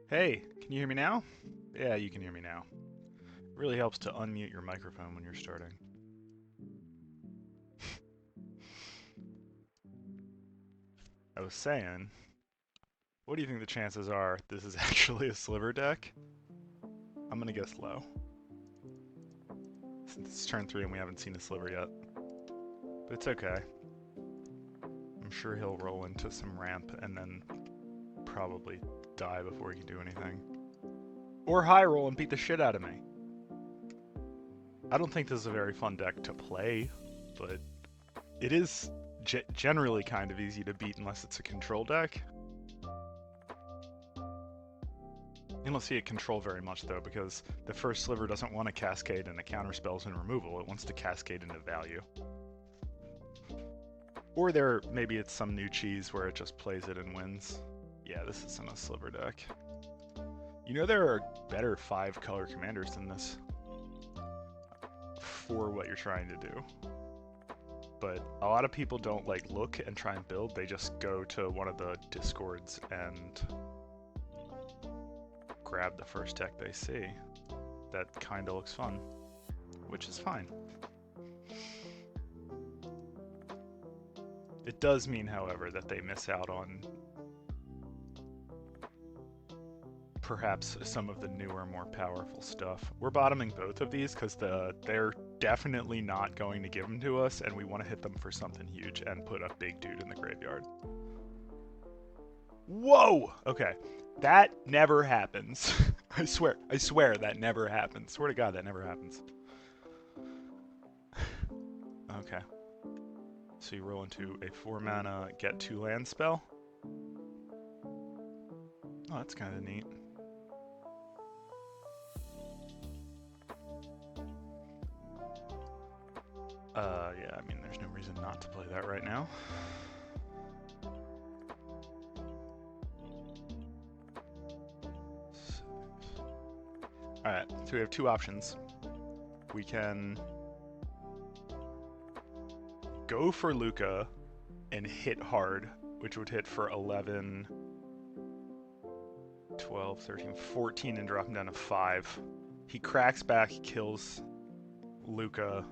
Hey, can you hear me now? Yeah, you can hear me now. It really helps to unmute your microphone when you're starting. I was saying, what do you think the chances are this is actually a sliver deck? I'm gonna guess low. Since it's turn 3 and we haven't seen a sliver yet. But it's okay. I'm sure he'll roll into some ramp and then probably die before he can do anything. Or high roll and beat the shit out of me. I don't think this is a very fun deck to play, but it is generally kind of easy to beat unless it's a control deck. You don't see it control very much though, because the first sliver doesn't want to cascade into counterspells and removal, it wants to cascade into value. Or maybe it's some new cheese where it just plays it and wins. Yeah, this isn't a sliver deck. You know there are better 5-color commanders than this for what you're trying to do. But a lot of people don't look and try and build, they just go to one of the discords and grab the first deck they see. That kinda looks fun, which is fine. It does mean, however, that they miss out on perhaps some of the newer, more powerful stuff. We're bottoming both of these because they're definitely not going to give them to us, and we want to hit them for something huge and put a big dude in the graveyard. Whoa! Okay, that never happens. I swear that never happens. Swear to God, that never happens. Okay. So you roll into a 4-mana get 2 land spell. Oh, that's kind of neat. Yeah, I mean, there's no reason not to play that right now. Alright, so we have two options. We can go for Luca and hit hard, which would hit for 11, 12, 13, 14, and drop him down to 5. He cracks back, kills Luca.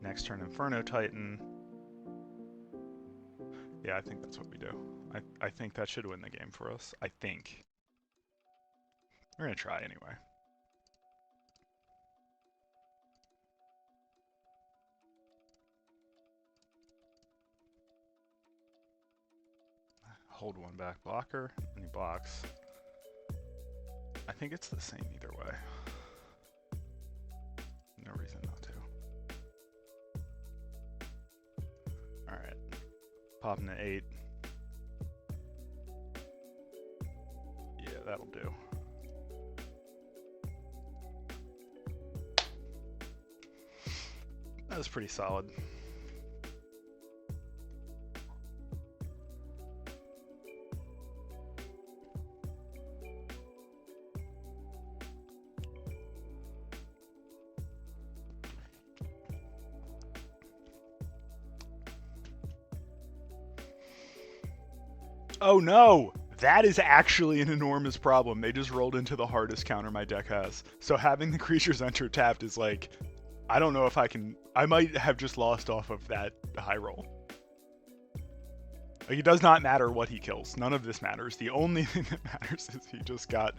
Next turn, Inferno Titan. Yeah, I think that's what we do. I think that should win the game for us. I think. We're gonna try anyway. Hold one back blocker, and he blocks. I think it's the same either way. No reason not to. Alright. Popping to 8. Yeah, that'll do. That was pretty solid. Oh no! That is actually an enormous problem. They just rolled into the hardest counter my deck has. So having the creatures enter tapped is like, I don't know if I can, I might have just lost off of that high roll. Like, it does not matter what he kills. None of this matters. The only thing that matters is he just got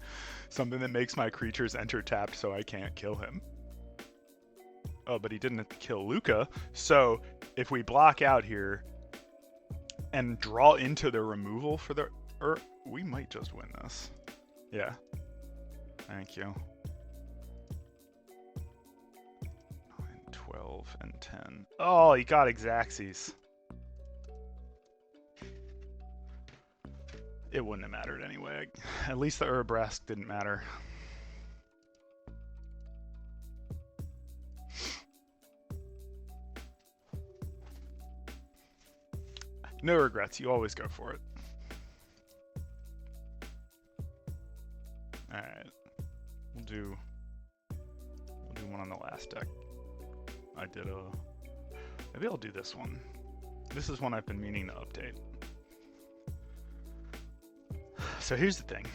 something that makes my creatures enter tapped so I can't kill him. Oh, but he didn't kill Luca. So if we block out here and draw into the removal for the... we might just win this. Yeah. Thank you. 9, 12, and 10. Oh, he got Xaxes. It wouldn't have mattered anyway. At least the Urabrask didn't matter. No regrets, you always go for it. Alright. We'll do one on the last deck. Maybe I'll do this one. This is one I've been meaning to update. So here's the thing.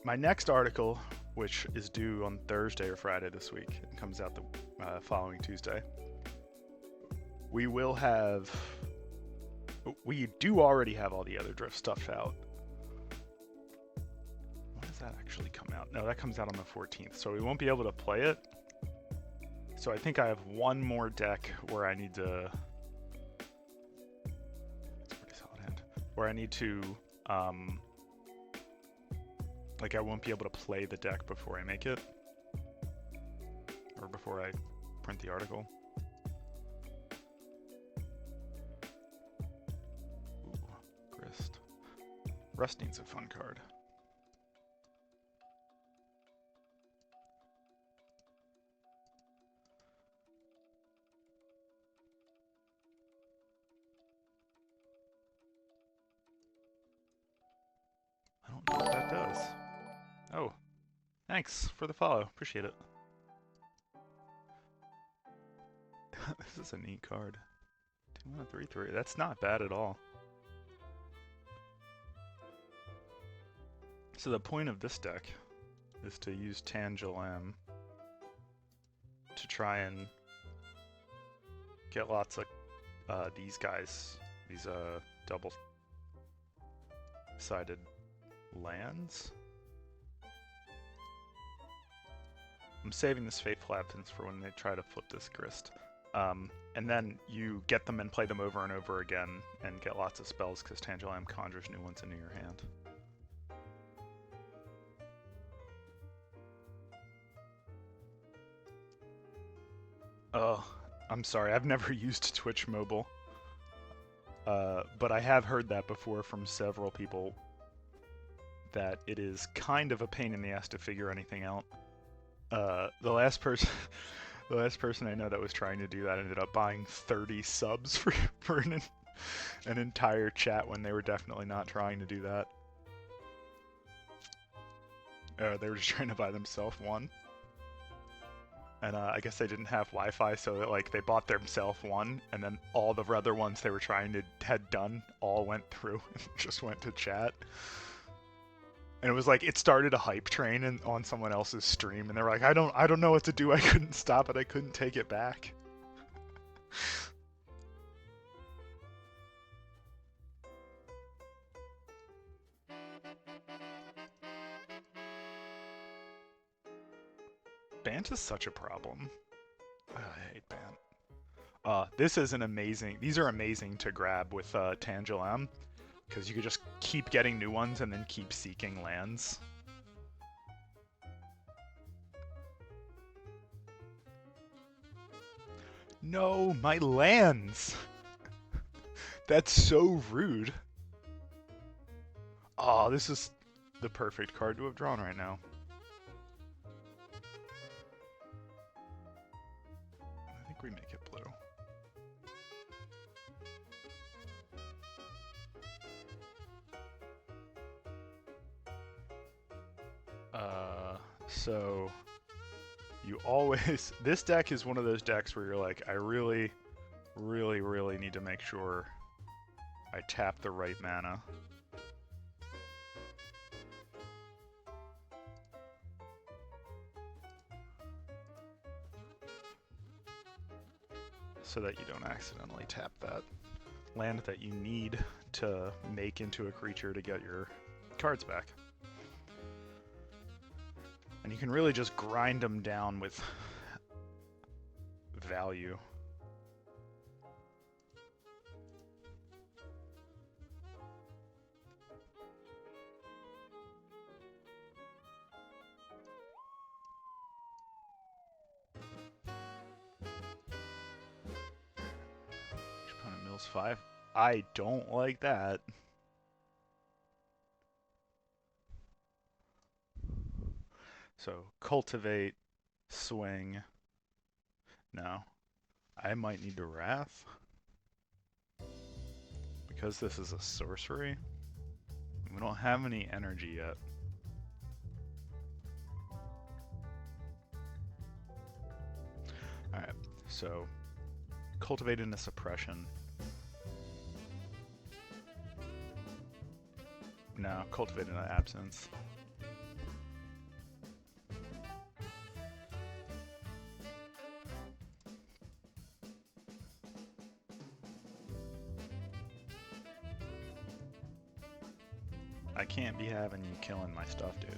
My next article, which is due on Thursday or Friday this week, and comes out the following Tuesday, we do already have all the other drift stuff out. When does that actually come out? No, that comes out on the 14th, so we won't be able to play it. So I think I have one more deck where I need to... It's a pretty solid hand. Where I need to... like I won't be able to play the deck before I make it. Or before I print the article. Rust needs a fun card. I don't know what that does. Oh, thanks for the follow. Appreciate it. This is a neat card. 2 mana 3/3. That's not bad at all. So the point of this deck is to use Tangelam to try and get lots of these guys, these double-sided lands. I'm saving this Fateful Absence for when they try to flip this Grist. And then you get them and play them over and over again and get lots of spells because Tangelam conjures new ones into your hand. Oh, I'm sorry, I've never used Twitch Mobile. But I have heard that before from several people that it is kind of a pain in the ass to figure anything out. The last person I know that was trying to do that ended up buying 30 subs for an entire chat when they were definitely not trying to do that. They were just trying to buy themselves one. And I guess they didn't have Wi-Fi, so that, like, they bought themselves one, and then all the other ones they were trying to had done all went through and just went to chat. And it was like it started a hype train on someone else's stream, and they were like, I don't know what to do. I couldn't stop it. I couldn't take it back. Bant is such a problem. I hate Bant. This is an amazing... These are amazing to grab with Tangelam, because you could just keep getting new ones and then keep seeking lands. No, my lands! That's so rude. Oh, this is the perfect card to have drawn right now. We make it blue. So you always... This deck is one of those decks where you're like, I really, really, really need to make sure I tap the right mana. So that you don't accidentally tap that land that you need to make into a creature to get your cards back. And you can really just grind them down with value. Mills 5. I don't like that. So, cultivate, swing. No. I might need to Wrath. Because this is a sorcery. We don't have any energy yet. Alright, so cultivate into suppression. No, cultivate an absence. I can't be having you killing my stuff, dude.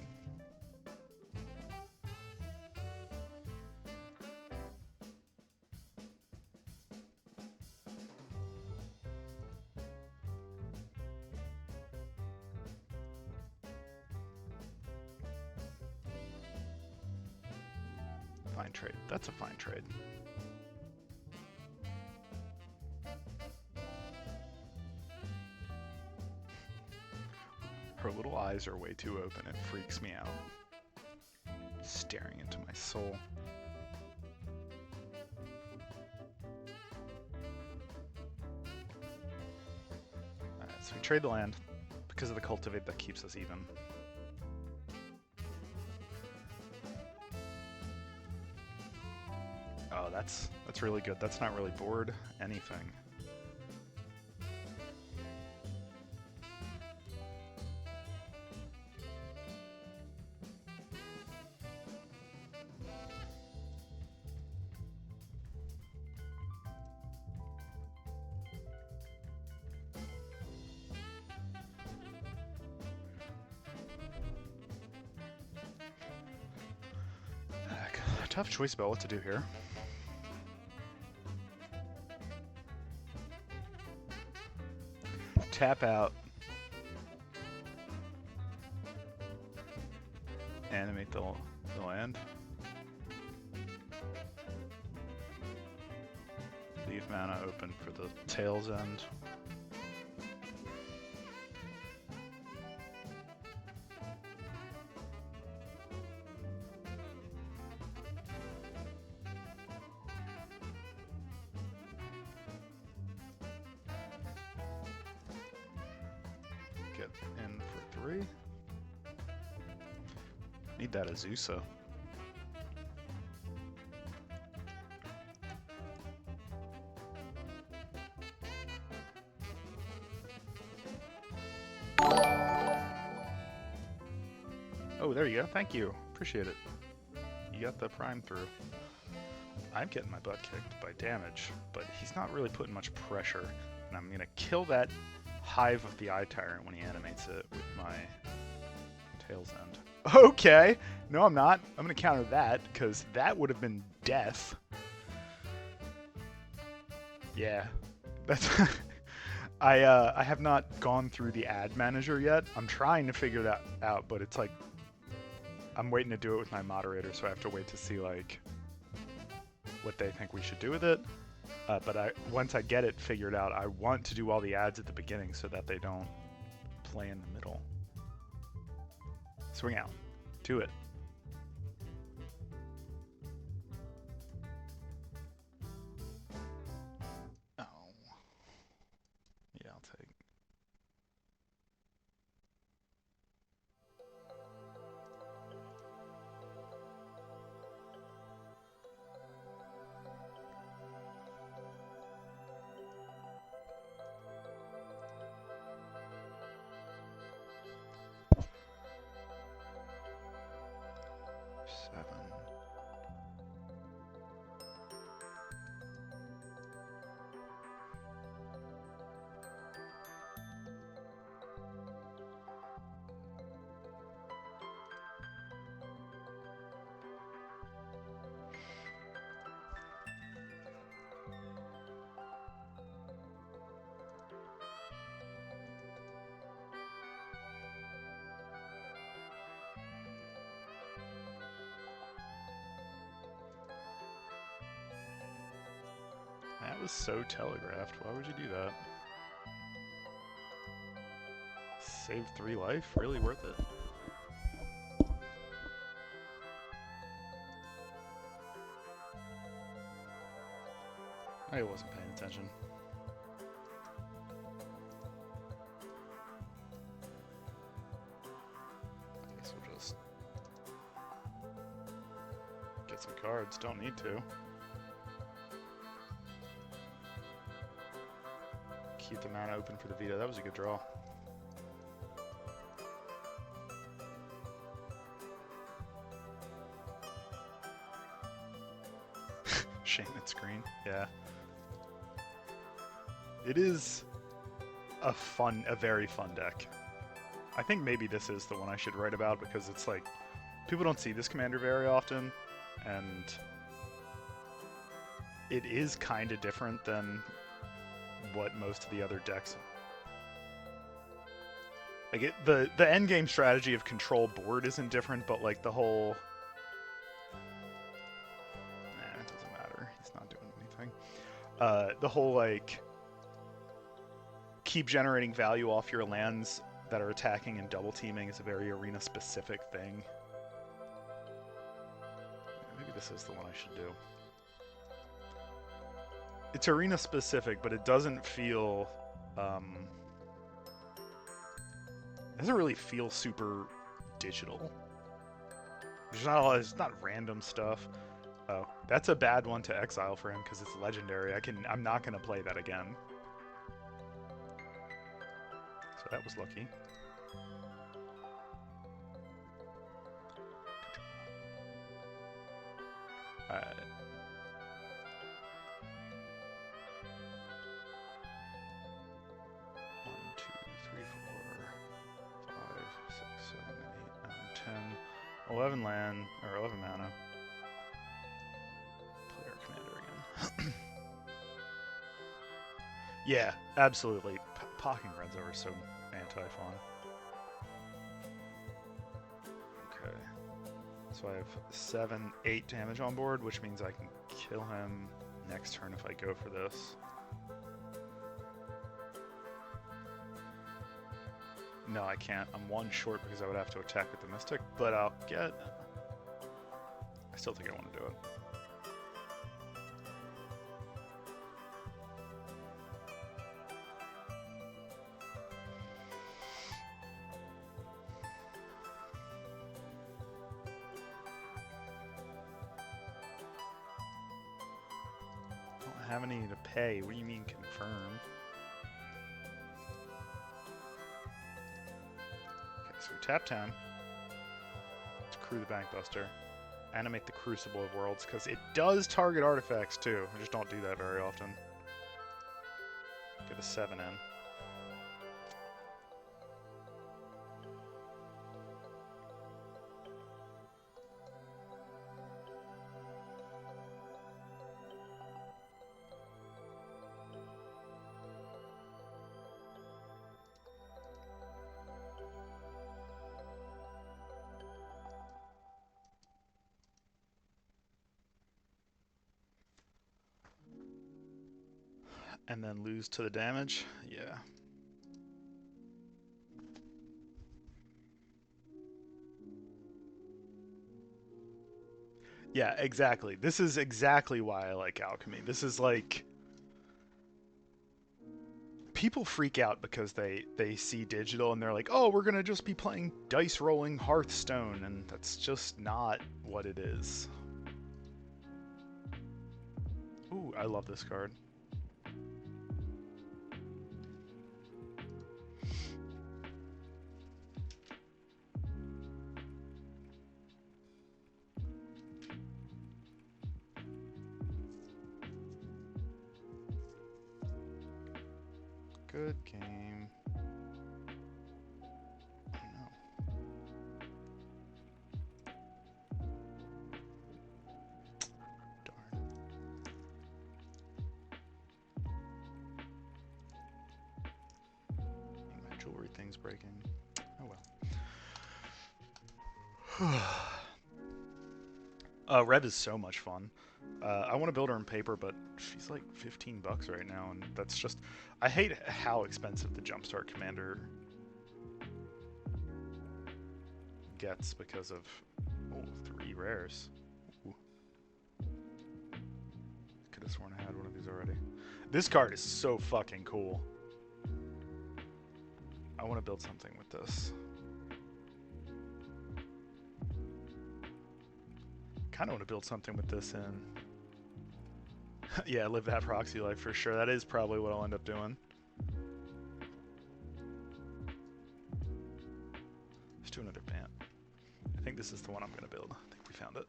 Fine trade. That's a fine trade. Her little eyes are way too open. It freaks me out. Staring into my soul. Alright, so we trade the land. Because of the cultivate, that keeps us even. Oh, that's really good. That's not really board anything. Tough choice about what to do here. Tap out. Animate the land. Leave mana open for the tail's end. Get in for 3. Need that Azusa. Oh, there you go. Thank you. Appreciate it. You got the prime through. I'm getting my butt kicked by damage, but he's not really putting much pressure. And I'm going to kill that Hive of the Eye Tyrant when he animates it with my Tail's End. Okay! No, I'm not. I'm going to counter that, because that would have been death. Yeah. That's... I have not gone through the ad manager yet. I'm trying to figure that out, but it's like... I'm waiting to do it with my moderator, so I have to wait to see, like, what they think we should do with it. But once I get it figured out, I want to do all the ads at the beginning so that they don't play in the middle. Swing out. Do it. Oh. Yeah, I'll take. That was so telegraphed. Why would you do that? Save 3 life? Really worth it? I wasn't paying attention. I guess we'll just get some cards. Don't need to. Keep the mana open for the veto. That was a good draw. Shame it's green. Yeah. It is a very fun deck. I think maybe this is the one I should write about because it's like, people don't see this commander very often, and it is kind of different than what most of the other decks. Like the end game strategy of control board isn't different, but like the whole, it doesn't matter. He's not doing anything. The whole like keep generating value off your lands that are attacking and double teaming is a very arena specific thing. Maybe this is the one I should do. It's arena specific, but it doesn't feel it doesn't really feel super digital. It's not random stuff. Oh, that's a bad one to exile for him because it's legendary. I'm not gonna play that again. So that was lucky. Alright. Three, 4, 5, 6, 7, 8, 9, 10, 11 land, or 11 mana. Play our commander again. Yeah, absolutely. Pocking Runs over so anti-fun. Okay. So I have 7, 8 damage on board, which means I can kill him next turn if I go for this. No, I can't. I'm 1 short because I would have to attack with the Mystic, but I'll get... I still think I want to do it. Don't have any to pay. What do you mean confirm? So tap 10 to crew the Bankbuster, animate the Crucible of Worlds, because it does target artifacts too. I just don't do that very often. Get a 7 in. And then lose to the damage? Yeah. Yeah, exactly. This is exactly why I like Alchemy. This is like... People freak out because they see digital and they're like, oh, we're going to just be playing dice rolling Hearthstone, and that's just not what it is. Ooh, I love this card. Good game. No. Darn. My jewelry thing's breaking. Oh well. Red is so much fun. I want to build her in paper, but she's like $15 right now, and that's just... I hate how expensive the Jumpstart Commander gets because of... Oh, 3 rares. Ooh. Could have sworn I had one of these already. This card is so fucking cool. I want to build something with this. Kind of want to build something with this in... Yeah, live that proxy life for sure. That is probably what I'll end up doing. Let's do another pant. I think this is the one I'm going to build. I think we found it.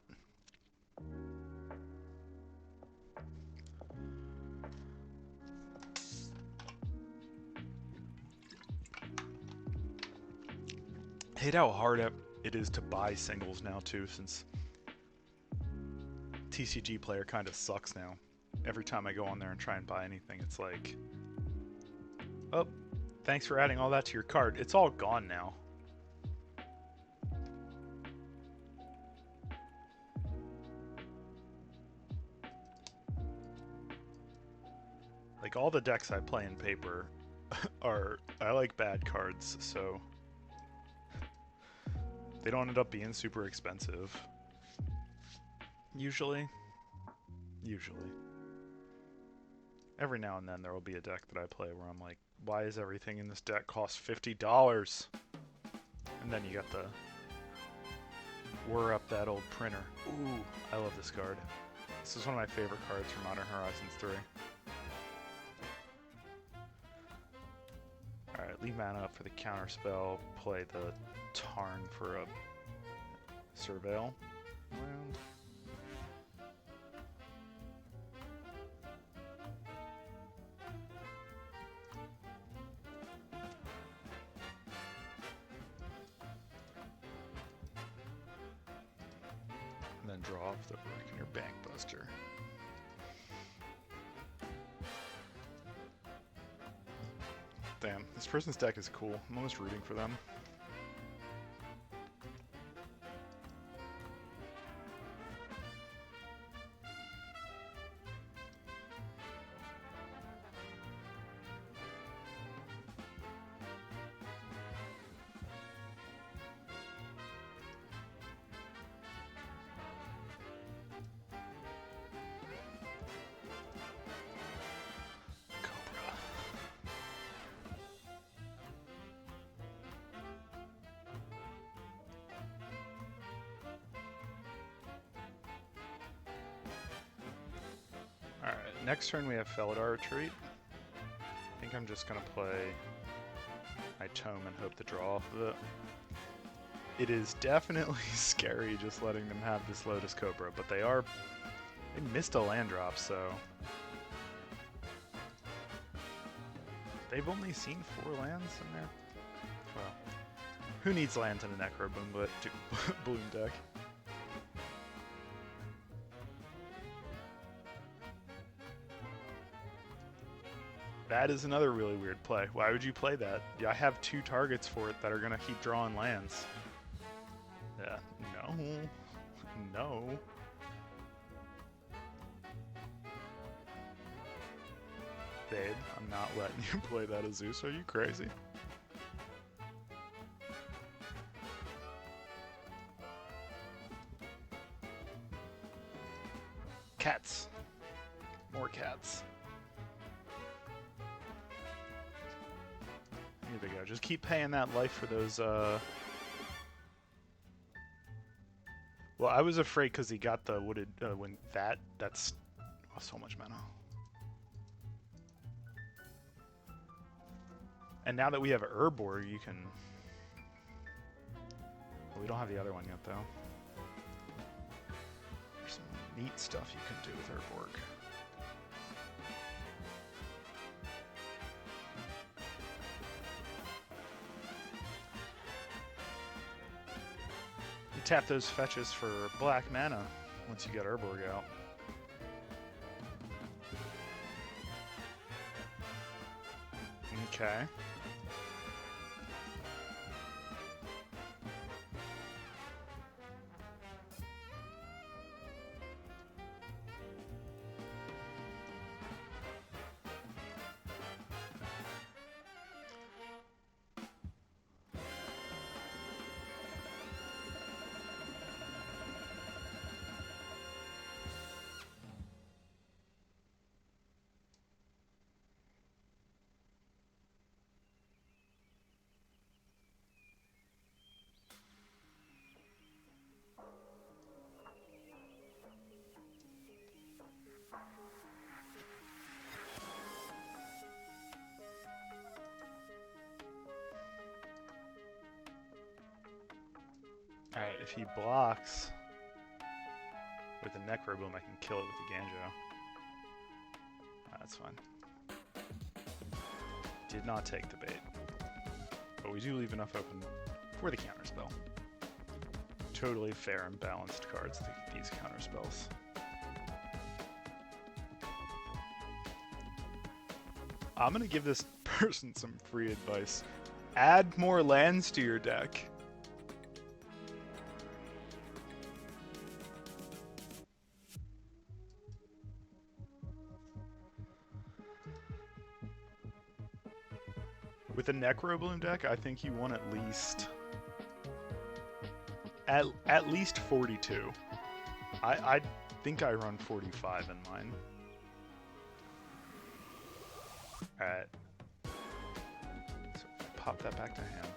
hate how hard it is to buy singles now too, since TCG Player kind of sucks now. Every time I go on there and try and buy anything, it's like, oh, thanks for adding all that to your cart. It's all gone now. Like, all the decks I play in paper I like bad cards, so they don't end up being super expensive. Usually. Every now and then there will be a deck that I play where I'm like, why is everything in this deck cost $50? And then you got the whir up that old printer. Ooh, I love this card. This is one of my favorite cards from Modern Horizons 3. Alright, leave mana up for the counter spell, play the Tarn for a Surveil land. And then draw off the brick in your Bank Buster. Damn, this person's deck is cool. I'm almost rooting for them. Alright, next turn we have Felidar Retreat. I think I'm just going to play my Tome and hope to draw off of it. It is definitely scary just letting them have this Lotus Cobra, but they missed a land drop, so they've only seen 4 lands in there. Well, who needs lands in a Necroboom Bloom deck? That is another really weird play. Why would you play that? Yeah, I have 2 targets for it that are going to keep drawing lands. Yeah, no. Babe, I'm not letting you play that Azusa. Are you crazy? Cats. More cats. Here they go. Just keep paying that life for those, Well, I was afraid because he got the wooded, when that's so much mana. And now that we have Urborg, you can... Well, we don't have the other one yet, though. There's some neat stuff you can do with Urborg. You tap those fetches for black mana once you get Urborg out. Okay. Alright, if he blocks with the Necroboom, I can kill it with the Ganjo. That's fine. Did not take the bait. But we do leave enough open for the counterspell. Totally fair and balanced cards, these counterspells. I'm gonna give this person some free advice. Add more lands to your deck. With a Necrobloom deck, I think you want at least 42. I think I run 45 in mine. Alright. So pop that back to hand.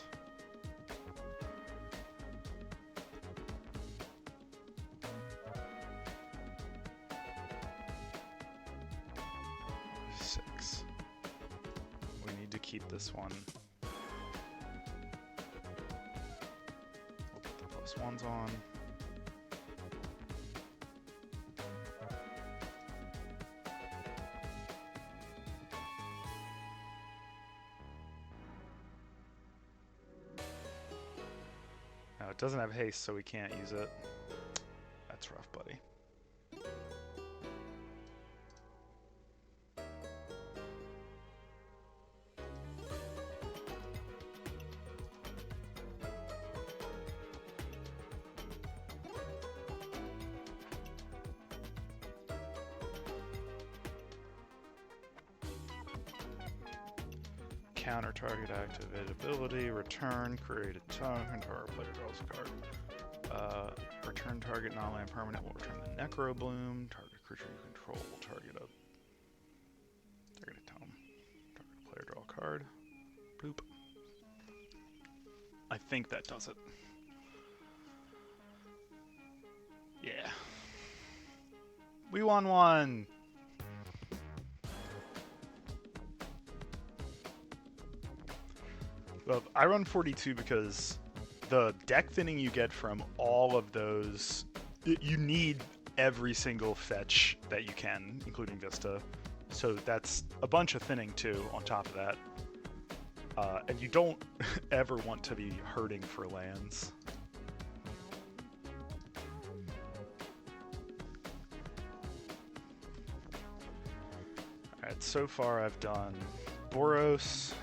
Six. We need to keep this one. We'll put the +1s on. Now it doesn't have haste, so we can't use it. That's rough, buddy. Counter target activate ability, return, create a token, target player draws a card. Return target non-land permanent will return the Necrobloom, target creature you control will target a tome. Target player draw a card. Bloop. I think that does it. Yeah. We won one! Well, I run 42 because the deck thinning you get from all of those, you need every single fetch that you can, including Vista. So that's a bunch of thinning too on top of that. And you don't ever want to be hurting for lands. Alright, so far I've done Boros,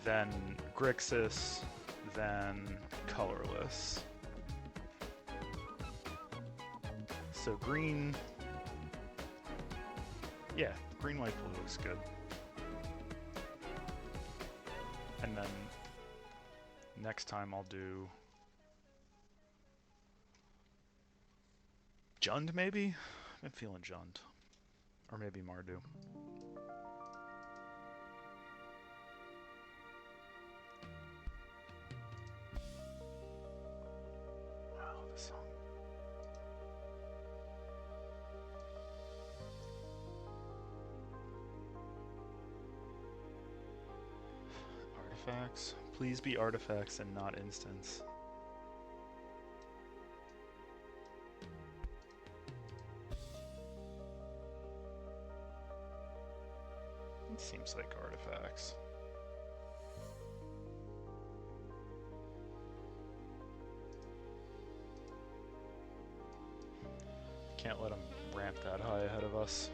then Grixis, then colorless. So green, yeah, green, white, blue looks good. And then next time I'll do Jund maybe? I'm feeling Jund. Or maybe Mardu. Artifacts. Please be artifacts and not instants. It seems like artifacts. Can't let them ramp that high ahead of us.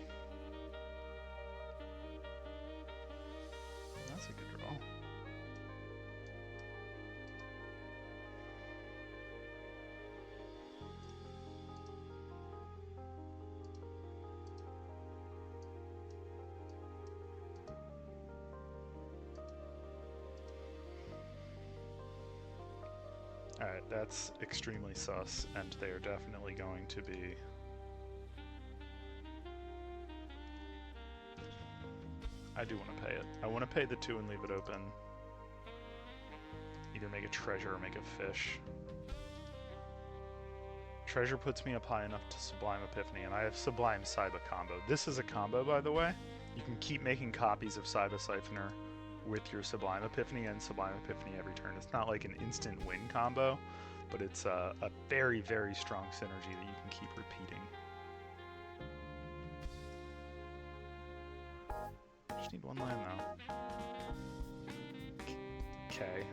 That's a good draw. Alright, that's extremely sus, and they are definitely going to be... I do want to pay it. I want to pay the 2 and leave it open. Either make a treasure or make a fish. Treasure puts me up high enough to Sublime Epiphany, and I have Sublime Cyber combo. This is a combo, by the way. You can keep making copies of Cyber Siphoner with your Sublime Epiphany and Sublime Epiphany every turn. It's not like an instant win combo, but it's a very, very strong synergy that you can keep repeating. Just need one land now. Okay.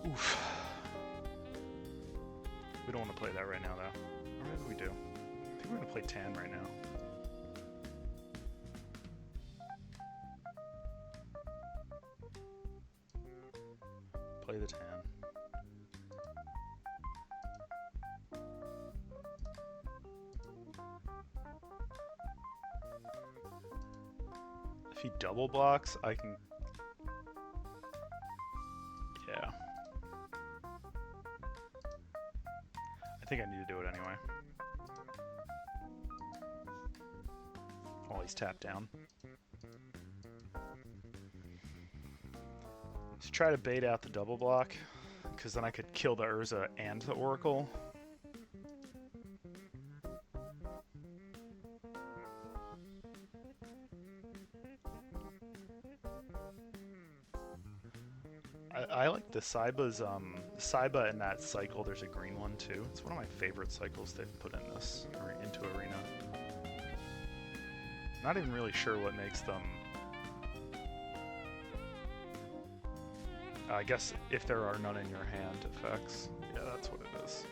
Oof. We don't want to play that right now, though. Or maybe we do. I think we're going to play Tan right now. Play the Tan. If he double blocks, I can... Yeah. I think I need to do it anyway. While he's tapped down. Let's try to bait out the double block, because then I could kill the Urza and the Oracle. I like the Saiba's, Saiba in that cycle, there's a green one too. It's one of my favorite cycles they've put in this, or into Arena. Not even really sure what makes them... I guess if there are none in your hand effects. Yeah, that's what it is.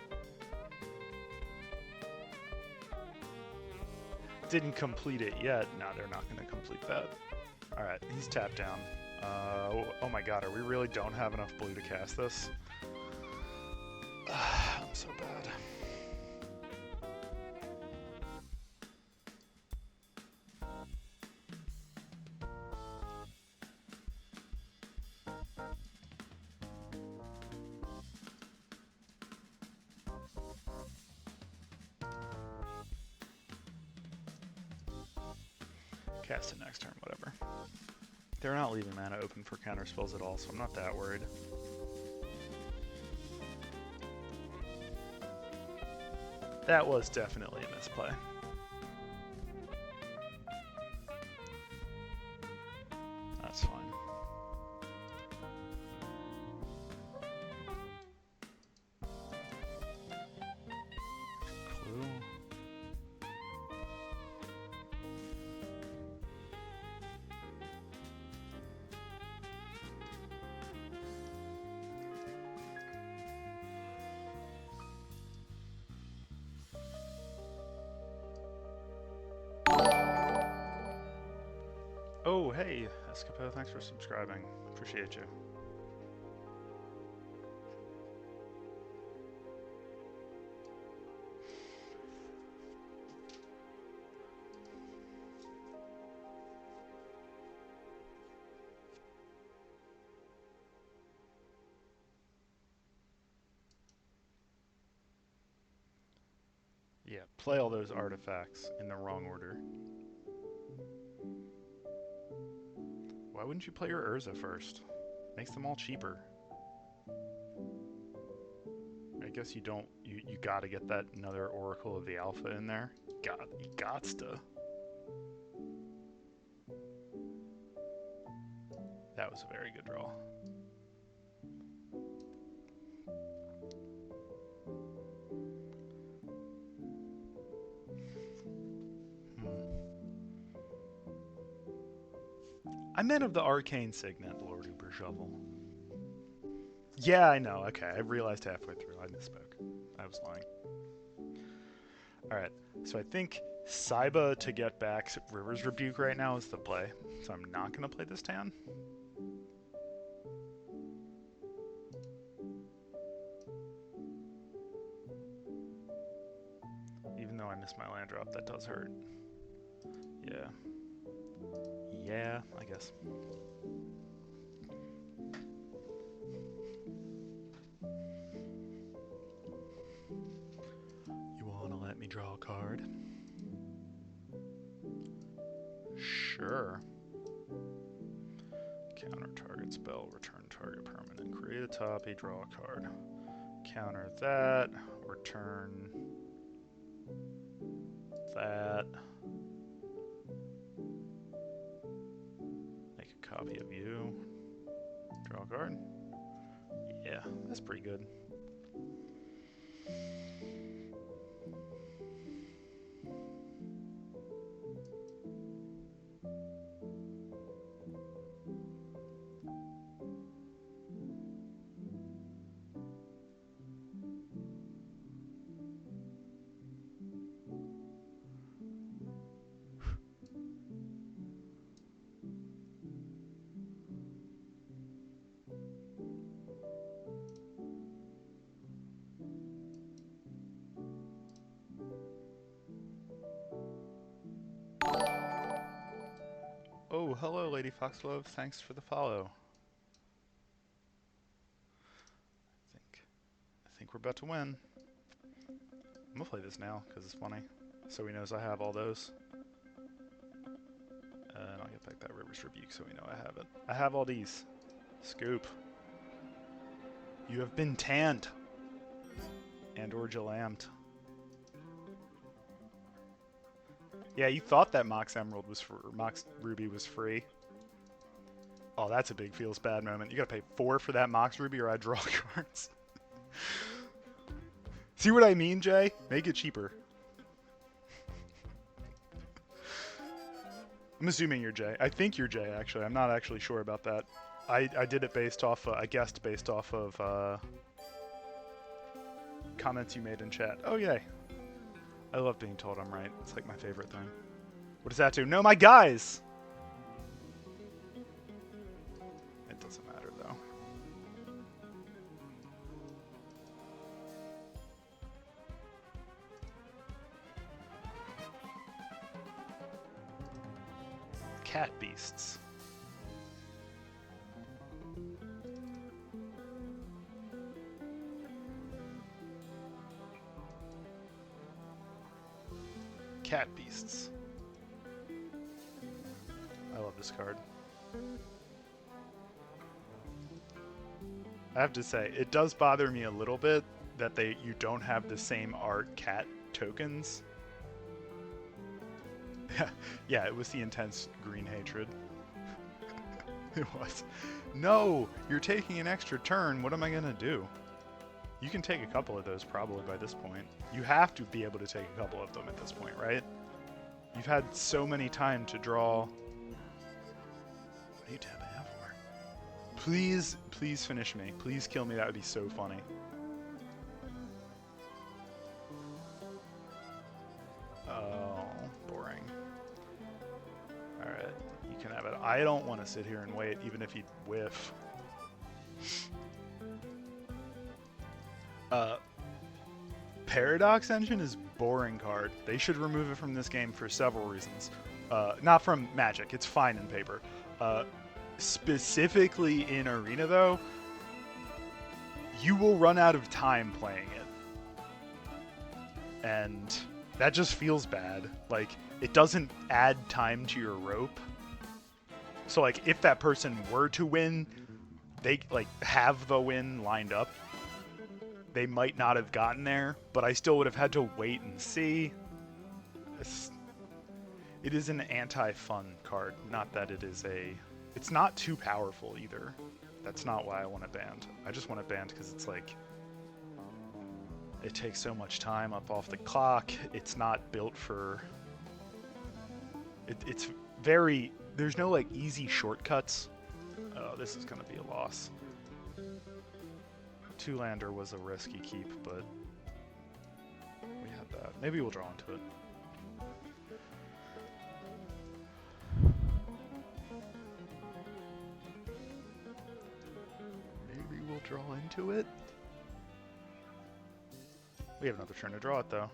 Didn't complete it yet. No, they're not going to complete that. Alright, he's tapped down. Oh my god, we really don't have enough blue to cast this? I'm so bad. Cast it next turn, whatever. They're not leaving mana open for counter spells at all, so I'm not that worried. That was definitely a misplay. That's fine. Clue. Oh, hey, Escapo, thanks for subscribing. Appreciate you. Yeah, play all those artifacts in the wrong order. Why wouldn't you play your Urza first? Makes them all cheaper. I guess you don't, you gotta get that another Oracle of the Alpha in there. You gots to. That was a very good draw. I meant of the Arcane Signet, Lord Uber Shovel. Yeah, I know. Okay, I realized halfway through. I misspoke. I was lying. Alright, so I think Saiba to get back River's Rebuke right now is the play. So I'm not going to play this Tan. Even though I missed my land drop, that does hurt. Yeah. Yeah, I guess. You wanna let me draw a card? Sure. Counter target spell, return target permanent. Create a copy, draw a card. Counter that, return that. Copy of you. Draw a card. Yeah, that's pretty good. hello, Lady Foxglove. Thanks for the follow. I think we're about to win. I'm gonna play this now because it's funny, so he knows I have all those. And I'll get back that River's Rebuke so we know I have it. I have all these. Scoop. You have been tanned. And or gelammed. Yeah, you thought that Mox Emerald was for Mox Ruby was free. Oh, that's a big feels bad moment. You gotta pay 4 for that Mox Ruby or I draw cards. See what I mean, Jay? Make it cheaper. I'm assuming you're Jay. I think you're Jay, actually. I'm not actually sure about that. I did it based off, I guessed based off of comments you made in chat. Oh, yay. I love being told I'm right. It's like my favorite thing. What does that do? No, my guys! It doesn't matter, though. Cat beasts. Cat beasts. I love this card. I have to say, it does bother me a little bit that you don't have the same art cat tokens. Yeah, it was the intense green hatred. It was. No, you're taking an extra turn. What am I gonna do? You can take a couple of those probably by this point. You have to be able to take a couple of them at this point, right? You've had so many time to draw. What are you tapping out for? Please, please finish me. Please kill me. That would be so funny. Oh, boring. Alright, you can have it. I don't want to sit here and wait, even if he'd whiff. Paradox Engine is boring card. They should remove it from this game for several reasons. Not from Magic, it's fine in paper. Specifically in Arena though, you will run out of time playing it. And that just feels bad. Like, it doesn't add time to your rope. So like, if that person were to win, they like have the win lined up. They might not have gotten there, but I still would have had to wait and see. It is an anti-fun card, not that it is a... It's not too powerful either. That's not why I want it banned. I just want it banned because it's like... It takes so much time up off the clock. It's not built for... It's very... There's no like easy shortcuts. Oh, this is going to be a loss. Two-lander was a risky keep, but we had that. Maybe we'll draw into it. Maybe we'll draw into it. We have another turn to draw it, though.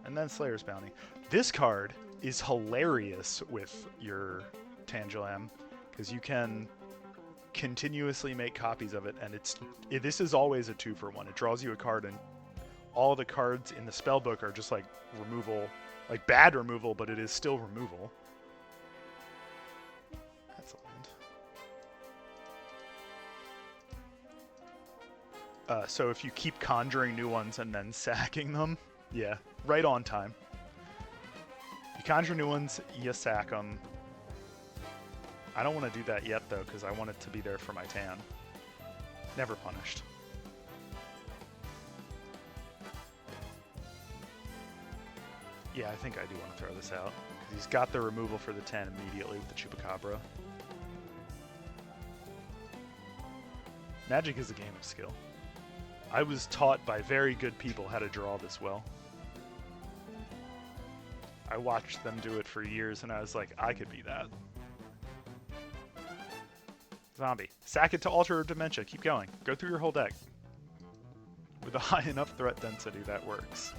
And then Slayer's Bounty. This card is hilarious with your Tangelam, because you can continuously make copies of it, and this is always a 2-for-1. It draws you a card, and all the cards in the spellbook are just like removal, like bad removal, but it is still removal. That's a land. So if you keep conjuring new ones and then sacking them, yeah, right on time. You conjure new ones, you sack them. I don't want to do that yet, though, because I want it to be there for my tan. Never punished. Yeah, I think I do want to throw this out. Because he's got the removal for the 10 immediately with the Chupacabra. Magic is a game of skill. I was taught by very good people how to draw this well. I watched them do it for years, and I was like, I could be that. Zombie. Sack it to Alter of Dementia. Keep going. Go through your whole deck. With a high enough threat density, that works.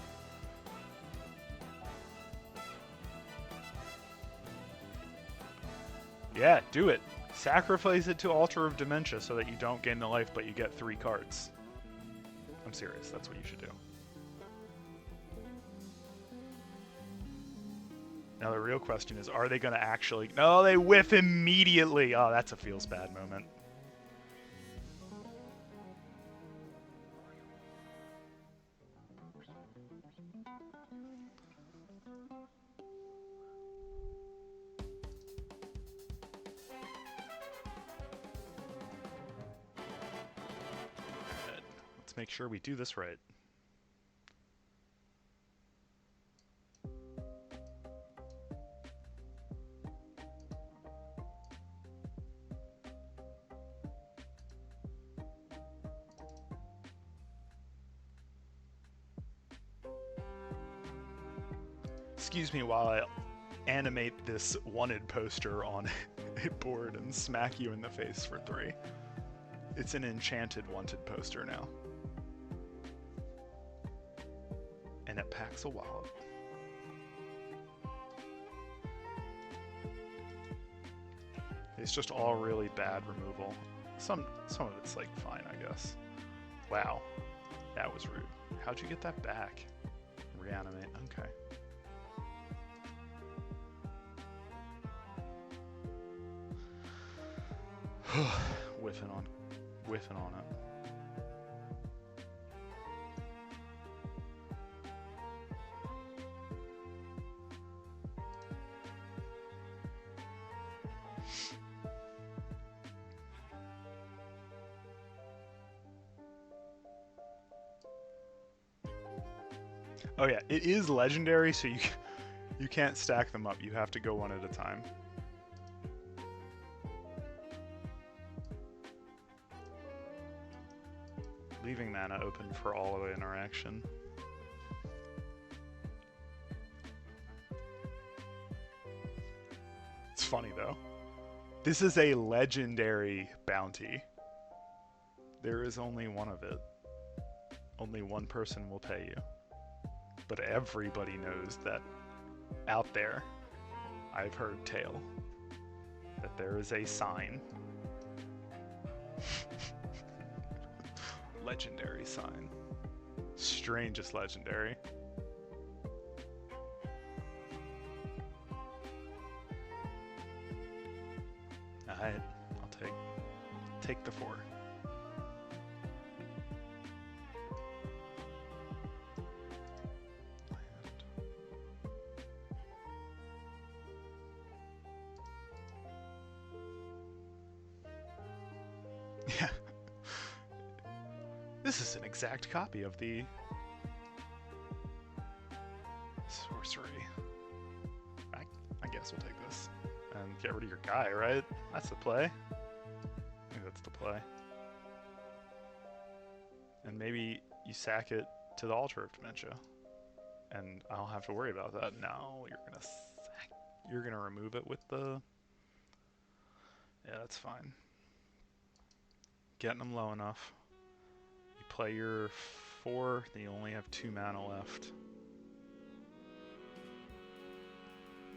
Yeah, do it. Sacrifice it to Altar of Dementia so that you don't gain the life, but you get 3 cards. I'm serious, that's what you should do. Now the real question is, are they going to actually... No, they whiff immediately! Oh, that's a feels bad moment. Let's make sure we do this right. Excuse me while I animate this wanted poster on a board and smack you in the face for 3. It's an enchanted wanted poster now. And it packs a wallop. It's just all really bad removal. Some of it's like fine, I guess. Wow, that was rude. How'd you get that back? Reanimate, okay. whiffing on it. Oh yeah, it is legendary, so you can't stack them up. You have to go one at a time. Leaving mana open for all of the interaction. It's funny though. This is a legendary bounty. There is only one of it. Only one person will pay you. But everybody knows that out there, I've heard tale, that there is a sign. Legendary sign. Strangest legendary. Alright, I'll take the 4. Yeah. This is an exact copy of the sorcery. I guess we'll take this. And get rid of your guy, right? That's the play. I think that's the play. And maybe you sack it to the Altar of Dementia. And I don't have to worry about that. No, you're gonna remove it with the... Yeah, that's fine. Getting them low enough. You play your 4, then you only have 2 mana left.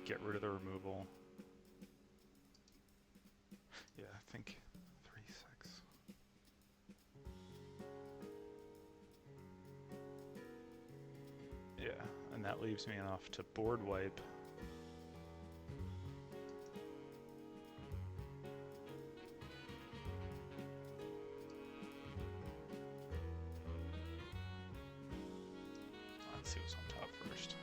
Get rid of the removal. Yeah, I think 3, 6. Yeah, and that leaves me enough to board wipe. Let's see what's on top first.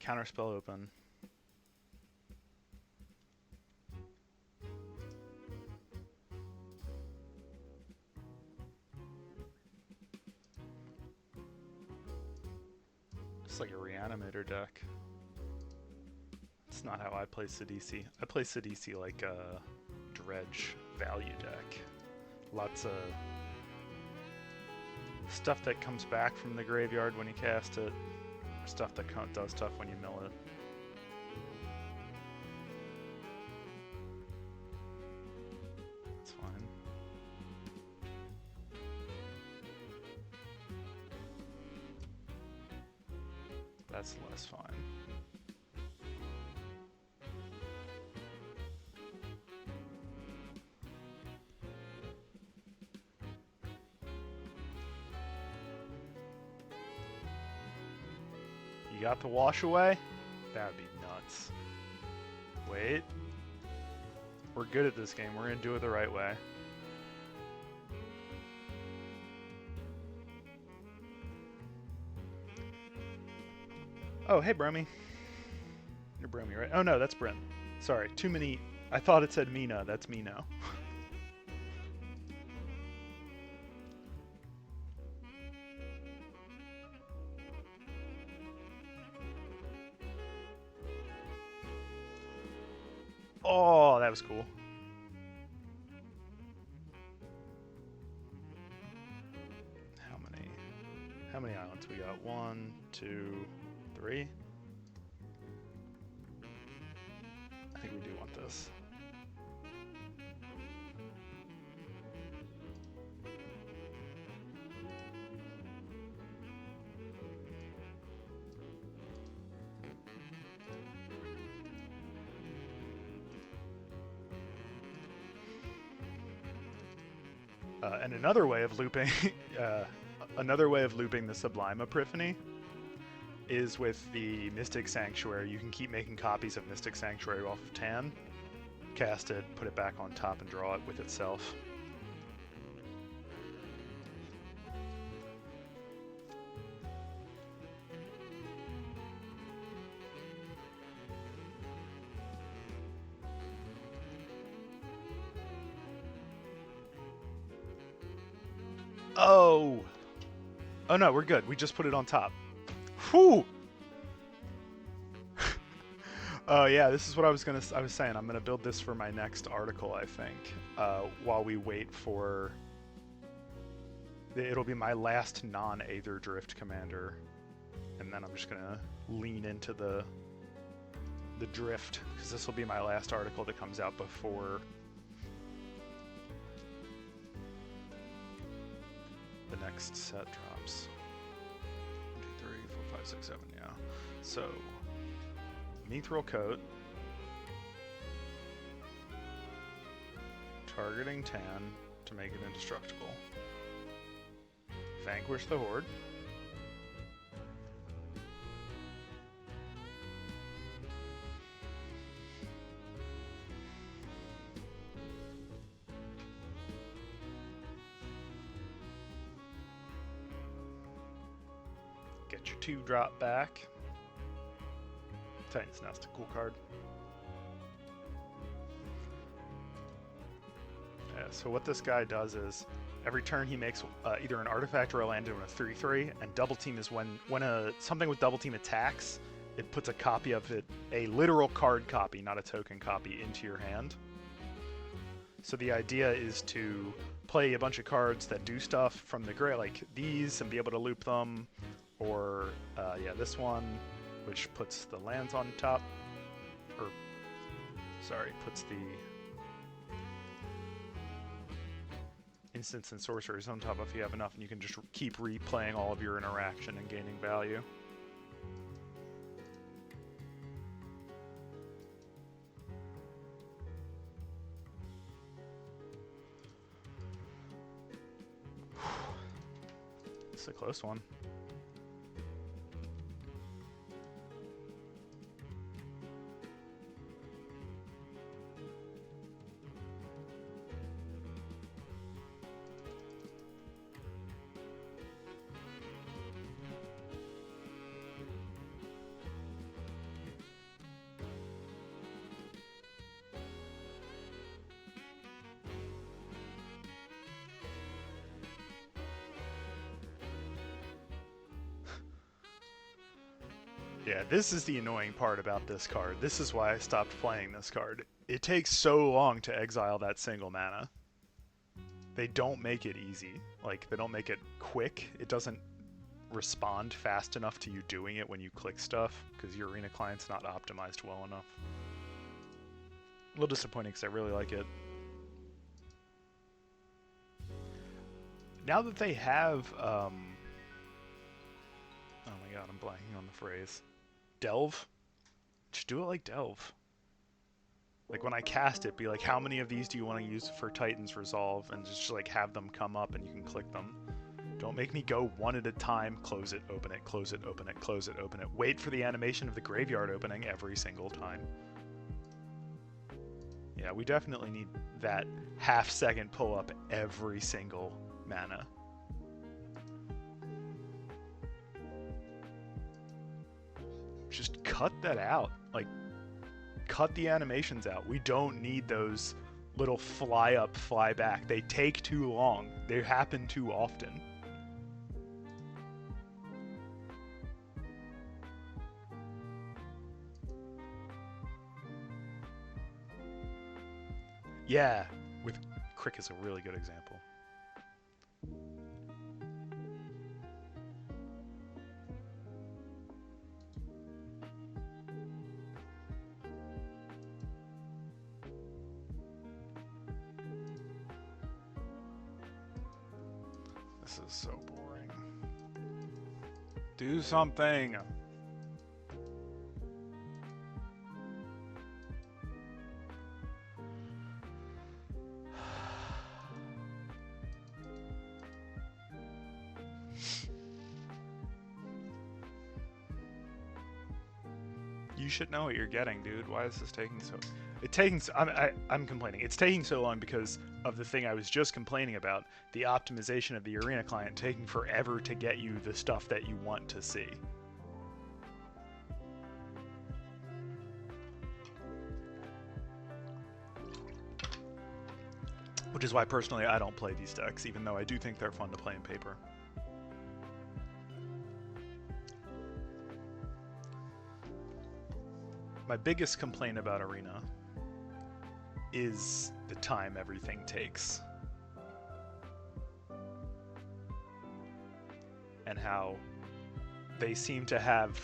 Counterspell open. It's like a reanimator deck. It's not how I play Sidisi. I play Sidisi like a dredge value deck. Lots of stuff that comes back from the graveyard when you cast it. Stuff that does stuff when you mill it. That's less fine. You got the wash away? That'd be nuts. Wait. We're good at this game. We're gonna do it the right way. Oh, hey, Bromy. You're Bromy, right? Oh, no, that's Brent. Sorry, too many. I thought it said Mina. That's me now. Oh, that was cool. How many islands we got? 1, 2, 3. I think we do want this. And another way of looping, the Sublime Epiphany is with the Mystic Sanctuary. You can keep making copies of Mystic Sanctuary off of Tan, cast it, put it back on top, and draw it with itself. Oh! Oh no, we're good. We just put it on top. Whew! Oh yeah, this is what I was saying. I'm gonna build this for my next article, I think. While we wait for... It'll be my last non-Aether Drift commander. And then I'm just gonna lean into the drift, because this will be my last article that comes out before the next set drops. 1, 2, 3, 4, 5, 6, 7, yeah. So, Mithril Coat, targeting Tan to make it indestructible. Vanquish the Horde. Get your 2-drop back. Titan's Nest, a cool card. Yeah, so what this guy does is every turn he makes either an artifact or a land in a 3/3, and double team is when something with double team attacks, it puts a copy of it, a literal card copy, not a token copy, into your hand. So the idea is to play a bunch of cards that do stuff from the gray, like these, and be able to loop them, or yeah, this one, which puts the lands on top, or sorry, puts the instants and sorceries on top if you have enough, and you can just keep replaying all of your interaction and gaining value. It's a close one. Yeah, this is the annoying part about this card. This is why I stopped playing this card. It takes so long to exile that single mana. They don't make it easy. Like, they don't make it quick. It doesn't respond fast enough to you doing it when you click stuff, because your arena client's not optimized well enough. A little disappointing because I really like it. Now that they have, oh my God, I'm blanking on the phrase. Delve? Just do it like Delve. Like when I cast it, be like, how many of these do you want to use for Titan's Resolve? And just like have them come up and you can click them. Don't make me go one at a time, close it, open it, close it, open it, close it, open it. Wait for the animation of the graveyard opening every single time. Yeah, we definitely need that half-second pull-up every single mana. Just cut that out. Like, cut the animations out. We don't need those little fly up, fly back. They take too long. They happen too often. Yeah, with Crick is a really good example. This is so boring. Do something! You should know what you're getting, dude. Why is this taking so... I'm complaining. It's taking so long because of the thing I was just complaining about, the optimization of the Arena client taking forever to get you the stuff that you want to see. Which is why, personally, I don't play these decks, even though I do think they're fun to play in paper. My biggest complaint about Arena is the time everything takes. And how they seem to have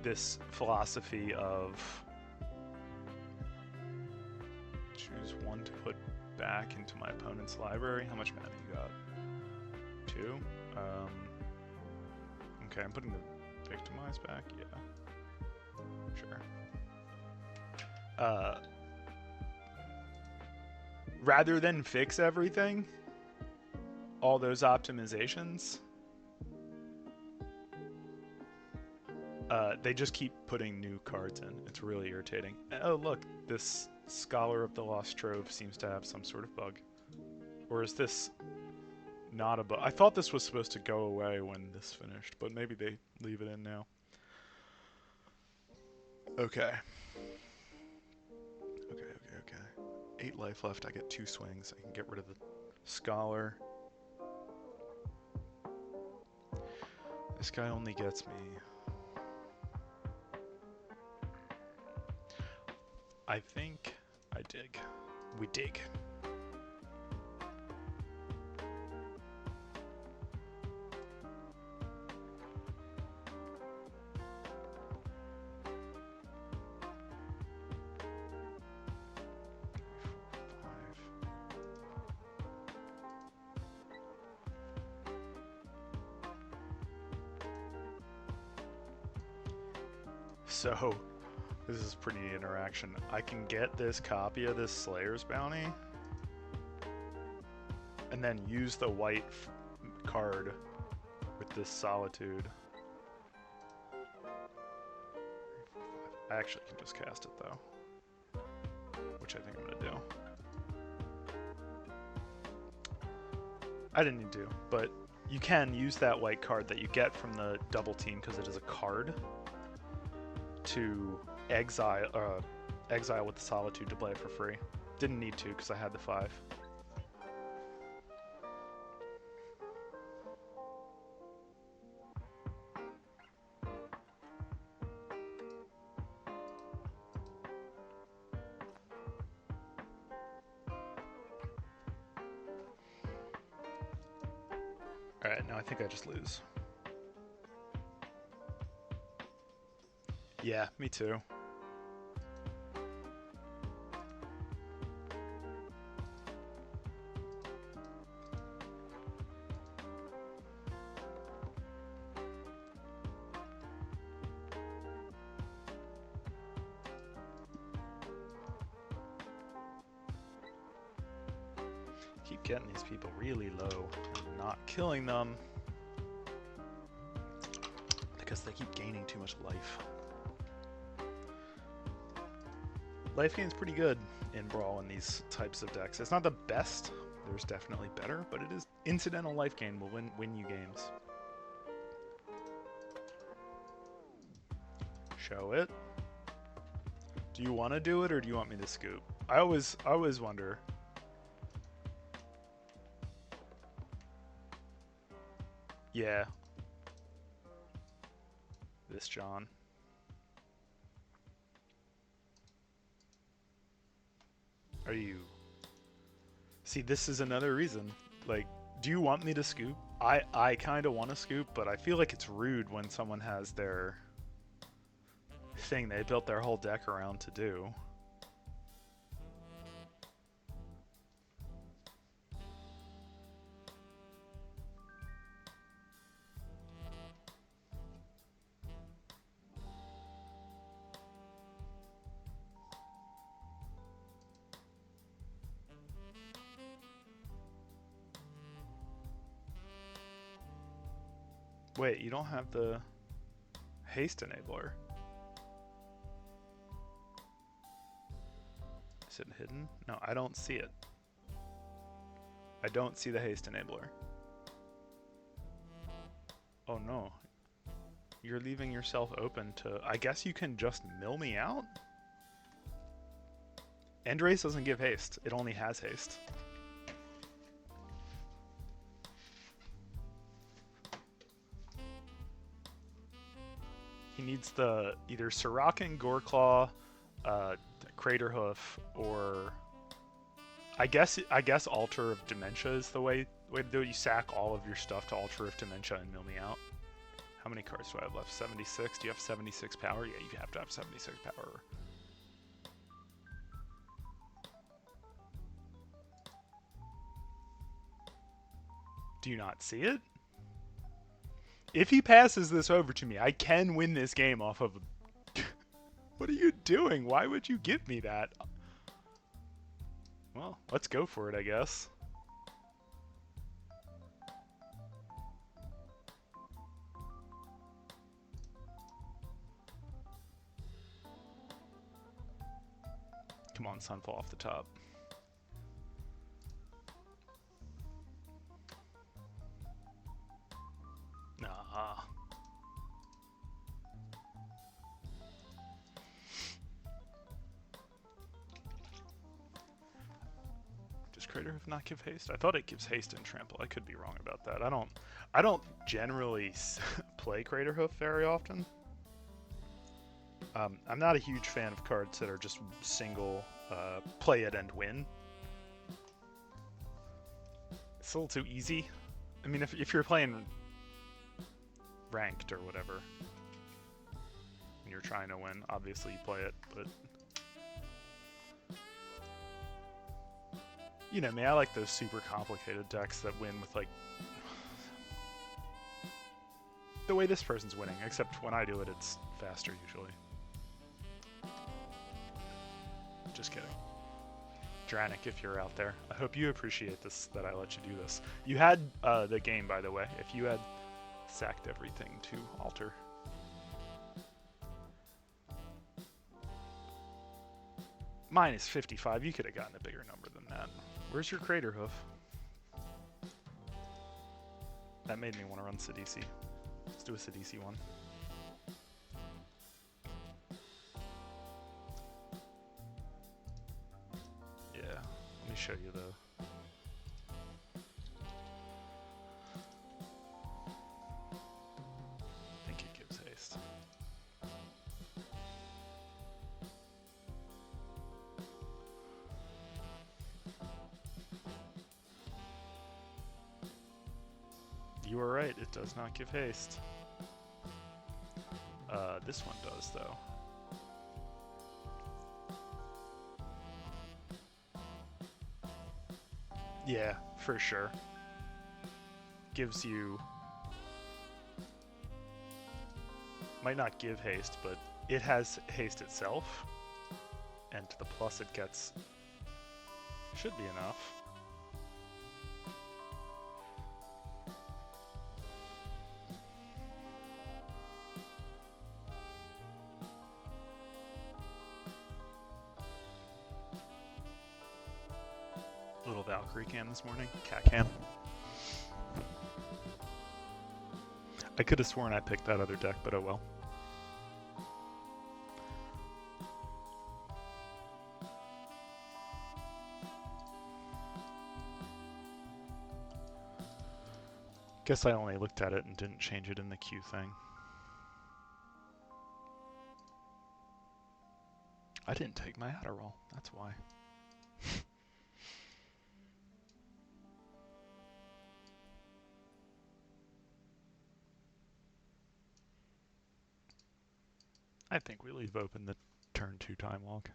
this philosophy of choose one to put back into my opponent's library. How much mana you got? 2? Okay, I'm putting the victimize back. Yeah. Sure. Rather than fix everything, all those optimizations, they just keep putting new cards in. It's really irritating. Oh look, this Scholar of the Lost Trove seems to have some sort of bug. Or is this not a bug? I thought this was supposed to go away when this finished, but maybe they leave it in now. Okay. 8 life left. I get 2 swings. I can get rid of the Scholar. This guy only gets me... I think I dig. We dig. So, this is pretty neat interaction. I can get this copy of this Slayer's Bounty, and then use the white card with this Solitude. I actually can just cast it though, which I think I'm gonna do. I didn't need to, but you can use that white card that you get from the double team because it is a card to exile with the Solitude to play it for free. Didn't need to because I had the 5. Alright, now I think I just lose. Yeah, me too. getting these people really low and not killing them because they keep gaining too much life. Life gain's pretty good in Brawl in these types of decks. It's not the best, there's definitely better, but it is incidental life gain will win you games. Show it. Do you want to do it or do you want me to scoop? I always wonder. Yeah. This John. Are you... See, this is another reason. Like, do you want me to scoop? I kind of want to scoop, but I feel like it's rude when someone has their thing they built their whole deck around to do. Wait, you don't have the haste enabler. Is it hidden? No, I don't see it. I don't see the haste enabler. Oh no. You're leaving yourself open to... I guess you can just mill me out? End race doesn't give haste. It only has haste. He needs the either Sirac Goreclaw, Craterhoof, or I guess Altar of Dementia is the way to do it. You sack all of your stuff to Altar of Dementia and mill me out. How many cards do I have left? 76? Do you have 76 power? Yeah, you have to have 76 power. Do you not see it? If he passes this over to me, I can win this game off of... What are you doing? Why would you give me that? Well, let's go for it, I guess. Come on, Sunfall off the top. Nah. Does Craterhoof not give haste? I thought it gives haste and trample. I could be wrong about that. I don't generally play Craterhoof very often. I'm not a huge fan of cards that are just single play it and win. It's a little too easy. I mean, if you're playing ranked or whatever, and you're trying to win, obviously you play it, but you know me, I like those super complicated decks that win with like the way this person's winning, except when I do it, it's faster usually. Just kidding. Dranic, if you're out there, I hope you appreciate this, that I let you do this. You had the game, by the way, if you had sacked everything to alter. Minus 55, you could have gotten a bigger number than that. Where's your Craterhoof? That made me want to run Sidisi. Let's do a Sidisi one. Yeah, let me show you though. I think it gives haste. You are right, it does not give haste. This one does, though. Yeah, for sure. Gives you... Might not give haste, but it has haste itself. And the plus it gets should be enough. little Valkyrie cam this morning. Cat cam. I could have sworn I picked that other deck, but oh well. Guess I only looked at it and didn't change it in the queue thing. I didn't take my Adderall, that's why. I think we leave open the turn 2 time walk.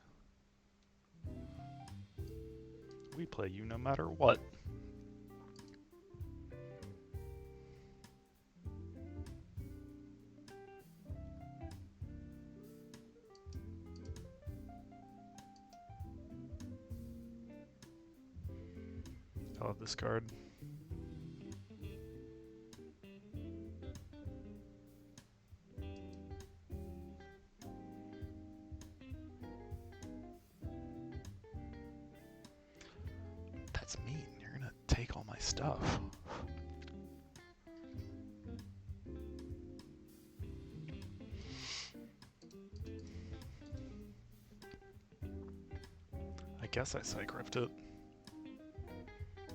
We play you no matter what. I love this card. That's mean. You're gonna take all my stuff. I guess I psych ripped it.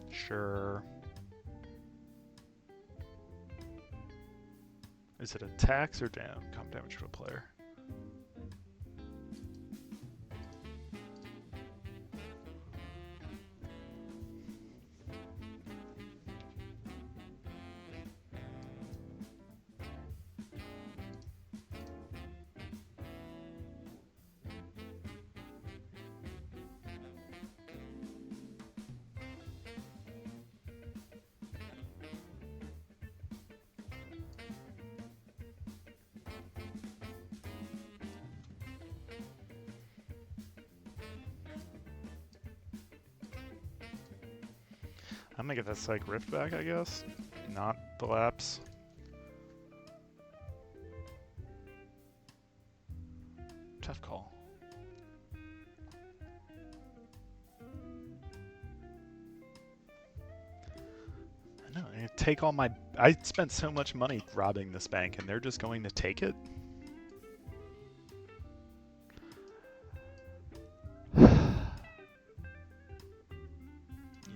Sure. Is it attacks or comp damage to a player? I'm gonna get that Psych Rift back, I guess. Not the lapse. Tough call. I know, I take all my... I spent so much money robbing this bank, and they're just going to take it?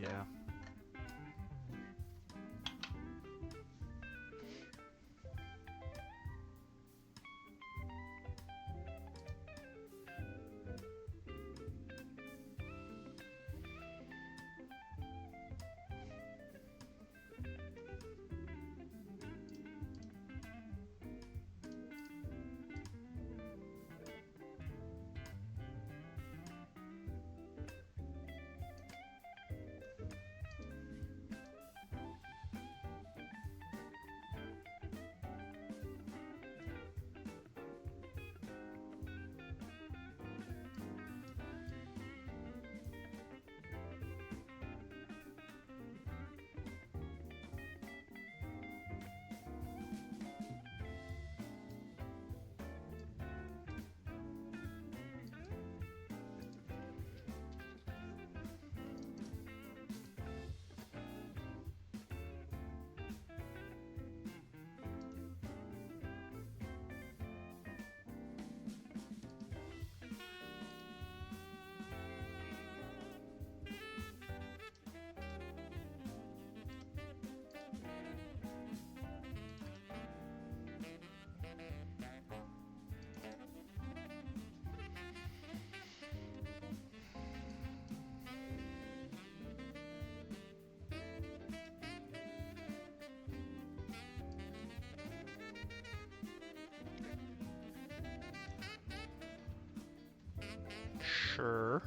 Yeah. Sure.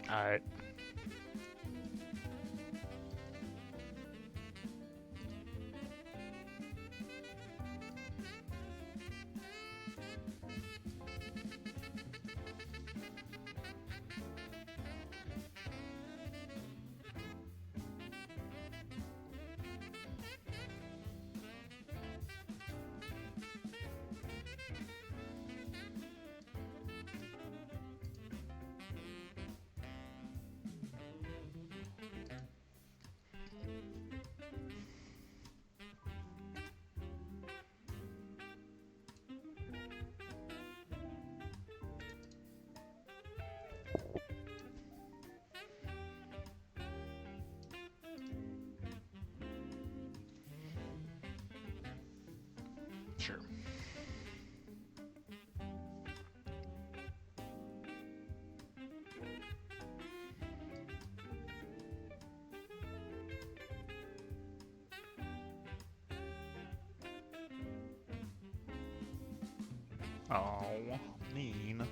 Alright. Oh, mean.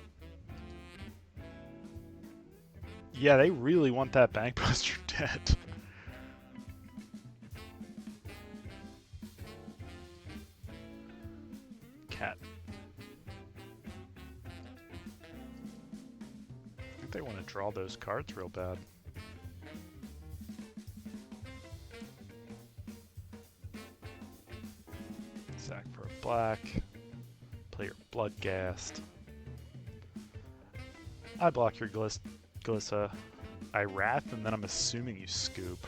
Yeah, they really want that bank buster dead. Cat. I think they want to draw those cards real bad. Sack for a black. Play your Bloodghast. I block your Glissa. I Wrath, and then I'm assuming you Scoop.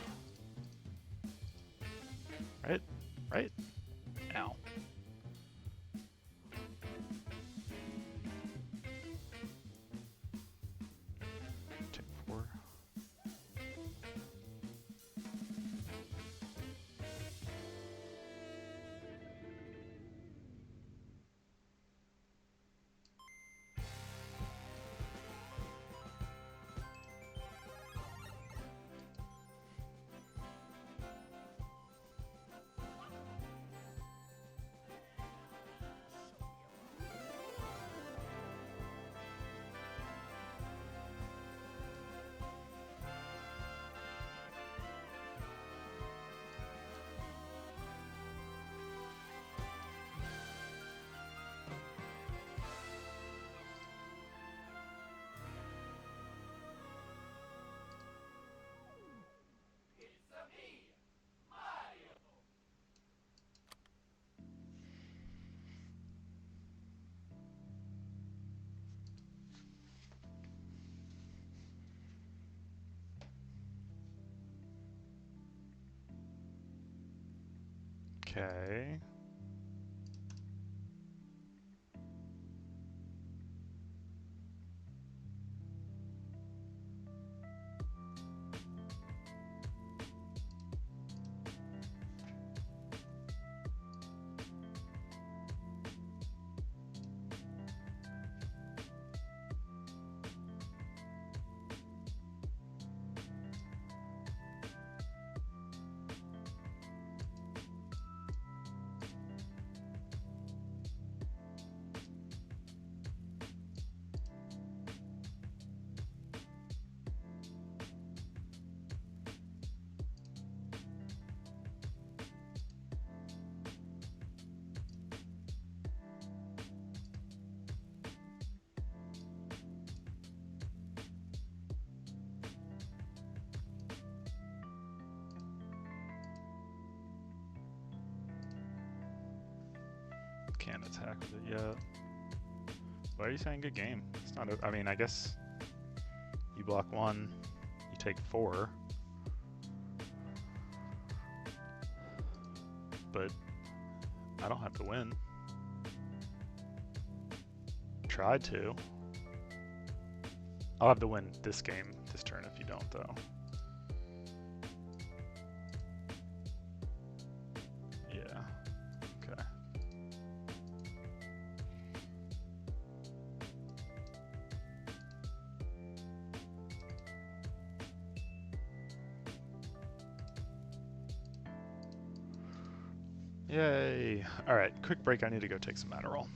Right? Right? Ow. Take 4. Okay. Can't attack with it yet. Why are you saying good game? It's not. I mean, I guess you block 1, you take 4, but I don't have to win. Tried to. I'll have to win this game, this turn if you don't, though. Yeah. Okay. Yay. Alright, quick break. I need to go take some Adderall.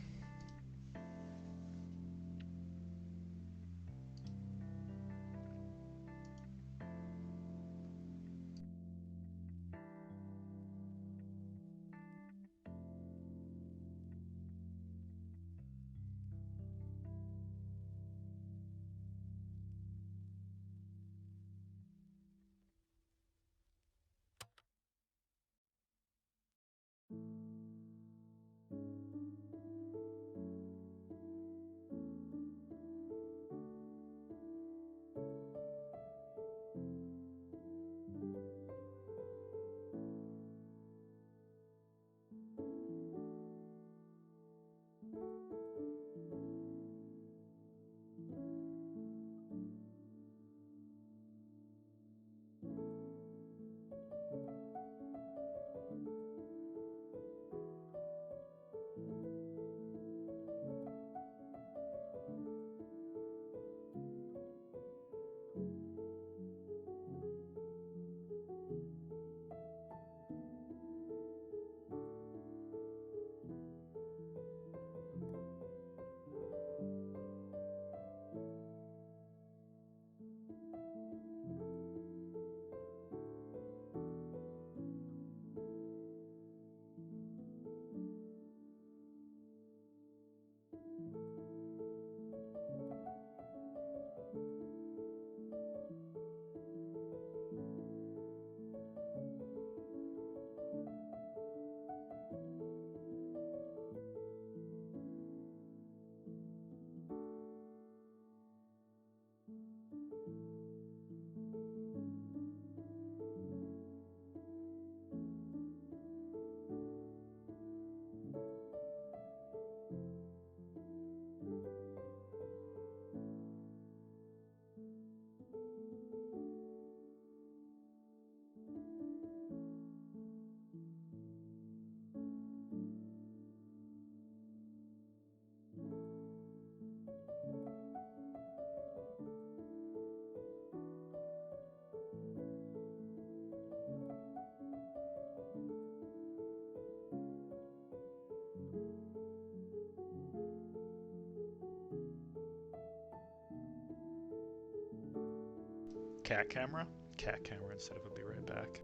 cat camera? Cat camera instead of a be right back.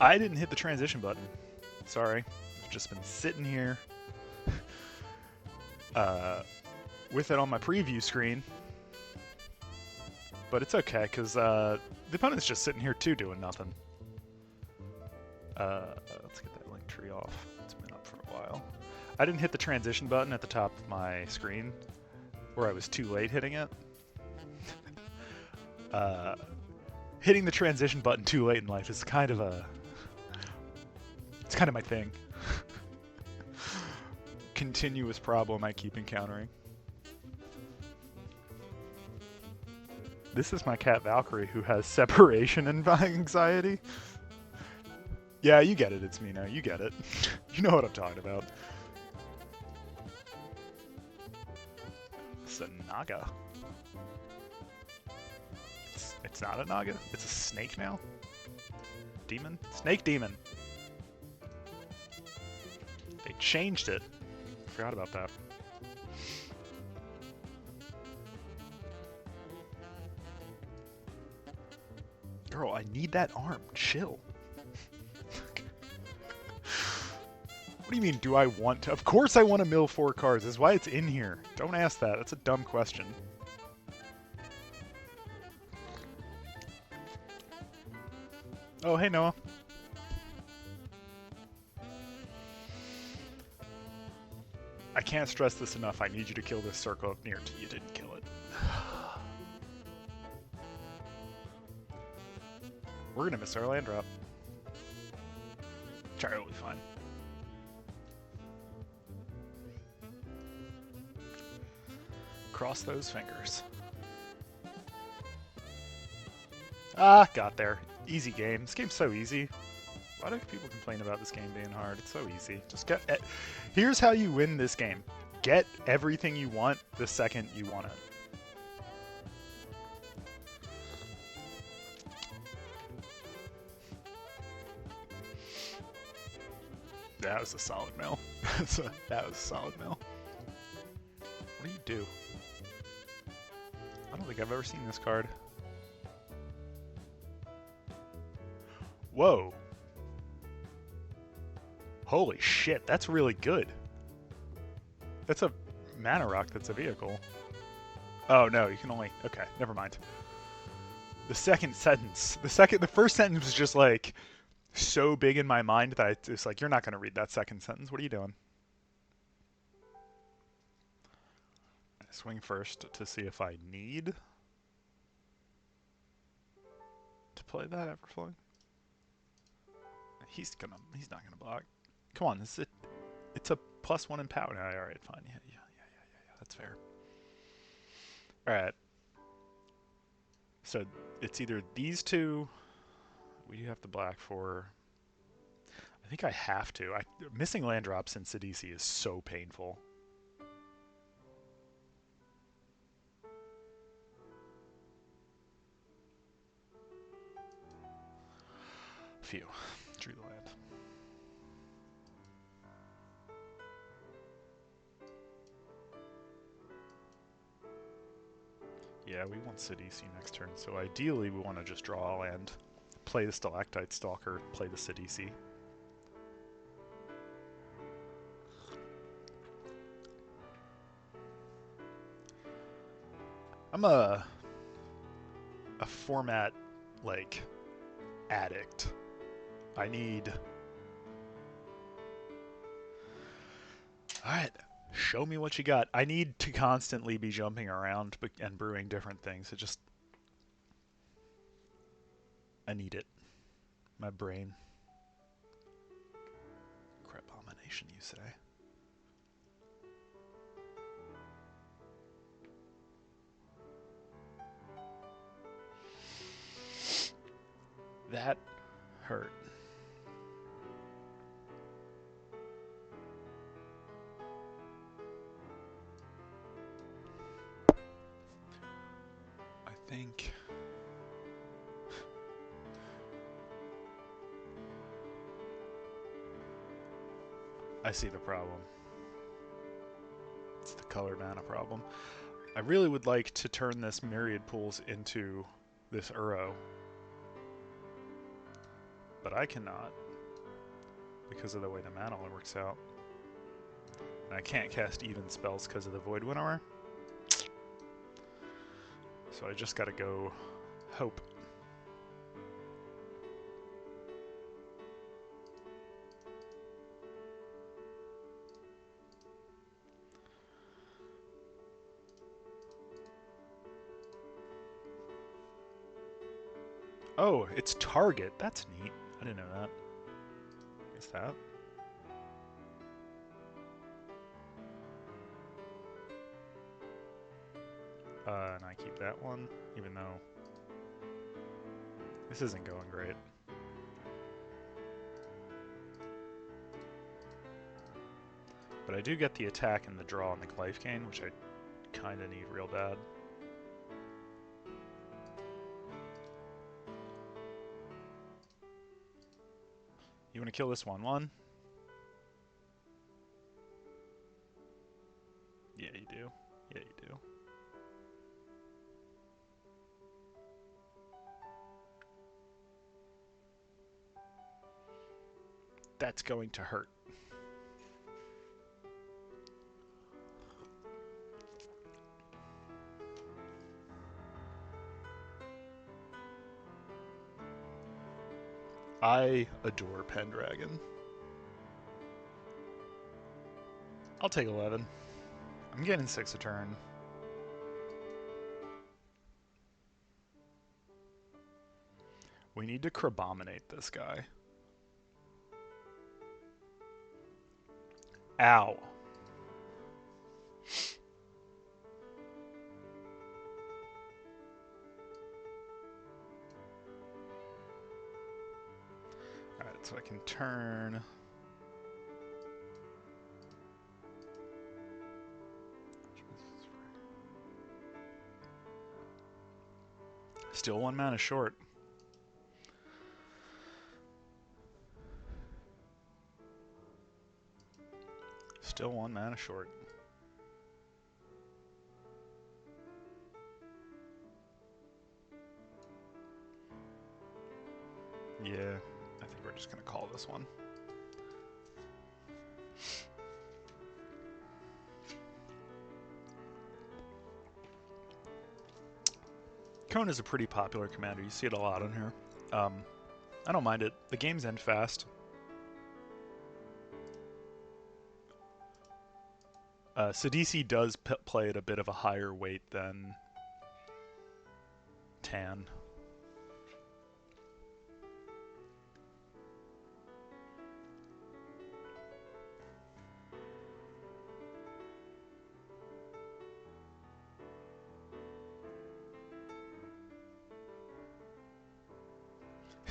I didn't hit the transition button. Sorry. I've just been sitting here with it on my preview screen. But it's okay, because the opponent's just sitting here too doing nothing. Let's get that link tree off. It's been up for a while. I didn't hit the transition button at the top of my screen, where I was too late hitting it. Hitting the transition button too late in life is kind of a... It's kind of my thing. Continuous problem I keep encountering. This is my cat Valkyrie, who has separation anxiety. Yeah, you get it, it's me now, you get it. You know what I'm talking about. It's a Naga. It's not a Naga, it's a snake now? Demon? Snake demon. They changed it. Forgot about that. Girl, I need that arm. Chill. What do you mean, do I want to? Of course I want to mill 4 cards. That's why it's in here. Don't ask that. That's a dumb question. Oh, hey, Noah. I can't stress this enough. I need you to kill this circle up near till you didn't kill it. We're gonna miss our land drop. Charlie will be fine. Cross those fingers. Ah, got there. Easy game. This game's so easy. Why do people complain about this game being hard? It's so easy. Just get... Here's how you win this game. get everything you want the second you want it. That was a solid mill. That was a solid mill. What do you do? I don't think I've ever seen this card. Whoa. Holy shit, that's really good. That's a mana rock that's a vehicle. Oh no, you can only... Okay, never mind. The second sentence. The first sentence was just like so big in my mind that it's like, you're not going to read that second sentence. What are you doing? I swing first to see if I need to play that Everflowing. He's not gonna block. Come on, it's a +1 in power. No, alright, fine. Yeah, that's fair. Alright. So it's either these two. We do have to black for. I think I have to. Missing land drops in Sidisi is so painful. Phew. Drew the land. Yeah, we want Sidisi next turn, so ideally we want to just draw a land, play the Stalactite Stalker, play the Sidisi. I'm a format, like, addict. I need... Alright, show me what you got. I need to constantly be jumping around and brewing different things. I need it. My brain. Crabomination, you say? That hurt. I think... I see the problem. It's the color mana problem. I really would like to turn this Myriad Pools into this Uro. But I cannot, because of the way the mana works out. And I can't cast even spells because of the Void Winnower. So I just gotta go hope. Oh, it's target. That's neat. I didn't know that. Guess that. And I keep that one, even though this isn't going great. But I do get the attack and the draw and the life gain, which I kind of need real bad. You want to kill this 1/1? Yeah, you do. Yeah, you do. That's going to hurt. I adore Pendragon. I'll take 11. I'm getting 6 a turn. We need to Crabominate this guy. Ow. Alright, so I can turn... Still 1 mana short. Still 1 mana short. Yeah, I think we're just gonna call this one. Cone is a pretty popular commander. You see it a lot on here. I don't mind it. The games end fast. Sidisi does play at a bit of a higher weight than Tan.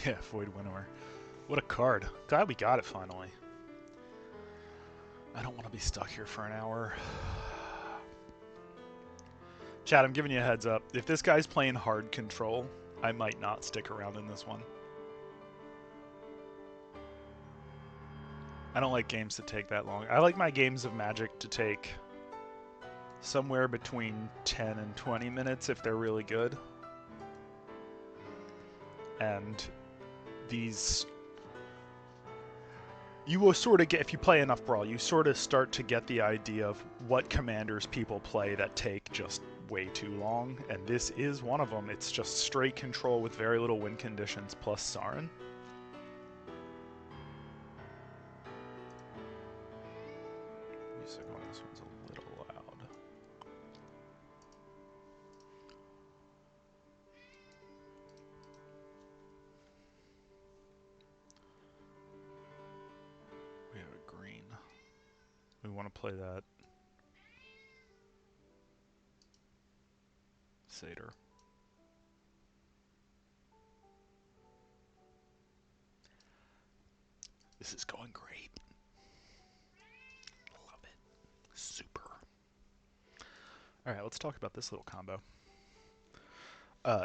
Yeah, Void Winnower. What a card. Glad we got it finally. I don't want to be stuck here for an hour. Chad, I'm giving you a heads up. If this guy's playing hard control, I might not stick around in this one. I don't like games that take that long. I like my games of Magic to take somewhere between 10 and 20 minutes if they're really good. And these... You will sort of get, if you play enough Brawl, you sort of start to get the idea of what commanders people play that take just way too long, and this is one of them. It's just straight control with very little win conditions plus Sarin. Music on this one's a little loud. We have a green. We want to play that. Satyr. This is going great. Love it. Super. Alright, let's talk about this little combo.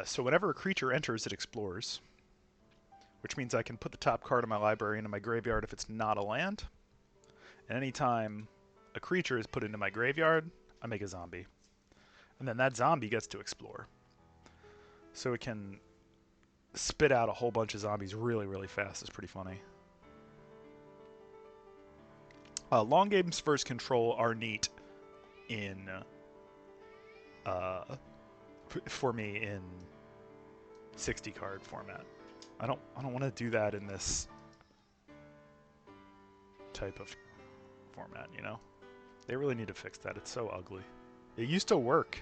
So whenever a creature enters, it explores, which means I can put the top card of my library into my graveyard if it's not a land. And anytime a creature is put into my graveyard, I make a zombie. And then that zombie gets to explore. So it can spit out a whole bunch of zombies really, really fast. It's pretty funny. Long games versus control are neat in... for me in 60 card format. I don't want to do that in this type of format, you know? They really need to fix that. It's so ugly. It used to work.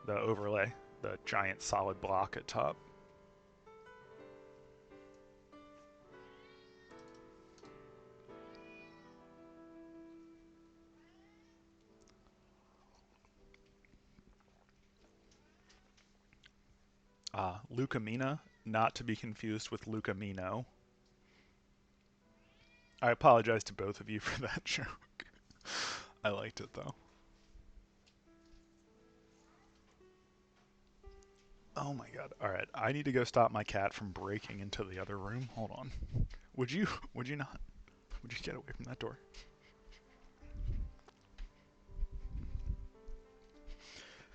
The overlay, the giant solid block at top. Lucamina, not to be confused with Lucamino. I apologize to both of you for that joke. I liked it though. Oh my god. Alright, I need to go stop my cat from breaking into the other room. Hold on. Would you not? Would you get away from that door?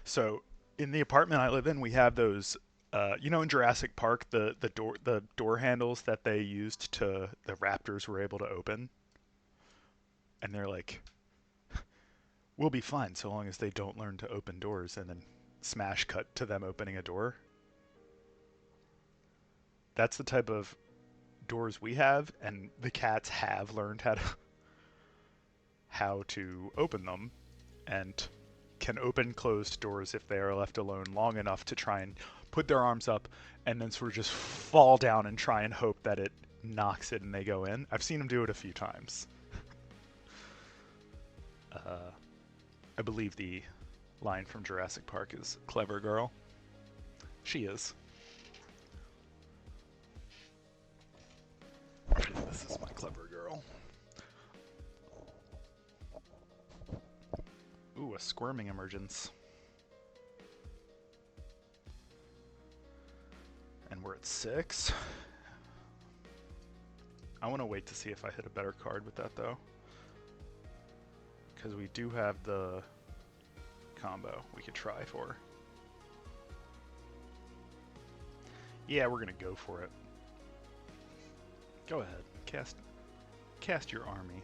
So, in the apartment I live in, we have those you know, in Jurassic Park, the door handles that they used to the raptors were able to open, and they're like, "We'll be fine so long as they don't learn to open doors." And then smash cut to them opening a door. That's the type of doors we have, and the cats have learned how to open them, and can open closed doors if they are left alone long enough to try and put their arms up and then sort of just fall down and try and hope that it knocks it and they go in. I've seen them do it a few times. I believe the line from Jurassic Park is "Clever girl." She is. This is my clever girl. Ooh, a squirming emergence. we're at 6. I want to wait to see if I hit a better card with that though, because we do have the combo we could try for. Yeah, we're gonna go for it. Go ahead, cast your army.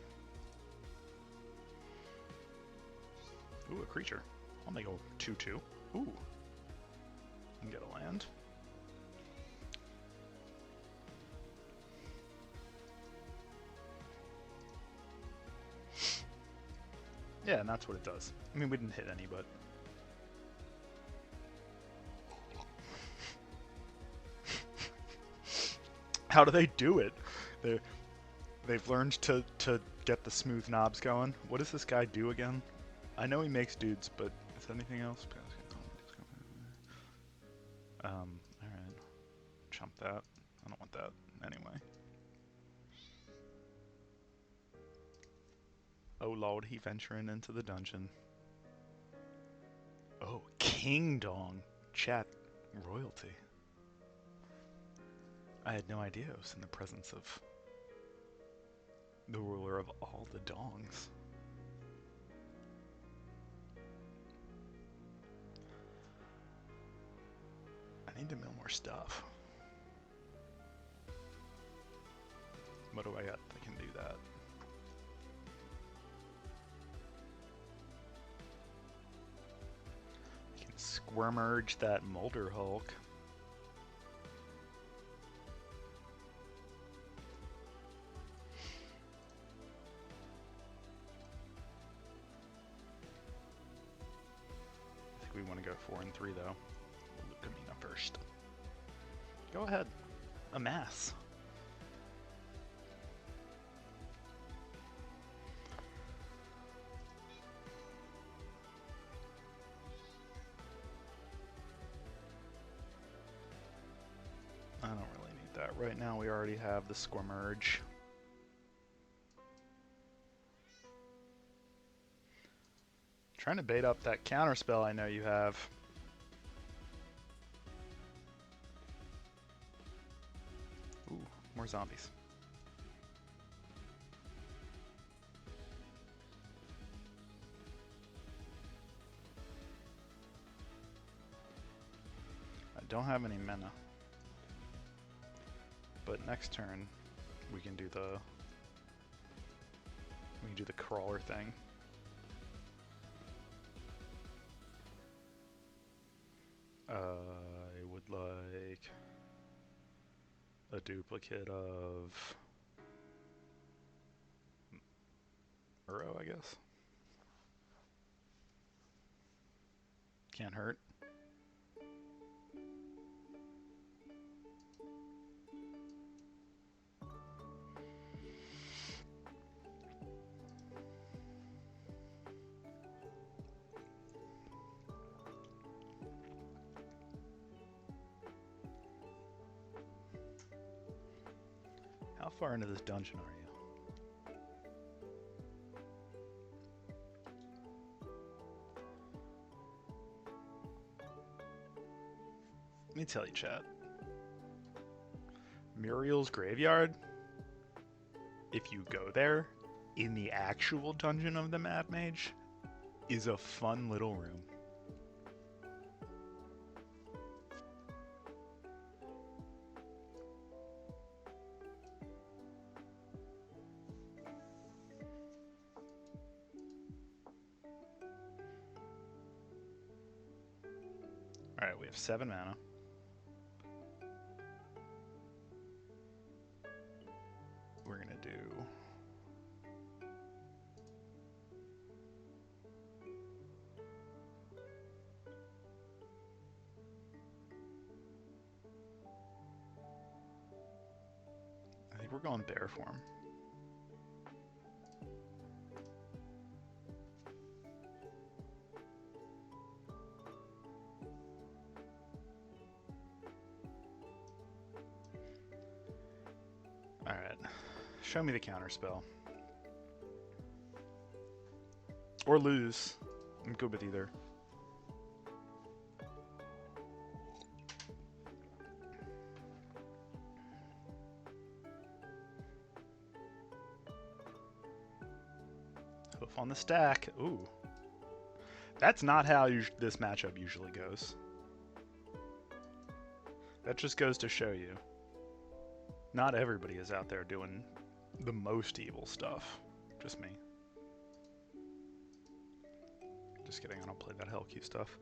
Ooh, a creature. I'm gonna go 2/2. Ooh, and get a land. Yeah, and that's what it does. I mean, we didn't hit any, but... How do they do it? They've learned to get the smooth knobs going. What does this guy do again? I know he makes dudes, but is there anything else? Alright. Chump that. I don't want that anyway. Oh lord, he venturing into the dungeon. Oh, King Dong. Chat, royalty. I had no idea I was in the presence of the ruler of all the dongs. I need to mill more stuff. What do I got that can do that? I can squirmerge that Molder Hulk. I think we want to go 4 and 3 though. Lucamina first. Go ahead. Amass. I don't really need that. Right now we already have the Squirmerge. Trying to bait up that counterspell I know you have. Ooh, more zombies. I don't have any mana. But next turn, we can do the crawler thing. I would like a duplicate of Uro, I guess. Can't hurt. How far into this dungeon are you? Let me tell you, chat. Muriel's Graveyard, if you go there, in the actual dungeon of the Mad Mage, is a fun little room. Alright, we have 7 mana. We're gonna do... I think we're going bear form. Alright, show me the counterspell. Or lose. I'm good with either. Hoof on the stack. Ooh. That's not how this matchup usually goes. That just goes to show you. Not everybody is out there doing the most evil stuff. Just me. Just kidding, I don't play that hell Q stuff.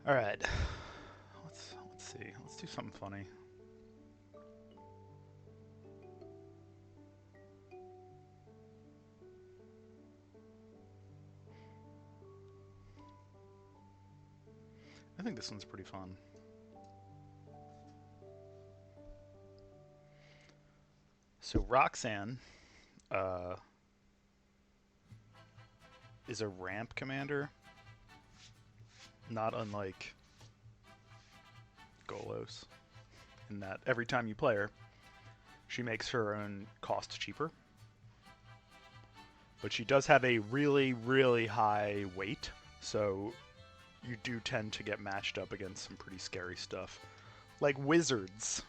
Alright. Let's see. Let's do something funny. I think this one's pretty fun. So Roxanne is a ramp commander, not unlike Golos, in that every time you play her, she makes her own cost cheaper. But she does have a really, really high weight, so you do tend to get matched up against some pretty scary stuff. Like wizards.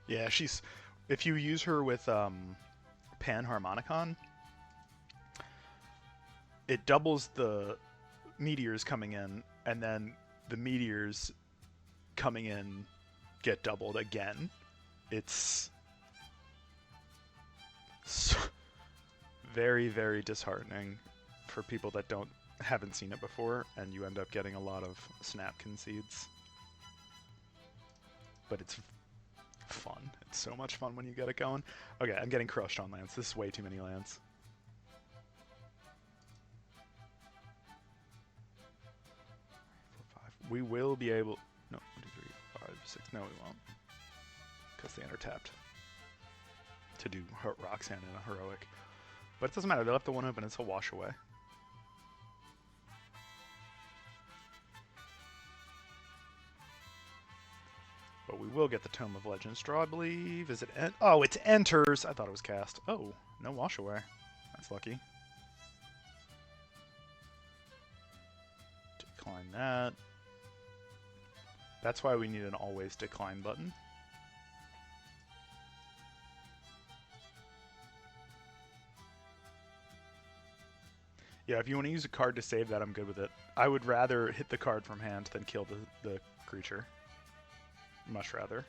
Yeah, she's... If you use her with Panharmonicon, it doubles the meteors coming in, and then the meteors coming in get doubled again. It's very, very disheartening for people that haven't seen it before, and you end up getting a lot of snap concedes. But it's fun. It's so much fun when you get it going. Okay, I'm getting crushed on lands. This is way too many lands. We will be able... No, 1, 2, 3, 4, 5, 6. No, we won't. Because they enter-tapped to do Roxanne in a heroic. But it doesn't matter. They left the one open. It's a wash away. But we will get the Tome of Legends draw, I believe. Is it... Oh, it's enters! I thought it was cast. Oh, no wash away. That's lucky. Decline that. That's why we need an always decline button. Yeah, if you want to use a card to save that, I'm good with it. I would rather hit the card from hand than kill the creature. Much rather.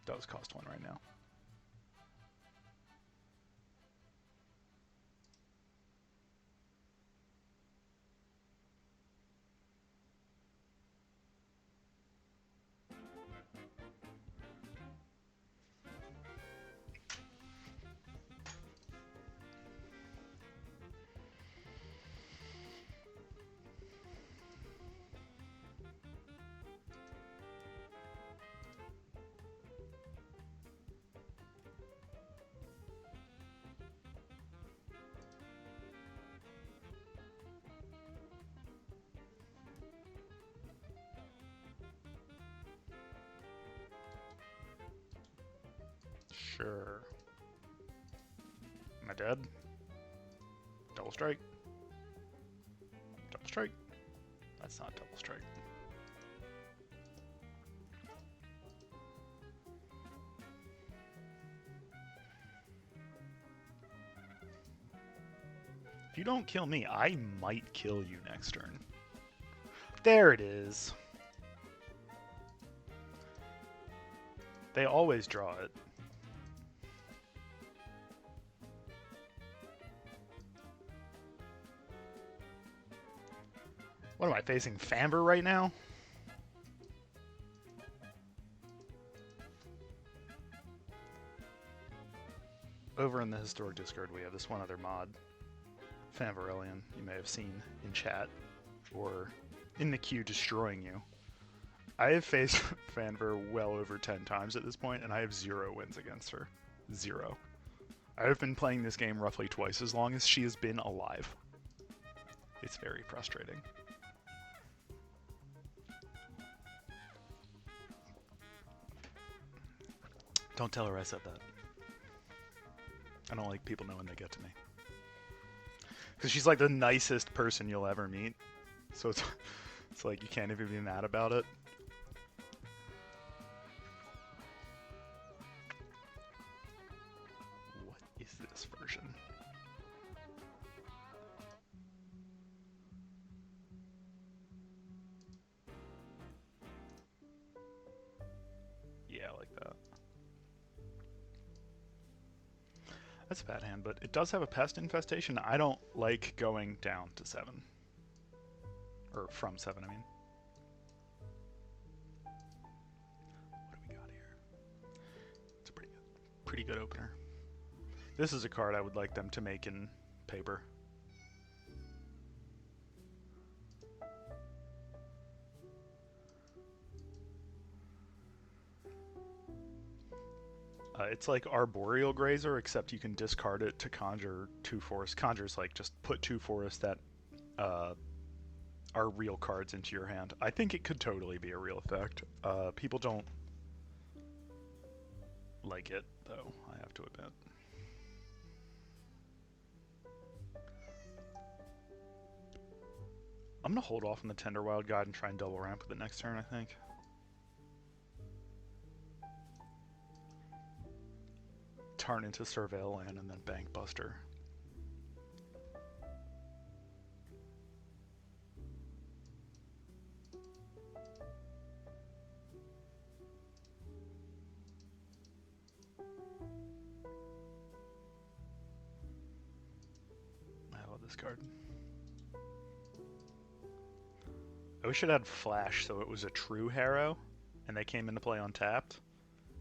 Does cost 1 right now. Sure. Am I dead? Double strike. Double strike. That's not double strike. If you don't kill me, I might kill you next turn. There it is. They always draw it. What am I facing? Famber right now? Over in the Historic Discord, we have this one other mod, Famberellian, you may have seen in chat, or in the queue destroying you. I have faced Fanver well over 10 times at this point, and I have 0 wins against her. 0. I have been playing this game roughly twice as long as she has been alive. It's very frustrating. Don't tell her I said that. I don't like people knowing they get to me. Because she's like the nicest person you'll ever meet. So it's like you can't even be mad about it. What is this version? Yeah, I like that. That's a bad hand, but it does have a pest infestation. I don't like going down to 7. Or from 7, I mean. What do we got here? It's a pretty good opener. This is a card I would like them to make in paper. It's like Arboreal Grazer, except you can discard it to conjure 2 forests. Conjure's like just put 2 forests that are real cards into your hand. I think it could totally be a real effect. People don't like it, though, I have to admit. I'm going to hold off on the Tender Wild Guide and try and double ramp with it next turn, I think. Turn into Surveil Land and then Bank Buster. I love this card. I wish it had Flash so it was a true Harrow and they came into play untapped.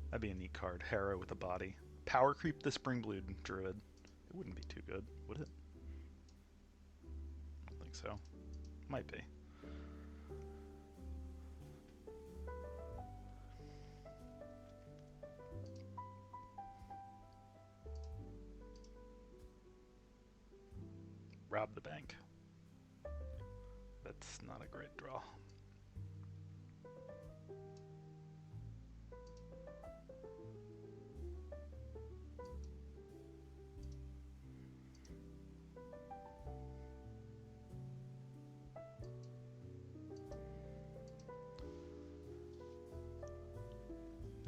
That'd be a neat card. Harrow with a body. Power creep the Springblood Druid. It wouldn't be too good, would it? I don't think so. Might be. Rob the bank. That's not a great draw.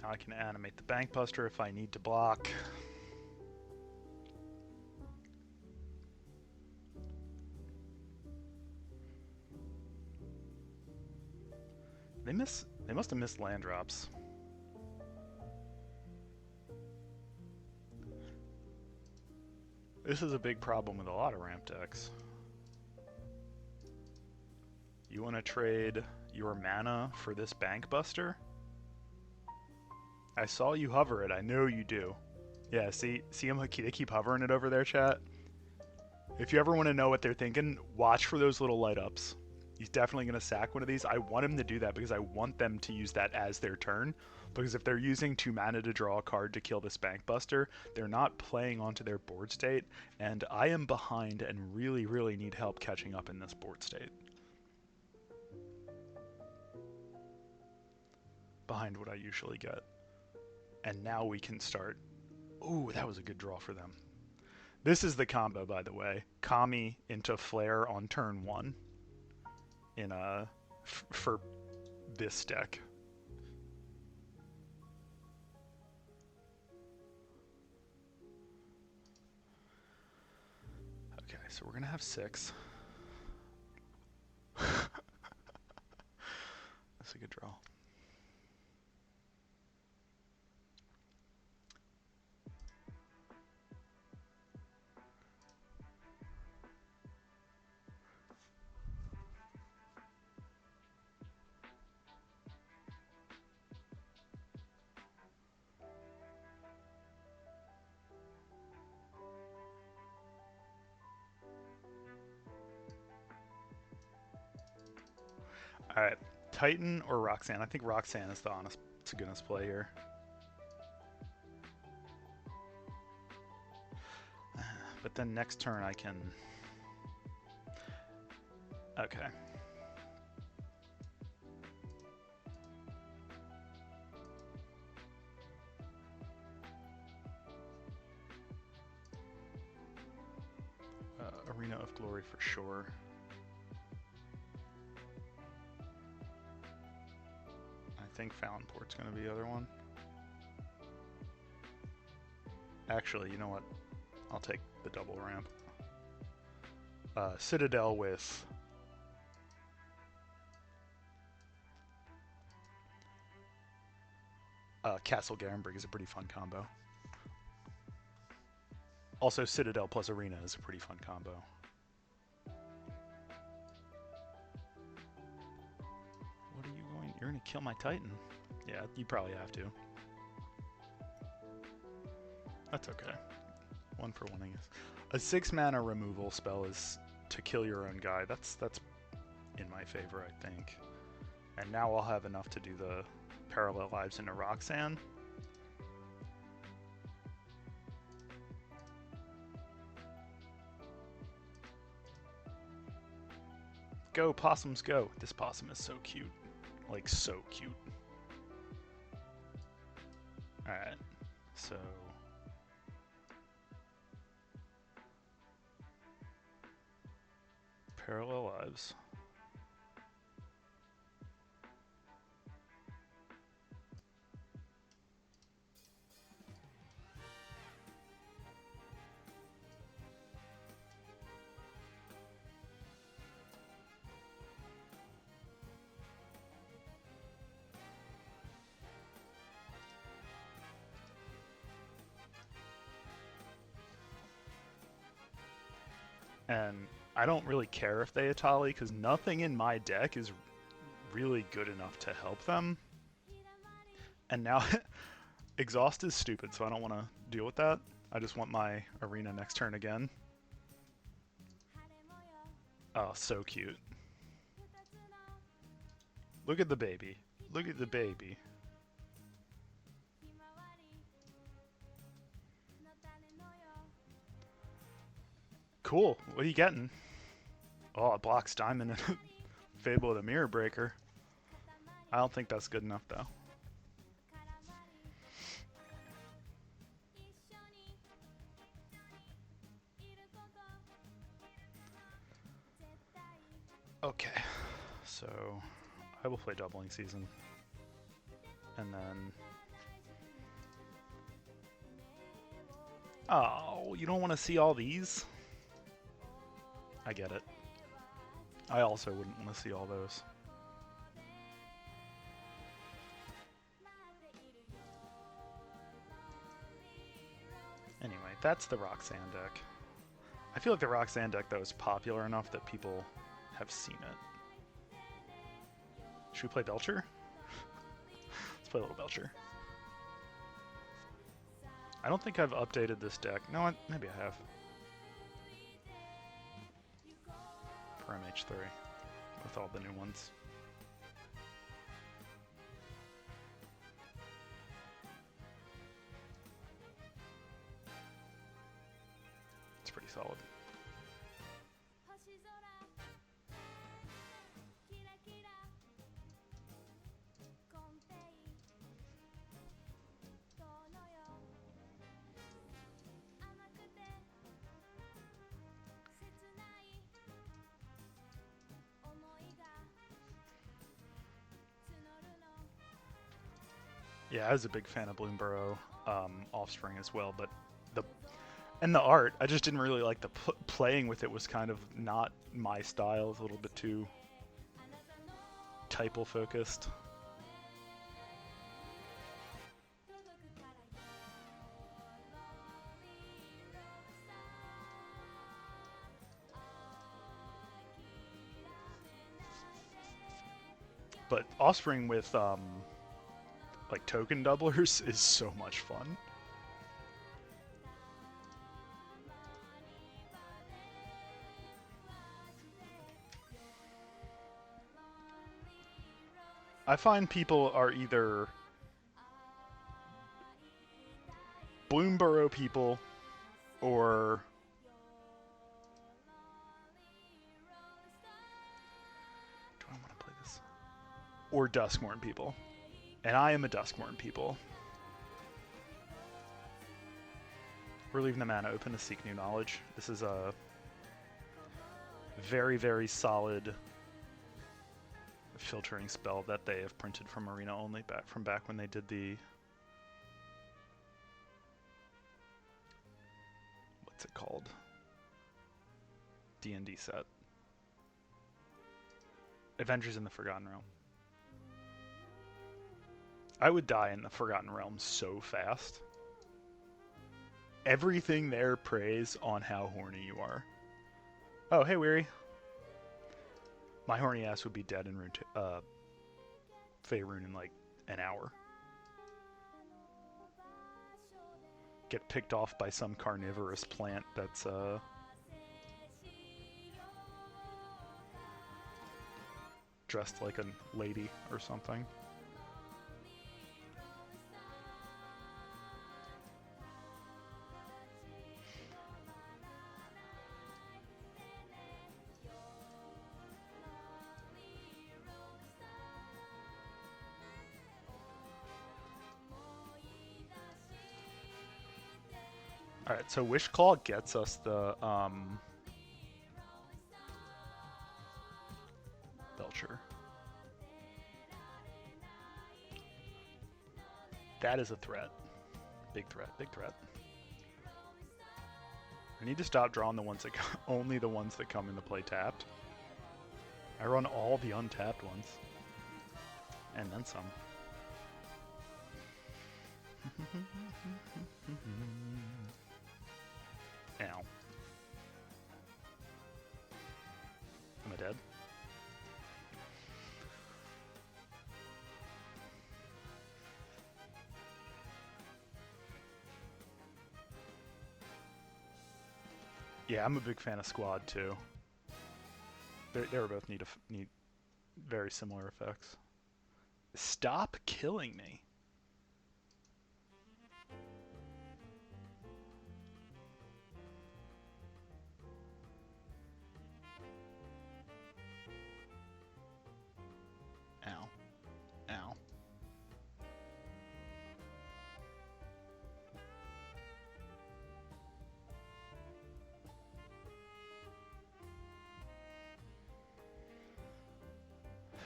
Now I can animate the Bank Buster if I need to block. They must have missed land drops. This is a big problem with a lot of ramp decks. You want to trade your mana for this Bank Buster? I saw you hover it. I know you do. Yeah, see them? They keep hovering it over there, chat. If you ever want to know what they're thinking, watch for those little light ups. He's definitely going to sack one of these. I want him to do that because I want them to use that as their turn. Because if they're using 2 mana to draw a card to kill this Bank Buster, they're not playing onto their board state. And I am behind and really, really need help catching up in this board state. Behind what I usually get. And now we can start. Ooh, that was a good draw for them. This is the combo, by the way. Kami into Flare on turn 1. In for this deck. Okay, so we're gonna have 6. That's a good draw. Alright, Titan or Roxanne? I think Roxanne is the honest to goodness play here. But then next turn I can... Okay. Arena of Glory for sure. I think Fountainport's going to be the other one. Actually, you know what? I'll take the double ramp. Citadel with Castle Garenbrig is a pretty fun combo. Also, Citadel plus Arena is a pretty fun combo. What are you going? You're going to kill my Titan. Yeah, you probably have to. That's okay. 1 for winning. A 6-mana removal spell is to kill your own guy. That's in my favor, I think. And now I'll have enough to do the Parallel Lives into Roxanne. Go, possums, go. This possum is so cute. Like, so cute. Alright, so... Parallel Lives. And I don't really care if they Atali, because nothing in my deck is really good enough to help them. And now, Exhaust is stupid, so I don't want to deal with that. I just want my Arena next turn again. Oh, so cute. Look at the baby. Look at the baby. Cool. What are you getting? Oh, it blocks Diamond and Fable of the Mirror Breaker. I don't think that's good enough, though. Okay, so I will play Doubling Season. And then... Oh, you don't want to see all these? I get it. I also wouldn't want to see all those. Anyway, that's the Roxanne deck. I feel like the Roxanne deck, though, is popular enough that people have seen it. Should we play Belcher? Let's play a little Belcher. I don't think I've updated this deck. No, maybe I have. For MH3, with all the new ones. It's pretty solid. Yeah, I was a big fan of Bloomborough Offspring as well, but the art, I just didn't really like the playing with it was kind of not my style. It was a little bit too typal focused. But Offspring with like token doublers is so much fun. I find people are either Bloomborough people or or Duskmorn people. And I am a Duskmorn people. We're leaving the mana open to seek new knowledge. This is a very, very solid filtering spell that they have printed from Arena only back when they did the... What's it called? D&D set. Avengers in the Forgotten Realm. I would die in the Forgotten Realm so fast. Everything there preys on how horny you are. Oh, hey, Weary. My horny ass would be dead in Faerun in like an hour. Get picked off by some carnivorous plant that's dressed like a lady or something. Alright, so Wishclaw gets us the, Belcher. That is a threat. Big threat, big threat. I need to stop drawing the ones that only the ones that come into play tapped. I run all the untapped ones. And then some. Ow. Am I dead? Yeah, I'm a big fan of Squad too. They were both need very similar effects. Stop killing me. Ow. Ow.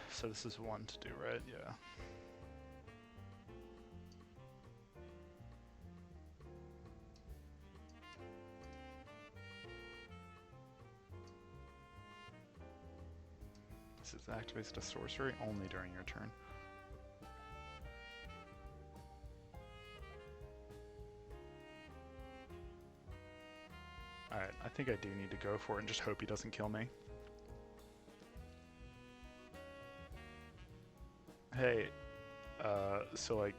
So this is one to do, right? Yeah. This is activates a sorcery only during your turn. Alright, I think I do need to go for it and just hope he doesn't kill me. Hey, so like,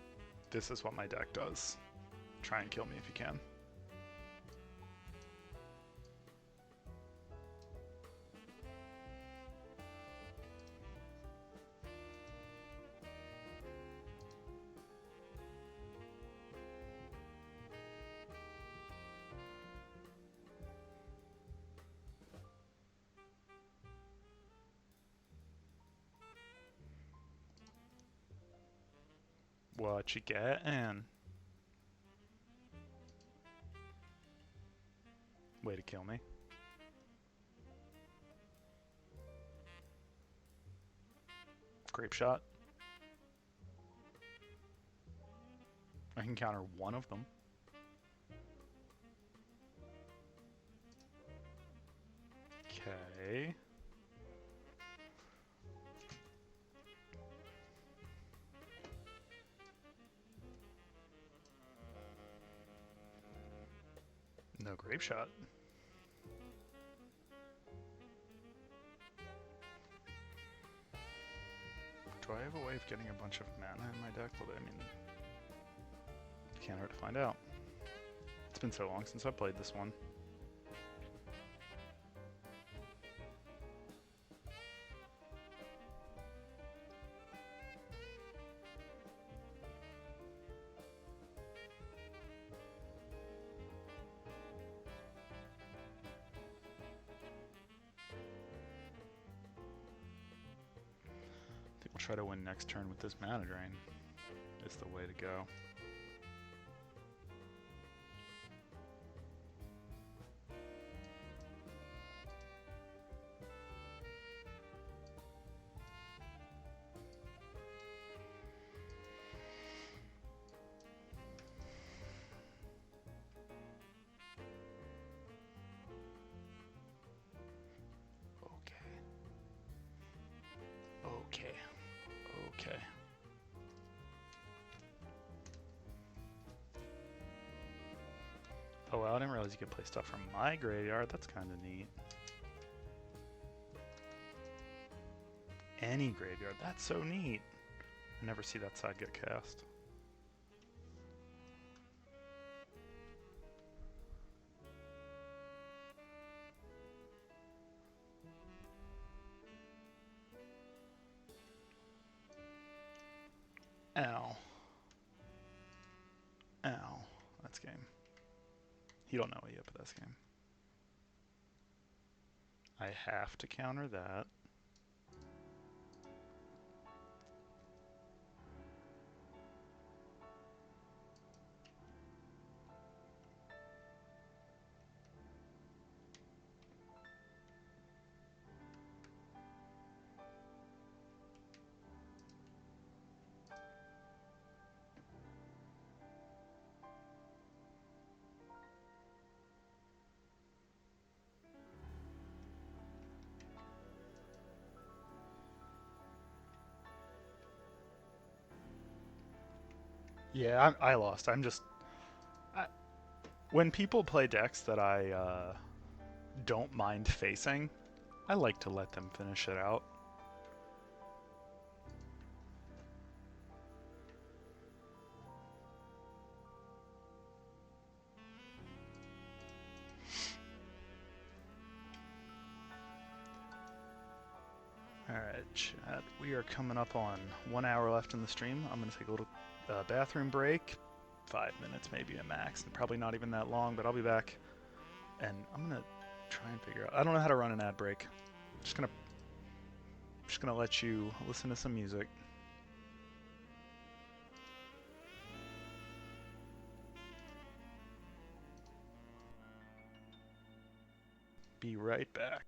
this is what my deck does. Try and kill me if you can. What you gettin'? Way to kill me. Grape shot. I can counter one of them. Okay. No grape shot. Do I have a way of getting a bunch of mana in my deck? Well, I mean, can't hurt to find out. It's been so long since I played this one. I'll try to win next turn with this mana drain. It's the way to go. Okay. Oh wow, I didn't realize you could play stuff from my graveyard. That's kind of neat. Any graveyard. That's so neat. I never see that side get cast. Ow. Ow. That's game. You don't know it yet, but that's game. I have to counter that. Yeah, I lost. When people play decks that I don't mind facing, I like to let them finish it out. Alright, chat. We are coming up on 1 hour left in the stream. I'm going to take a little bathroom break. 5 minutes maybe at max. And probably not even that long, but I'll be back. And I'm going to try and figure out... I don't know how to run an ad break. Just gonna let you listen to some music. Be right back.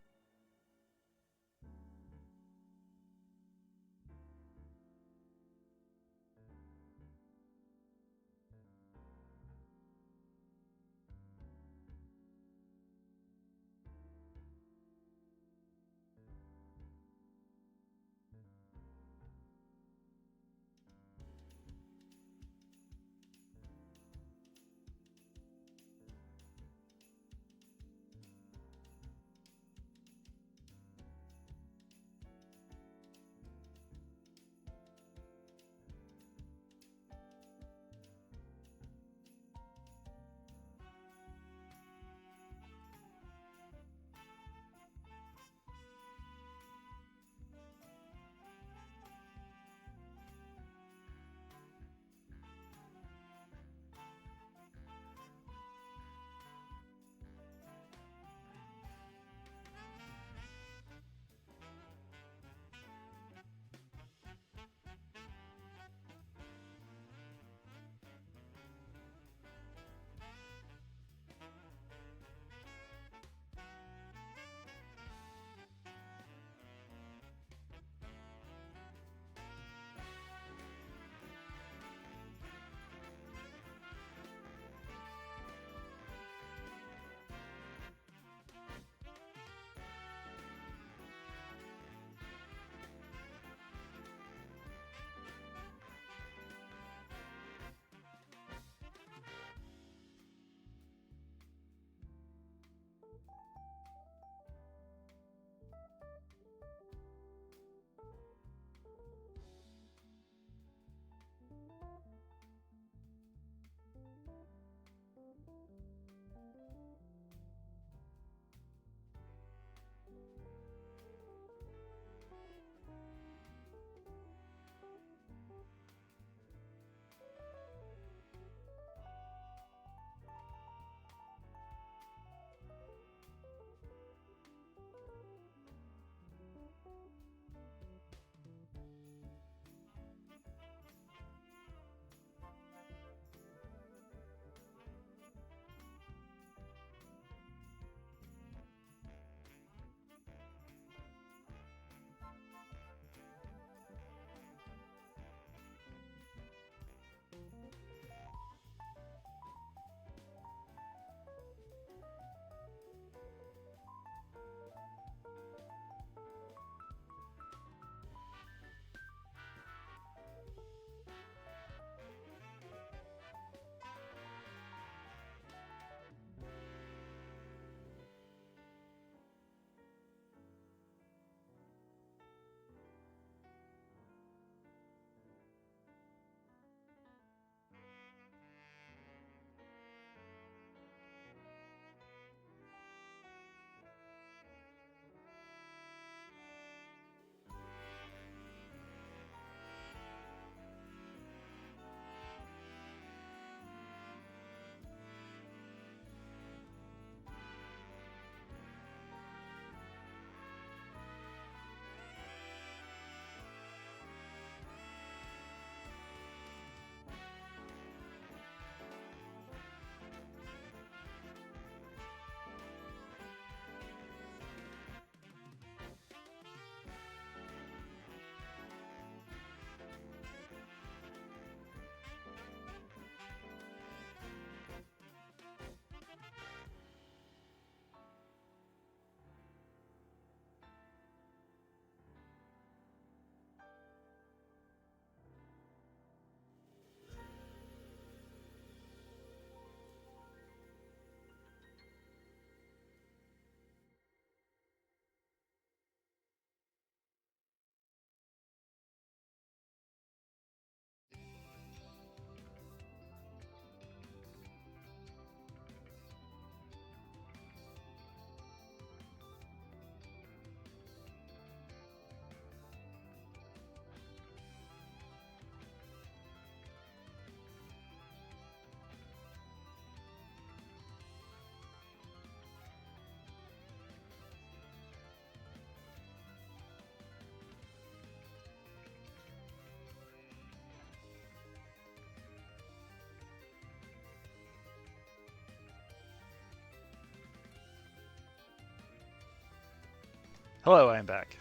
Hello, I am back.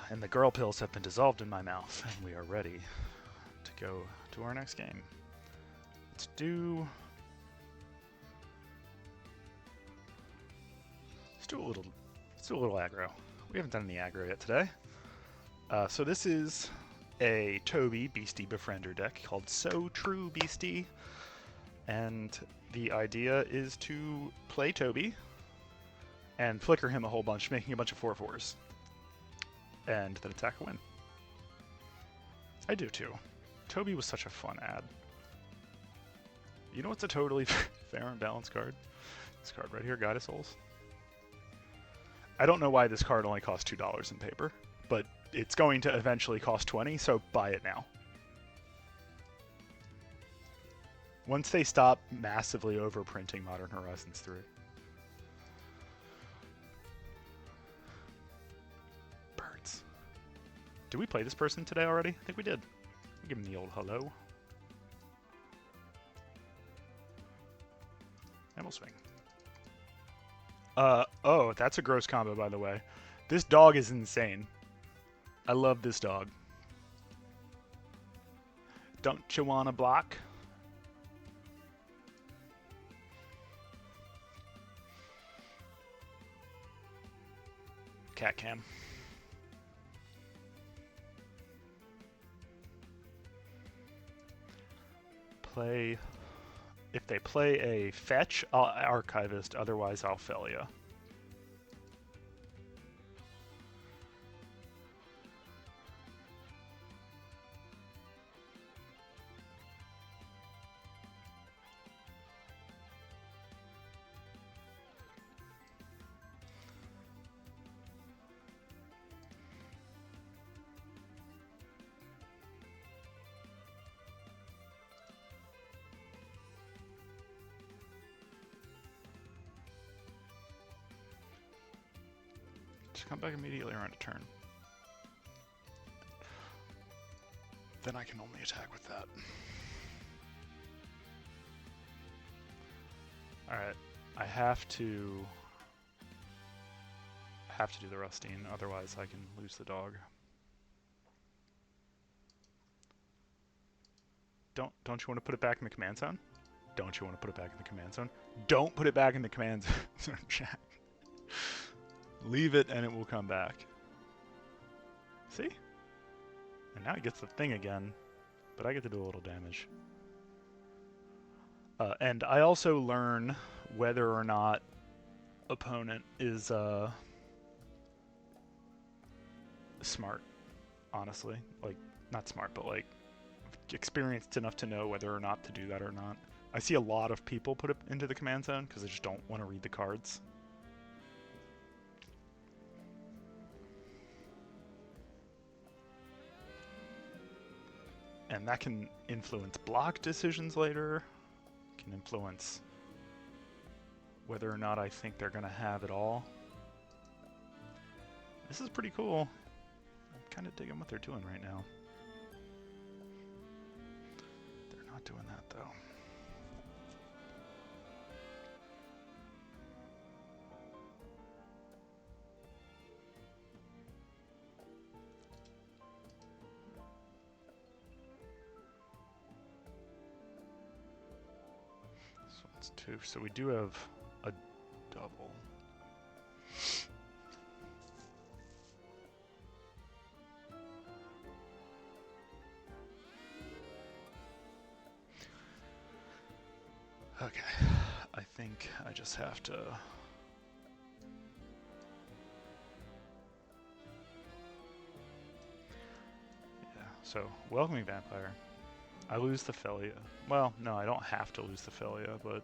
And the girl pills have been dissolved in my mouth, and we are ready to go to our next game. Let's do a little aggro. We haven't done any aggro yet today. So this is a Toby Beastie Befriender deck called So True Beastie, and the idea is to play Toby and flicker him a whole bunch, making a bunch of 4/4s, and then attack a win. I do too. Toby was such a fun ad. You know what's a totally fair and balanced card? This card right here, Guide of Souls. I don't know why this card only costs $2 in paper, but it's going to eventually cost 20, so buy it now. Once they stop massively overprinting Modern Horizons 3. Birds. Did we play this person today already? I think we did. Give him the old hello. And we'll swing. Oh, that's a gross combo, by the way. This dog is insane. I love this dog. Don't you wanna block? Cat cam. Play. If they play a fetch, I'll Archivist, otherwise I'll Felia. Just come back immediately around a turn. Then I can only attack with that. Alright, I have to do the Rustine, otherwise I can lose the dog. Don't you want to put it back in the command zone? Don't you want to put it back in the command zone? Don't put it back in the command zone, chat. Leave it and it will come back. See? And now he gets the thing again, but I get to do a little damage. And I also learn whether or not opponent is smart, honestly. Like, not smart, but like experienced enough to know whether or not to do that or not. I see a lot of people put it into the command zone because they just don't want to read the cards. And that can influence block decisions later, can influence whether or not I think they're going to have it all. This is pretty cool. I'm kind of digging what they're doing right now. They're not doing that, though. Two, so we do have a double. Okay, I think I just have to... Yeah, so Welcoming Vampire. I lose the Felia. Well, no, I don't have to lose the Felia, but...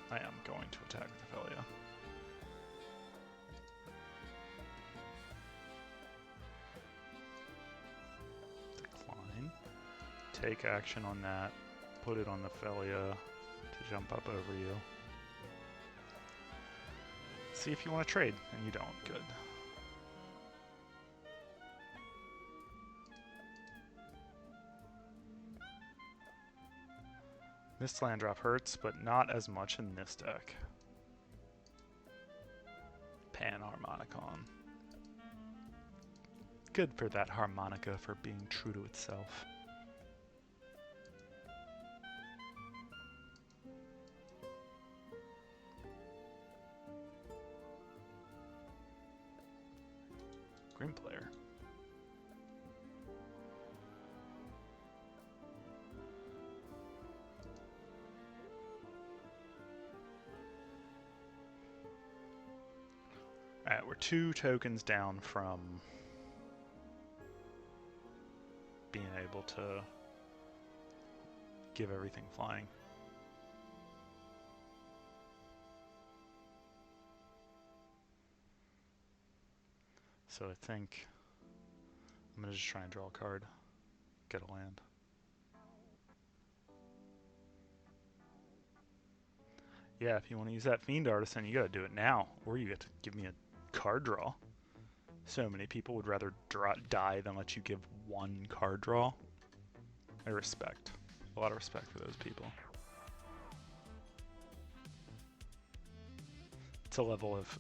I am going to attack with the Felia. Decline. Take action on that. Put it on the Felia to jump up over you. See if you want to trade, and you don't. Good. Mist land drop hurts, but not as much in this deck. Panharmonicon. Good for that harmonica for being true to itself. Grim player. Alright, we're 2 tokens down from being able to give everything flying. So I think I'm going to just try and draw a card, get a land. Yeah, if you want to use that Fiend Artisan, you got to do it now, or you get to give me a card draw. So many people would rather die than let you give 1 card draw. I respect. A lot of respect for those people. It's a level of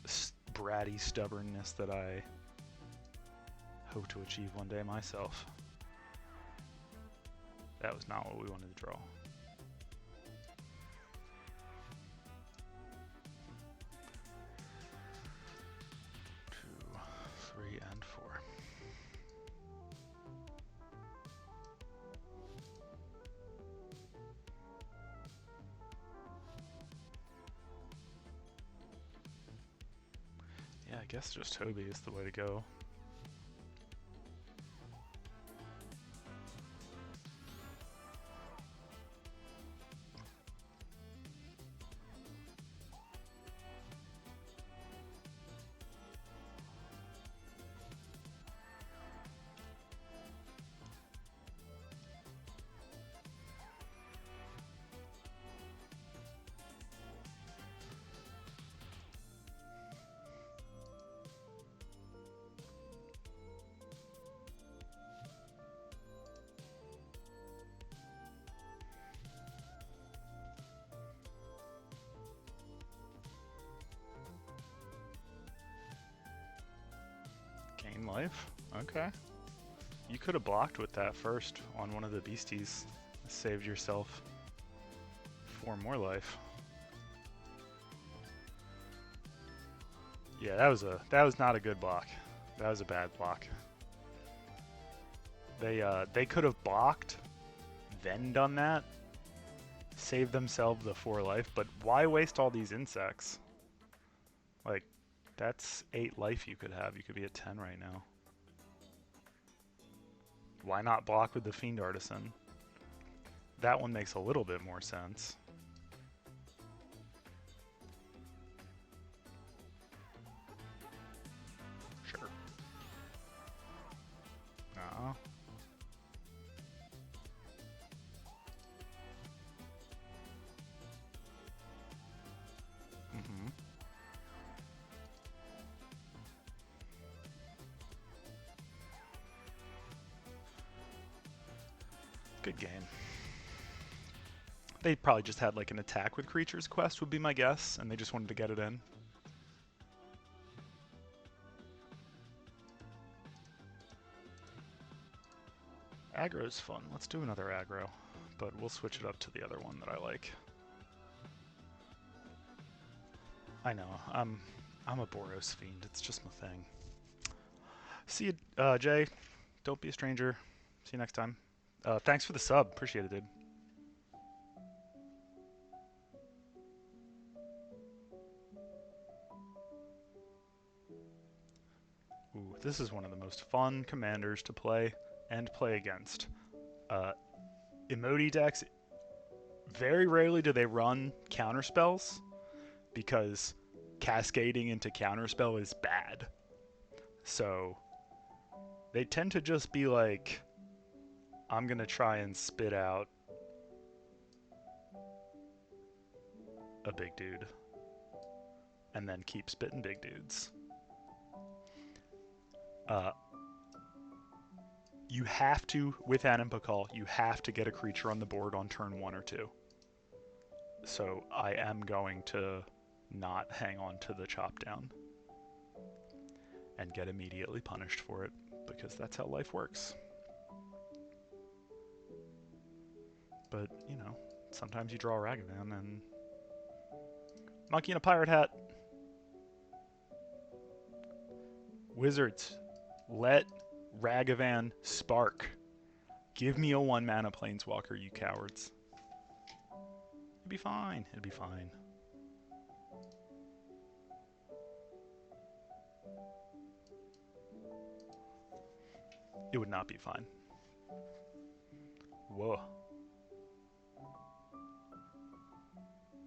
bratty stubbornness that I hope to achieve one day myself. That was not what we wanted to draw. And 4. Yeah, I guess just Toby is the way to go. Gain life? Okay. You could have blocked with that first on one of the beasties. Saved yourself 4 more life. Yeah, that was not a good block. That was a bad block. They could have blocked, then done that, saved themselves the 4 life, but why waste all these insects? Like, that's 8 life you could have. You could be at 10 right now. Why not block with the Fiend Artisan? That one makes a little bit more sense. Sure. No. Mm-hmm. Good game. They probably just had like an attack with creatures quest would be my guess, and they just wanted to get it in. Aggro's fun. Let's do another aggro, but we'll switch it up to the other one that I like. I know, I'm a Boros fiend. It's just my thing. See you, Jay. Don't be a stranger. See you next time. Thanks for the sub. Appreciate it, dude. Ooh, this is one of the most fun commanders to play and play against. Emoti decks, very rarely do they run counterspells because cascading into counterspell is bad. So they tend to just be like, I'm going to try and spit out a big dude and then keep spitting big dudes. You have to, with Animpakal, you have to get a creature on the board on turn 1 or 2. So I am going to not hang on to the chop down and get immediately punished for it, because that's how life works. But, you know, sometimes you draw a Ragavan and... Monkey in a pirate hat! Wizards, let Ragavan spark. Give me a 1-mana Planeswalker, you cowards. It'd be fine. It'd be fine. It would not be fine. Whoa.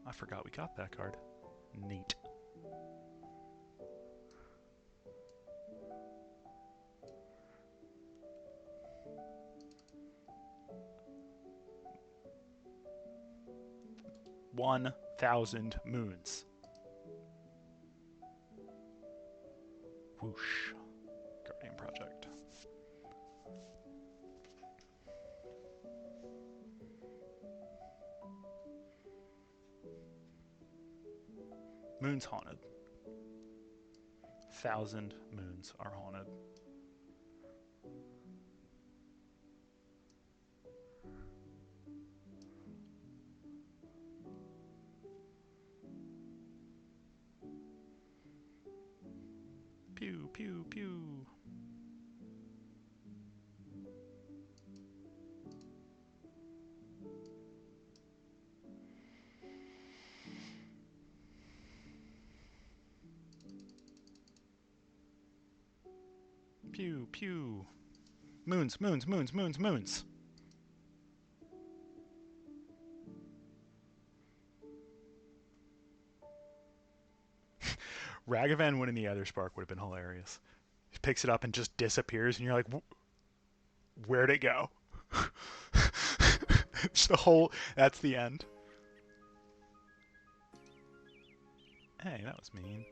I forgot we got that card. Neat. $1,000 moons. Whoosh. Guardian Project. Moon's haunted. 1,000 moons are haunted. Pew, pew, pew. Pew, pew. Moons, moons, moons, moons, moons. Ragavan winning the Ether Spark would have been hilarious. He picks it up and just disappears, and you're like, where'd it go? It's the whole... That's the end. Hey, that was mean.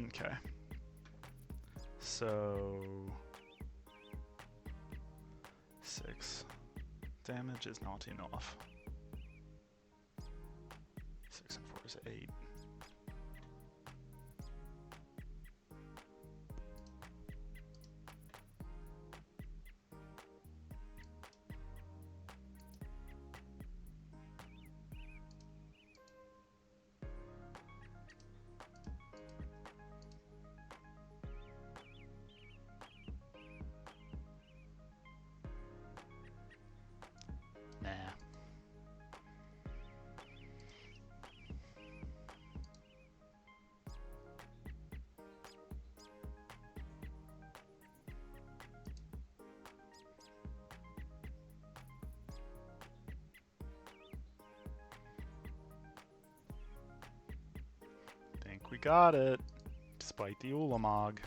Okay. So... 6 damage is not enough. 6 and 4 is 8. Nah. Think we got it, despite the Ulamog.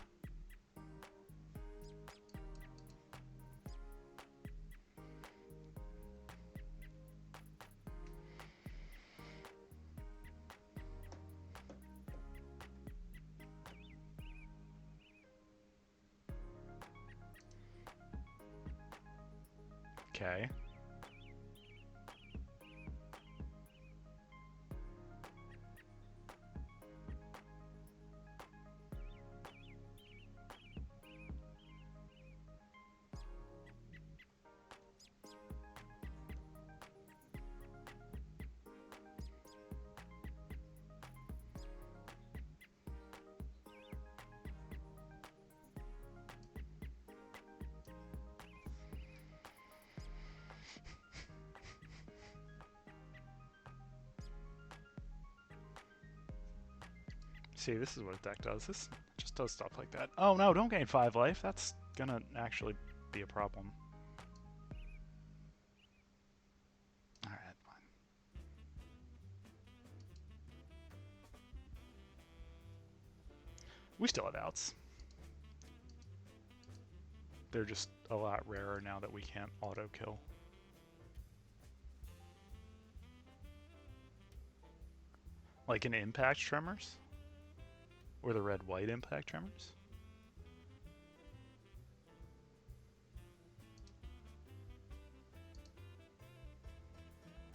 Okay. See, this is what a deck does. This just does stuff like that. Oh no, don't gain 5 life. That's gonna actually be a problem. Alright, fine. We still have outs. They're just a lot rarer now that we can't auto-kill. Like an impact tremors? Or the red-white impact tremors?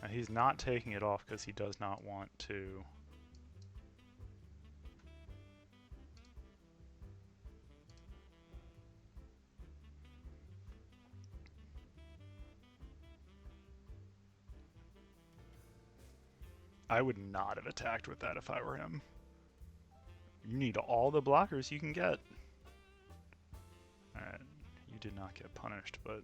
Now he's not taking it off because he does not want to. I would not have attacked with that if I were him. You need all the blockers you can get. Alright, you did not get punished, but...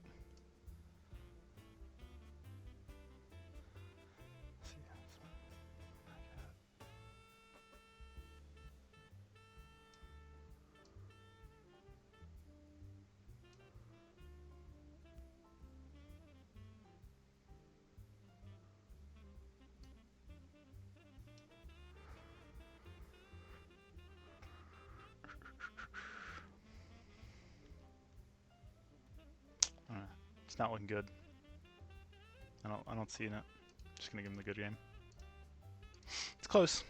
It's not looking good. I don't see it. Just gonna give him the good game. It's close.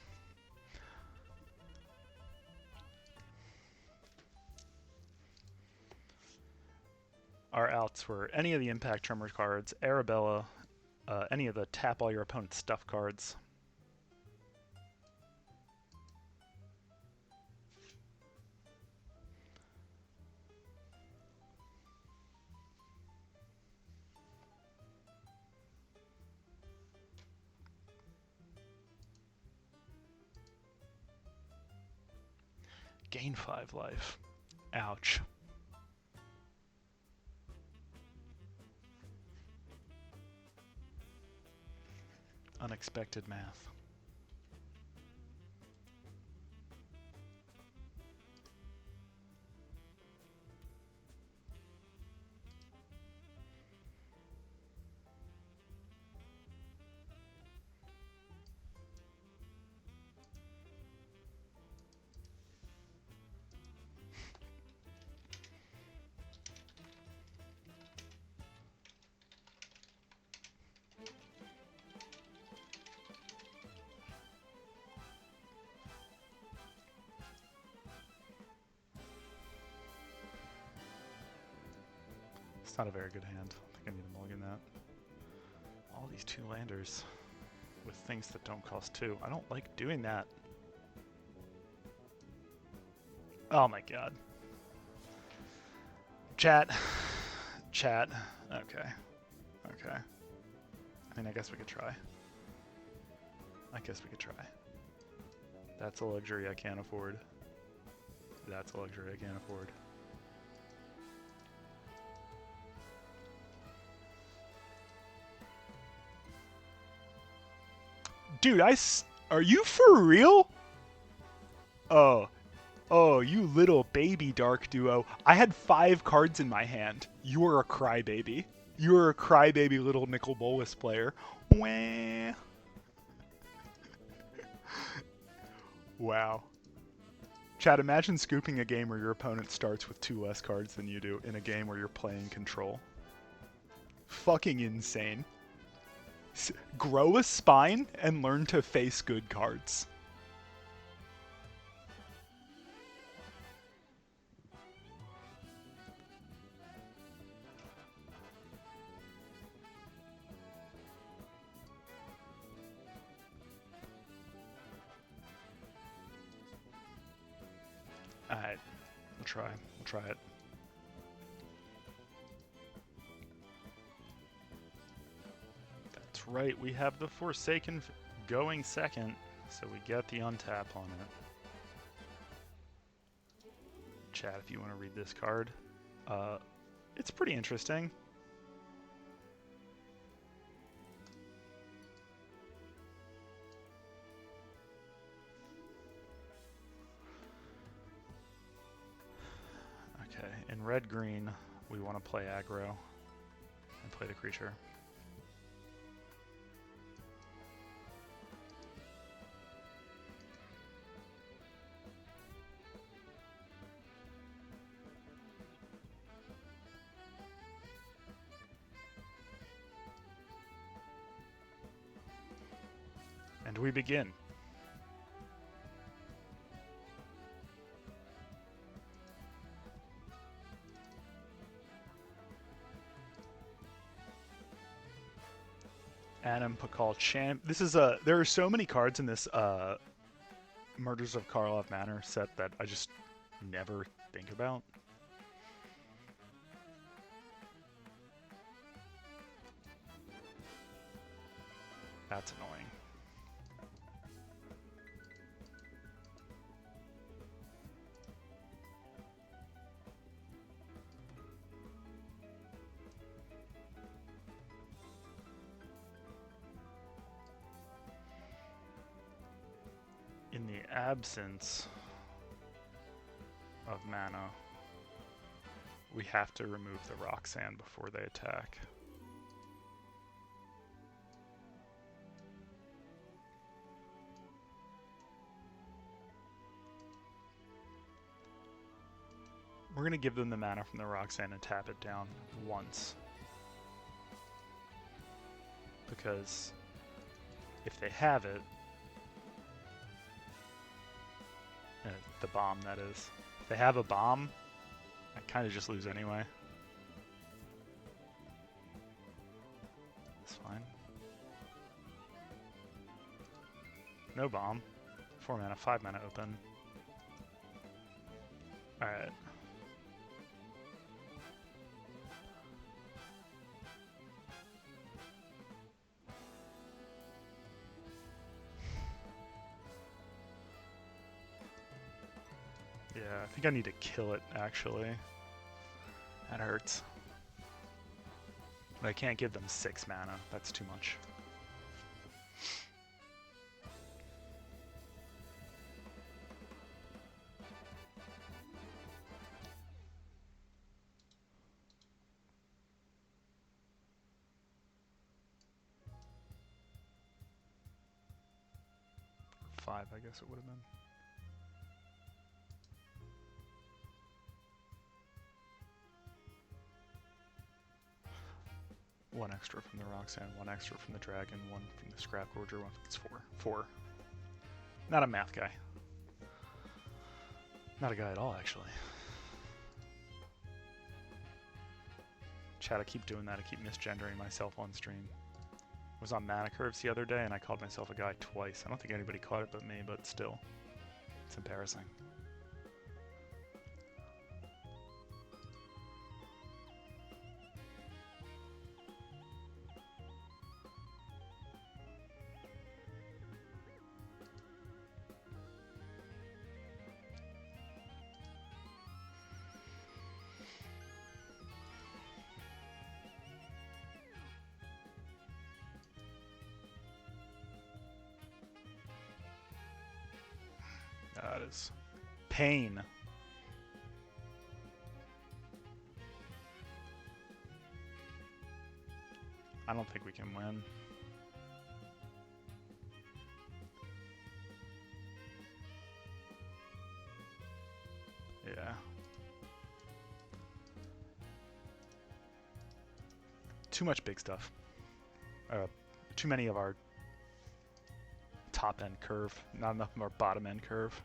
Our outs were any of the Impact Tremors cards, Arabella, any of the tap all your opponent's stuff cards. Gain 5 life. Ouch. Unexpected math. It's not a very good hand. I think I need to mulligan that. All these 2-landers with things that don't cost 2. I don't like doing that. Oh my god. Chat. Chat. Okay. Okay. I mean, I guess we could try. That's a luxury I can't afford. That's a luxury I can't afford. Dude, are you for real? Oh, you little baby Dark Duo. I had 5 cards in my hand. You are a crybaby. You are a crybaby little Nicol Bolas player. Wah. Wow. Chad, imagine scooping a game where your opponent starts with 2 less cards than you do in a game where you're playing control. Fucking insane. Grow a spine and learn to face good cards. Alright, we'll try. We'll try it. That's right, we have the Forsaken going second, so we get the untap on it. Chat, if you want to read this card. It's pretty interesting. Okay, in red-green, we want to play aggro and play the creature. And we begin. Adam Pakal Champ. This is there are so many cards in this Murders of Karlov Manor set that I just never think about. That's annoying. In the absence of mana, we have to remove the Roxanne before they attack. We're going to give them the mana from the Roxanne and tap it down once. Because if they have it, the bomb that is, if they have a bomb, I kind of just lose anyway. That's fine. No bomb. 4 mana, 5 mana open. Alright. Yeah, I think I need to kill it, actually. That hurts. But I can't give them 6 mana. That's too much. Five, I guess it would have been. One extra from the Roxanne, one extra from the Dragon, one from the Scrap Gorger, one. It's 4. 4. Not a math guy. Not a guy at all, actually. Chat, I keep doing that. I keep misgendering myself on stream. I was on Mana Curves the other day and I called myself a guy twice. I don't think anybody caught it but me, but still. It's embarrassing. That is pain. I don't think we can win. Yeah. Too much big stuff. Too many of our top end curve, not enough of our bottom end curve.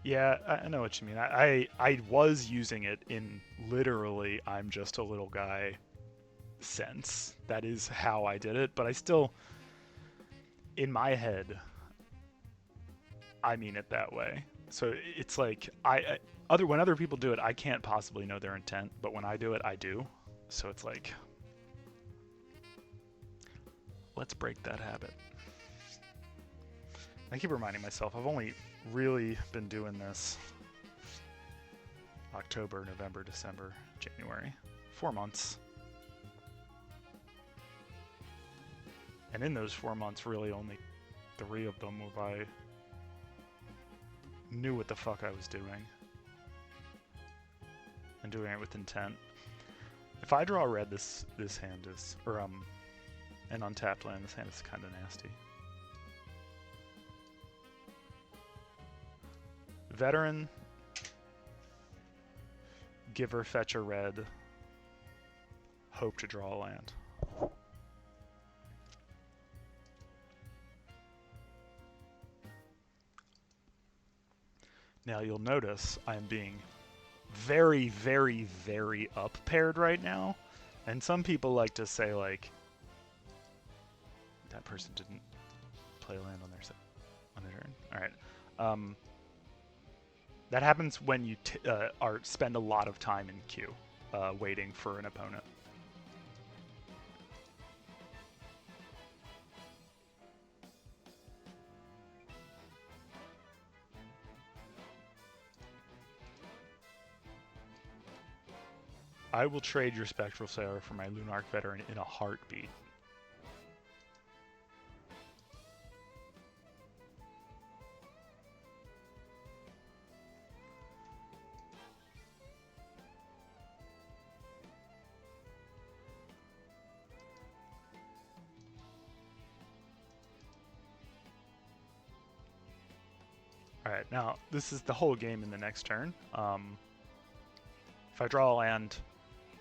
Yeah, I know what you mean. I was using it in literally I'm just a little guy sense. That is how I did it, but I still, in my head, I mean it that way. So it's like when other people do it, I can't possibly know their intent, but when I do it, I do. So it's like, let's break that habit. I keep reminding myself, I've only really been doing this October, November, December, January. 4 months. And in those 4 months, really only 3 of them were I knew what the fuck I was doing. And doing it with intent. If I draw red, this hand is, or an untapped land, this hand is kind of nasty. Veteran, giver, fetch a red, hope to draw a land. Now you'll notice I'm being very, very, very up paired right now. And some people like to say, like, that person didn't play land on their turn. All right. That happens when you spend a lot of time in queue, waiting for an opponent. I will trade your Spectral Sailor for my Lunarch Veteran in a heartbeat. Alright, now this is the whole game in the next turn. If I draw a land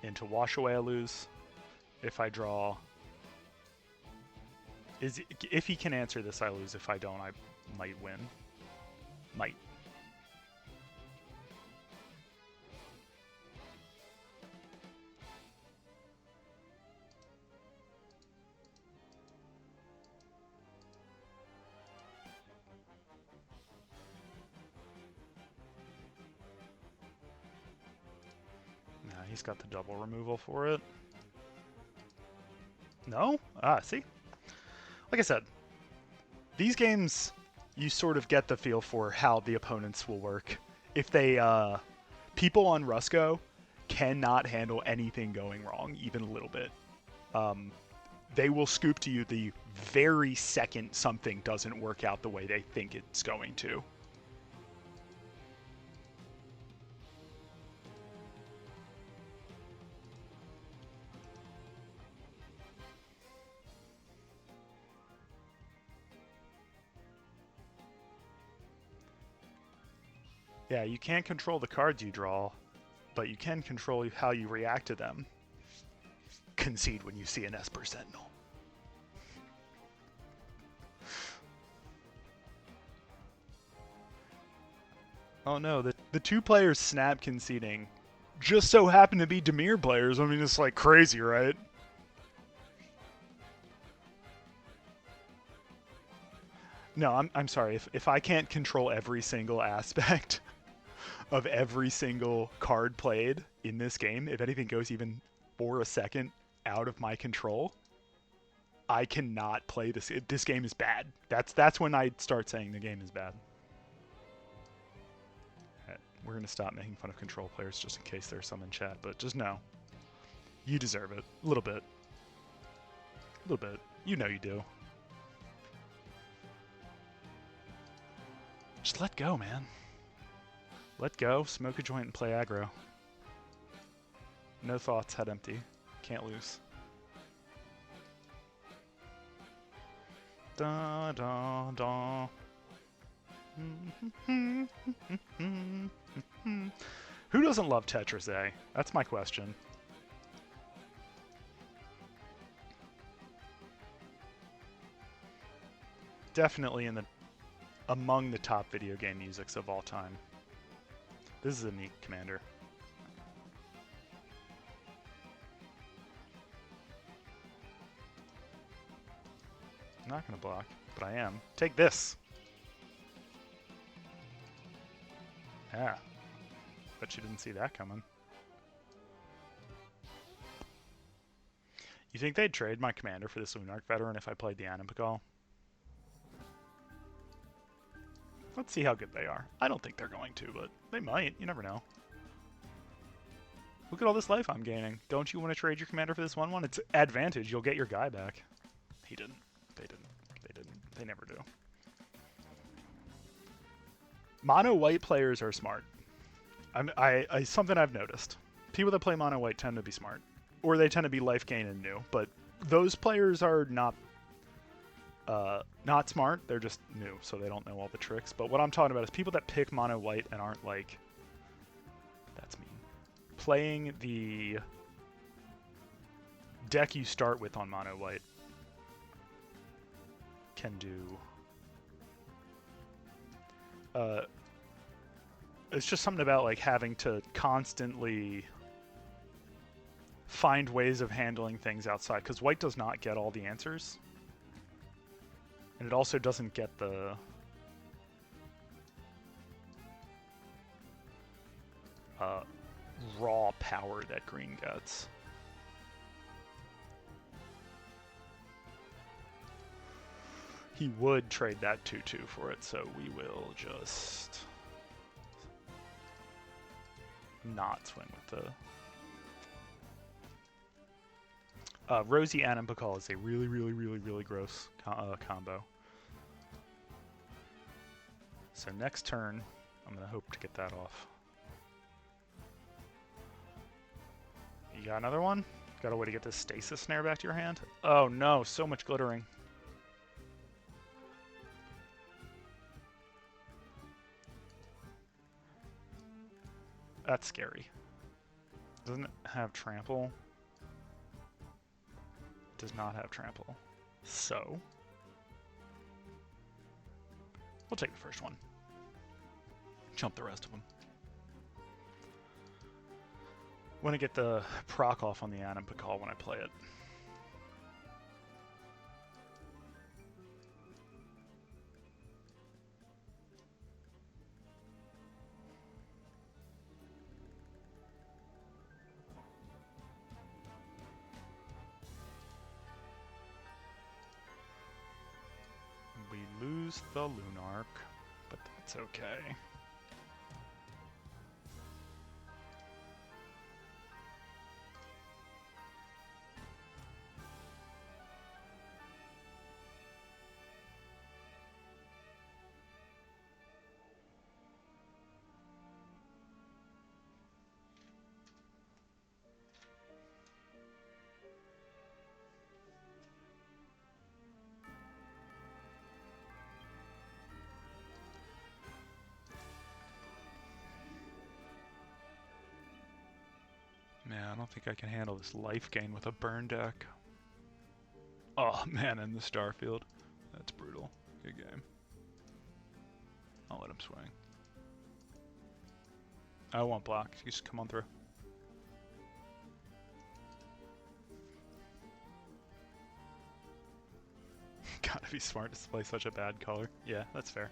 into Wash Away, I lose. If I draw... If he can answer this, I lose. If I don't, I might win. Might. He's got the double removal for it. No? Ah, see? Like I said, these games, you sort of get the feel for how the opponents will work. If they, people on Rusco cannot handle anything going wrong, even a little bit. They will scoop to you the very second something doesn't work out the way they think it's going to. Yeah, you can't control the cards you draw, but you can control how you react to them. Concede when you see an Esper Sentinel. Oh no, the two players snap conceding just so happen to be Dimir players. I mean, it's like crazy, right? No, I'm sorry. If I can't control every single aspect of every single card played in this game, if anything goes even for a second out of my control, I cannot play this. This game is bad. That's when I start saying the game is bad. Right, we're going to stop making fun of control players just in case there's some in chat, but just know, you deserve it. A little bit. A little bit. You know you do. Just let go, man. Let go, smoke a joint, and play aggro. No thoughts, head empty. Can't lose. Da da da. Who doesn't love Tetris A? That's my question. Definitely among the top video game musics of all time. This is a neat commander. I'm not going to block, but I am. Take this! Yeah. Bet you didn't see that coming. You think they'd trade my commander for this Lunarch Veteran if I played the Animpakal? Let's see how good they are. I don't think they're going to, but they might. You never know. Look at all this life I'm gaining. Don't you want to trade your commander for this 1/1? It's advantage. You'll get your guy back. He didn't. They didn't. They didn't. They never do. Mono white players are smart. Something I've noticed. People that play mono white tend to be smart. Or they tend to be life gain and new. But those players are not smart, they're just new, so they don't know all the tricks. But what I'm talking about is people that pick mono white and aren't like, that's mean, playing the deck you start with on mono white can do it's just something about like having to constantly find ways of handling things outside, because white does not get all the answers, and it also doesn't get the raw power that green gets. He would trade that 2-2 for it, so we will just not swing with the... Rosie Adam Pakal is a really, really, really, really gross combo. So next turn, I'm going to hope to get that off. You got another one? Got a way to get this stasis snare back to your hand? Oh no, so much glittering. That's scary. Doesn't it have trample? It does not have trample. So we'll take the first one. Jump the rest of them. Want to get the proc off on the Adam Pakal when I play it. We lose the Lunark, but that's okay. Man, I don't think I can handle this life gain with a burn deck. Oh man, in the Starfield. That's brutal. Good game. I'll let him swing. I won't block. Just come on through. Gotta be smart to play such a bad color. Yeah, that's fair.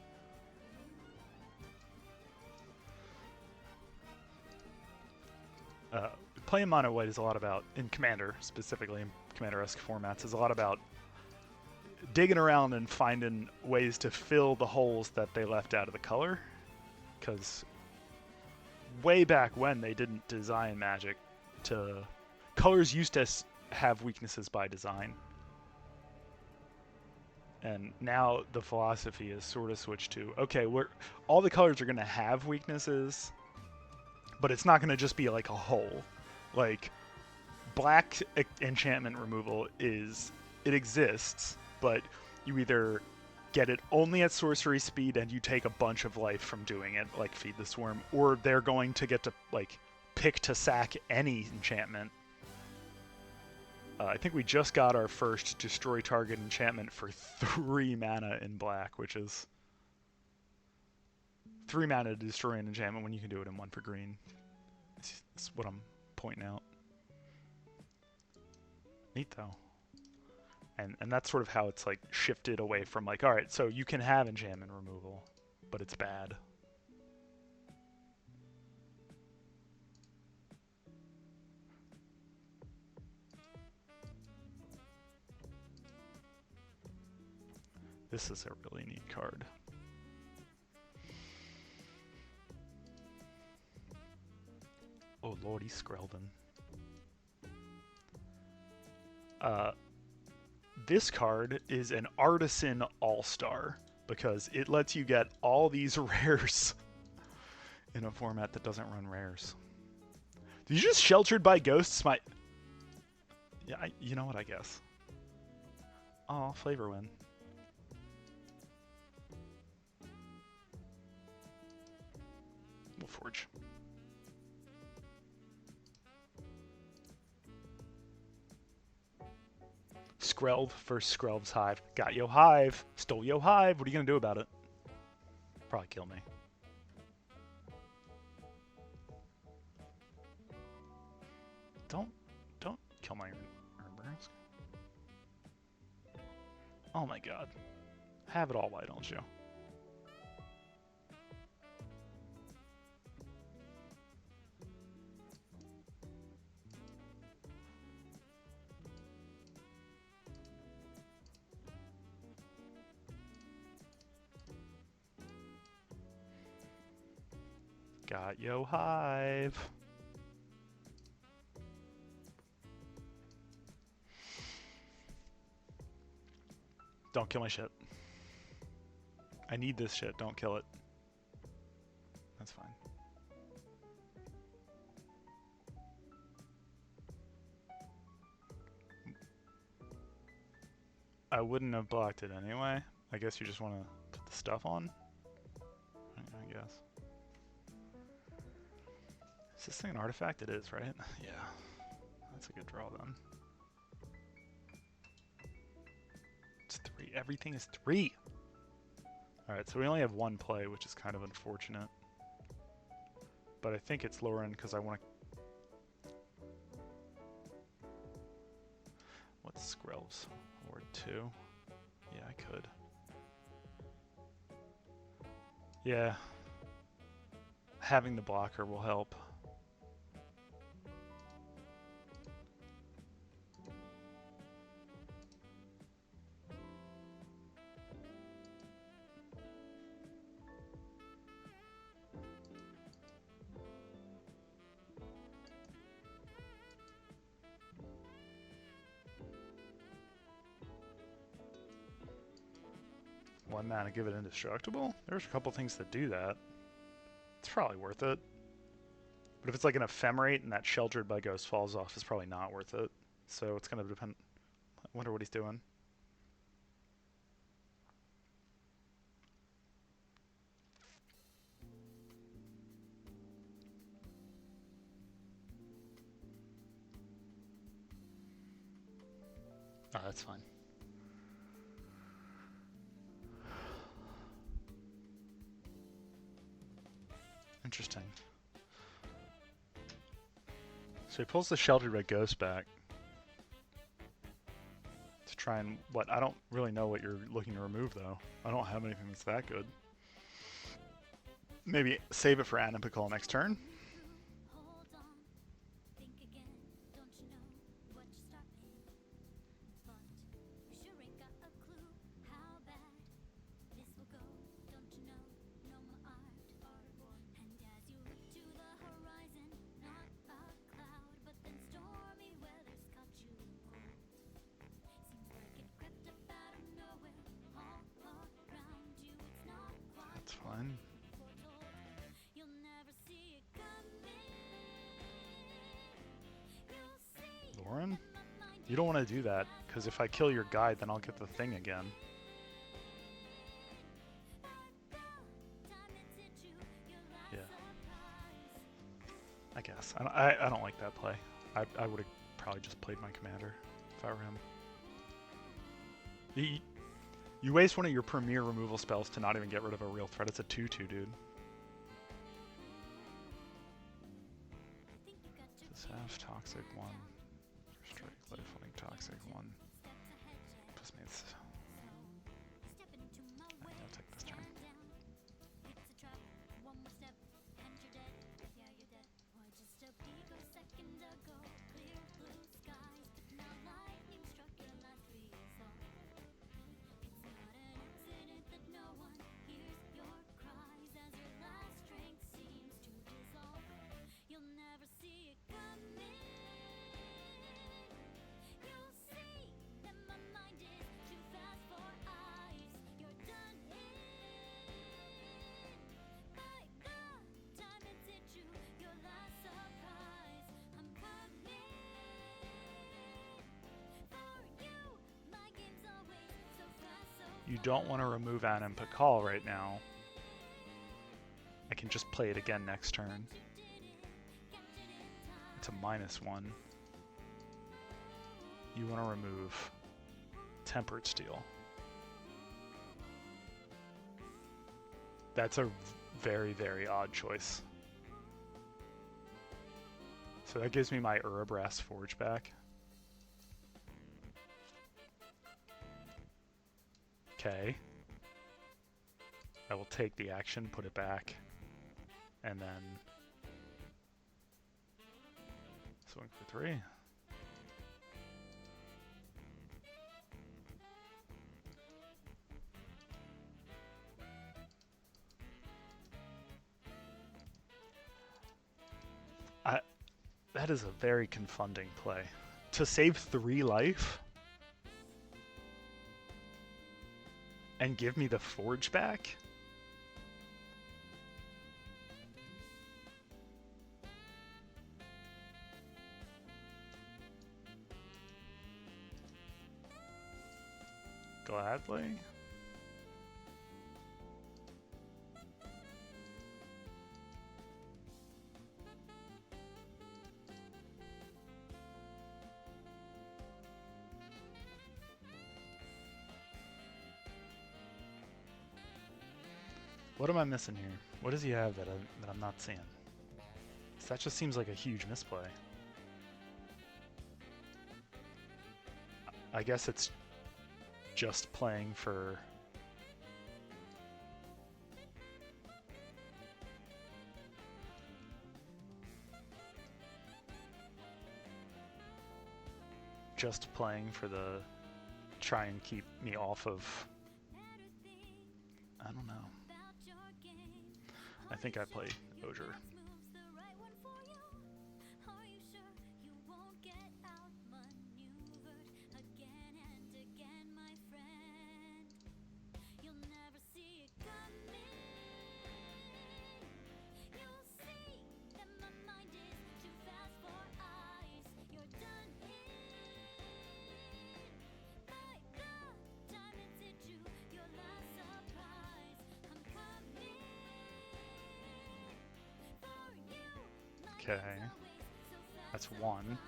Playing mono white is a lot about, in Commander, specifically in Commander-esque formats, is a lot about digging around and finding ways to fill the holes that they left out of the color. Because way back when, they didn't design Magic to... Colors used to have weaknesses by design. And now the philosophy is sort of switched to, okay, all the colors are going to have weaknesses, but it's not going to just be like a hole. Like, black enchantment removal it exists, but you either get it only at sorcery speed and you take a bunch of life from doing it, like Feed the Swarm, or they're going to get to, like, pick to sack any enchantment. I think we just got our first destroy target enchantment for 3 mana in black, which is 3 mana to destroy an enchantment when you can do it in 1 for green. That's what I'm pointing out. Neat though. And that's sort of how it's like shifted away from like, alright, so you can have enchantment removal, but it's bad. This is a really neat card. Oh lordy, Skrelden. This card is an Artisan All-Star because it lets you get all these rares in a format that doesn't run rares. Did you just Sheltered by Ghosts? Yeah, you know what, I guess. Oh, Flavor Win. We'll Forge. Skrelv versus Skrelv's Hive. Got yo Hive. Stole yo Hive. What are you going to do about it? Probably kill me. Don't kill my Urborg. Oh my god. Have it all, why don't you? Got yo hive. Don't kill my shit. I need this shit, don't kill it. That's fine. I wouldn't have blocked it anyway. I guess you just want to put the stuff on? I guess. Is this thing an artifact? It is, right? Yeah. That's a good draw then. It's 3. Everything is 3! Alright, so we only have one play, which is kind of unfortunate. But I think it's lower end because I want to... What's Skrelv's? Or 2? Yeah, I could. Yeah. Having the blocker will help. One mana, give it indestructible? There's a couple things that do that. It's probably worth it. But if it's like an ephemerate and that sheltered by ghost falls off, it's probably not worth it. So it's gonna depend. I wonder what he's doing. Oh, that's fine. Interesting. So he pulls the sheltered red ghost back to try and what? I don't really know what you're looking to remove though. I don't have anything that's that good. Maybe save it for Anipikal next turn. Fine. Lauren? You don't want to do that, because if I kill your guide, then I'll get the thing again. Yeah. I guess. I don't like that play. I would have probably just played my commander if I were him. You waste one of your premier removal spells to not even get rid of a real threat. It's a 2/2, dude. Does have toxic 1. Strike, lifelink, toxic 1. Plus me, it's... I'll take this turn. You don't want to remove Anipikal right now. I can just play it again next turn. It's a -1. You want to remove Tempered Steel. That's a very, very odd choice. So that gives me my Urabrass Forge back. Okay. I will take the action, put it back, and then swing for 3. That is a very confunding play. To save 3 life and give me the Forge back? Gladly? What am I missing here? What does he have that I'm not seeing? That just seems like a huge misplay. I guess it's just playing for... Just playing for the... Try and keep me off of... I don't know. I think I play Osier. Okay, that's 1.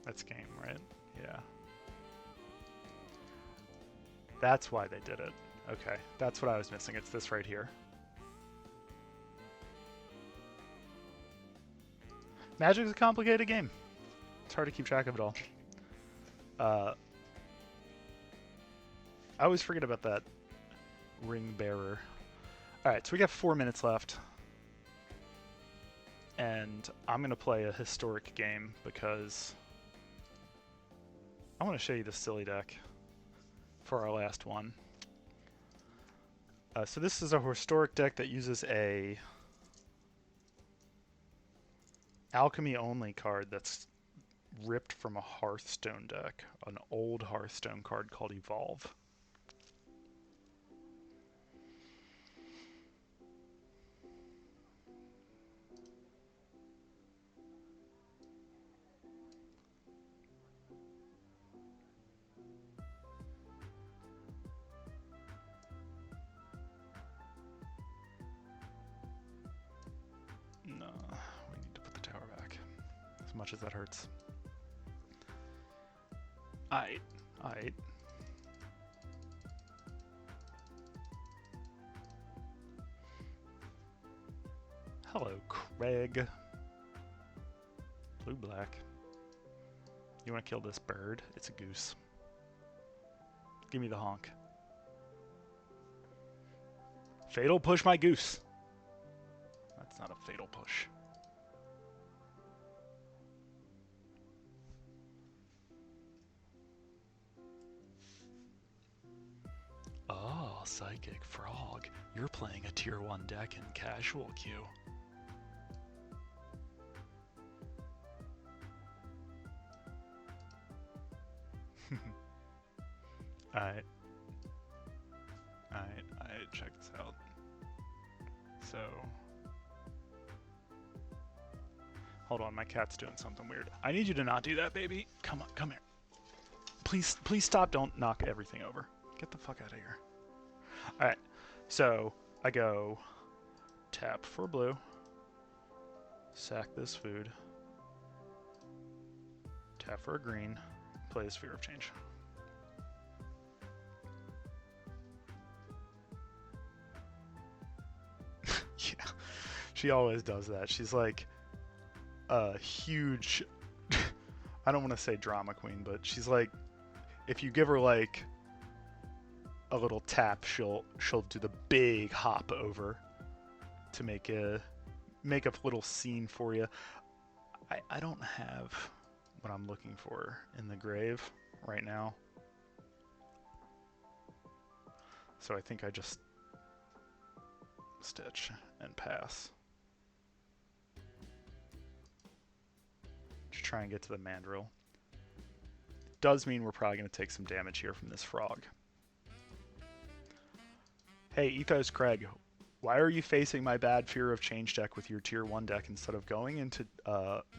That's game, right? Yeah. That's why they did it. Okay, that's what I was missing. It's this right here. Magic's a complicated game. It's hard to keep track of it all. I always forget about that ring bearer. Alright, so we got 4 minutes left. And I'm going to play a historic game because I want to show you this silly deck for our last one. So this is a historic deck that uses a alchemy only card that's ripped from a Hearthstone deck, an old Hearthstone card called Evolve. No, we need to put the tower back, as much as that hurts. Aight. Hello, Craig. Blue-black. You want to kill this bird? It's a goose. Give me the honk. Fatal push my goose. That's not a fatal push. Oh, Psychic Frog. You're playing a tier 1 deck in casual queue. Alright, check this out. So, hold on, my cat's doing something weird. I need you to not do that, baby. Come on, come here. Please stop, don't knock everything over. Get the fuck out of here. Alright, so I go tap for blue, sack this food, tap for a green, play the Sphere of Change. She always does that. She's like a huge, I don't want to say drama queen, but she's like, if you give her like a little tap, she'll do the big hop over to make a little scene for you. I don't have what I'm looking for in the grave right now. So I think I just stitch and pass. To try and get to the mandrill. Does mean we're probably going to take some damage here from this frog. Hey, Ethos Craig, why are you facing my bad Fear of Change deck with your tier 1 deck instead of going into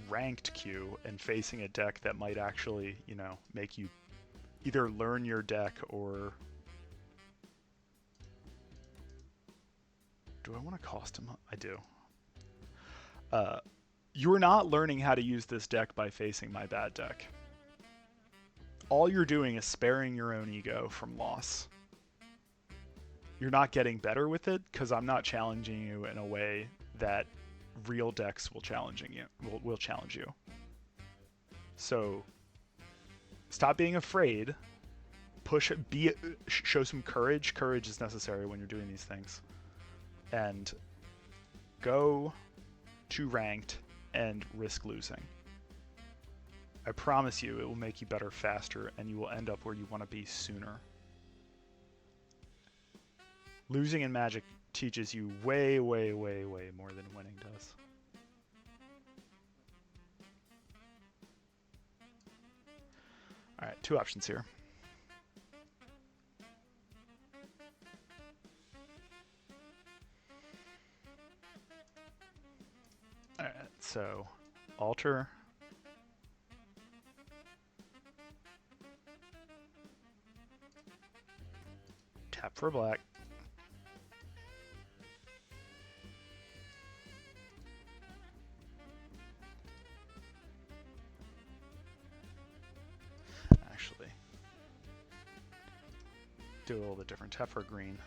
ranked queue and facing a deck that might actually, you know, make you either learn your deck or... Do I want to cost him? I do. You're not learning how to use this deck by facing my bad deck. All you're doing is sparing your own ego from loss. You're not getting better with it because I'm not challenging you in a way that real decks will challenge you. So stop being afraid. Show some courage. Courage is necessary when you're doing these things. And go to ranked and risk losing. I promise you it will make you better faster and you will end up where you want to be sooner. Losing in Magic teaches you way, way, way, way more than winning does. Alright, two options here. Alright, so alter. Tap for black. Actually, do a little bit different. Tap for green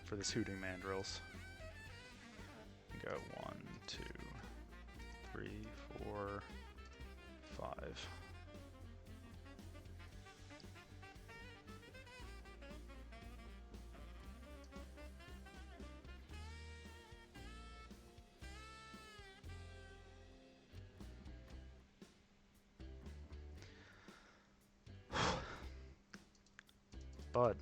for this hooting mandrills. Go 1, 2, 3, 4, 5. Bud.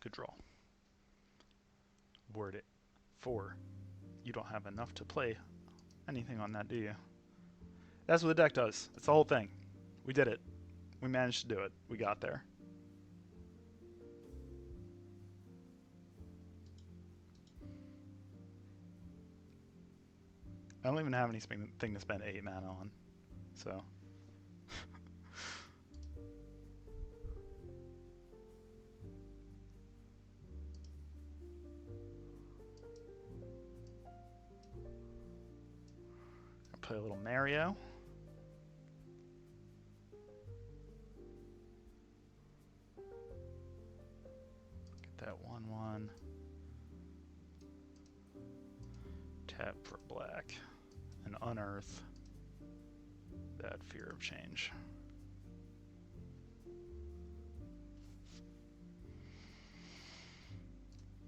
Good draw. Word it. 4. You don't have enough to play anything on that, do you? That's what the deck does. It's the whole thing. We did it. We managed to do it. We got there. I don't even have anything to spend 8 mana on, so... Play a little Mario. Get that 1/1. Tap for black and unearth that Fear of Change.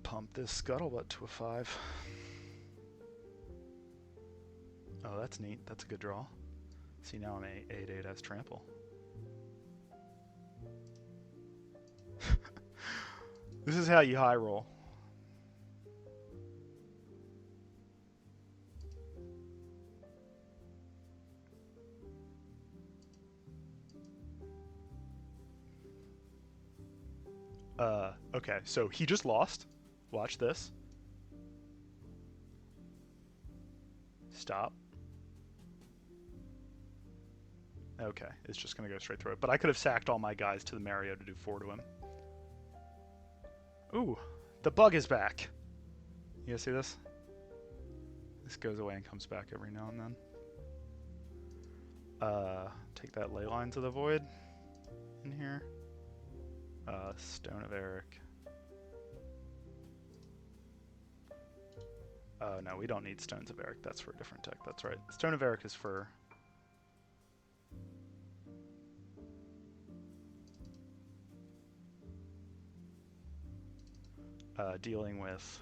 Pump this Scuttlebutt to a 5. Oh, that's neat. That's a good draw. See, now I'm 8/8 as trample. This is how you high roll. Okay, so he just lost. Watch this. Stop. Okay, it's just going to go straight through it. But I could have sacked all my guys to the Mario to do 4 to him. Ooh, the bug is back. You guys see this? This goes away and comes back every now and then. Take that ley line to the void in here. Stone of Eric. Oh, no, we don't need Stones of Eric. That's for a different tech. That's right. Stone of Eric is for... dealing with...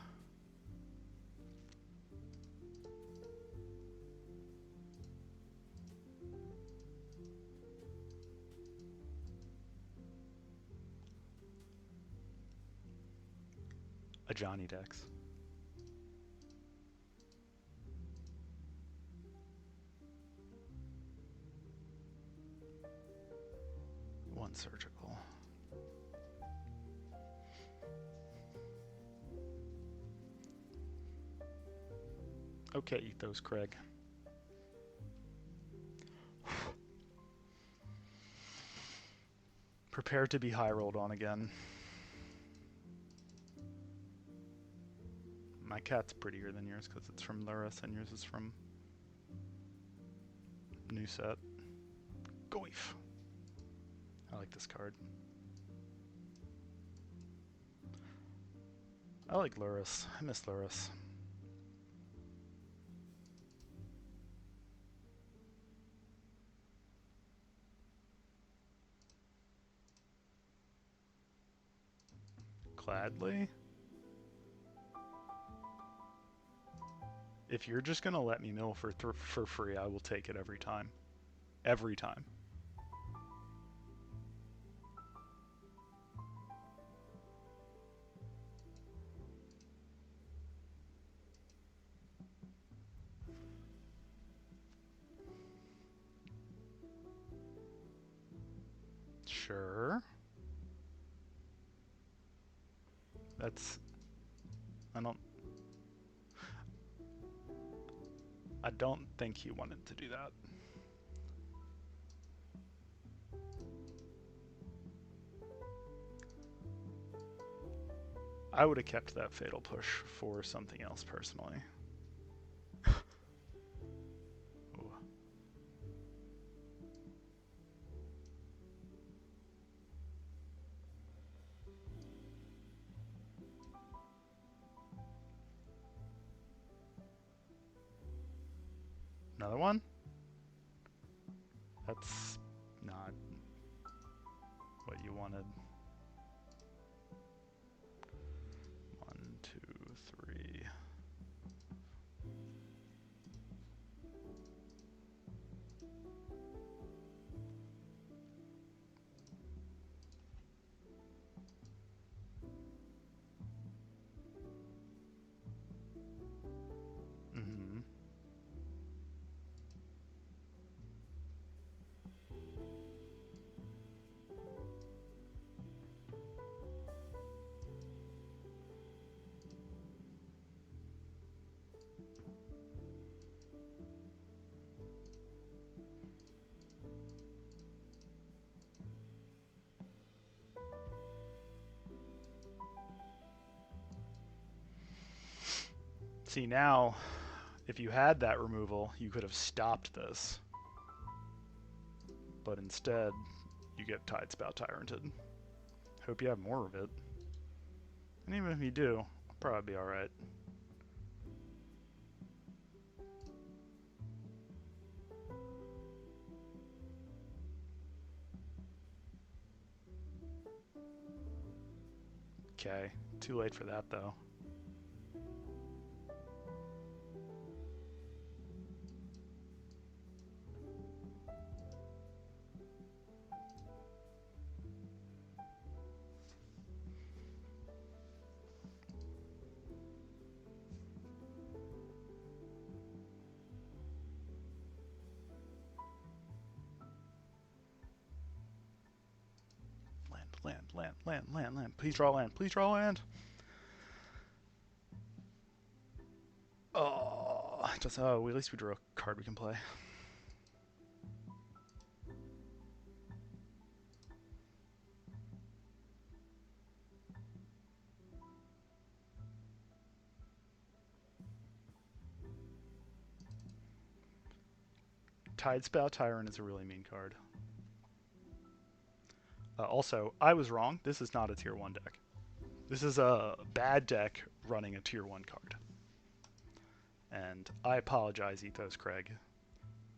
a Johnny Dex. One surgical. Okay, eat those, Craig. Prepare to be high rolled on again. My cat's prettier than yours because it's from Luris and yours is from New Set. Goif. I like this card. I like Luris. I miss Luris. Gladly? If you're just gonna let me mill for free, I will take it every time. Every time. Sure. That's... I don't think he wanted to do that. I would have kept that fatal push for something else personally. Another one? That's not what you wanted. 1, 2, 3. Mm-hmm. See, now, if you had that removal, you could have stopped this. But instead, you get Tidespout Tyranted. Hope you have more of it. And even if you do, I'll probably be alright. Okay, too late for that though. Land. Please draw land. Please draw land. Oh, just oh, at least we drew a card we can play. Tidespout Tyrant is a really mean card. Also, I was wrong. This is not a tier 1 deck. This is a bad deck running a tier 1 card. And I apologize, Ethos Craig.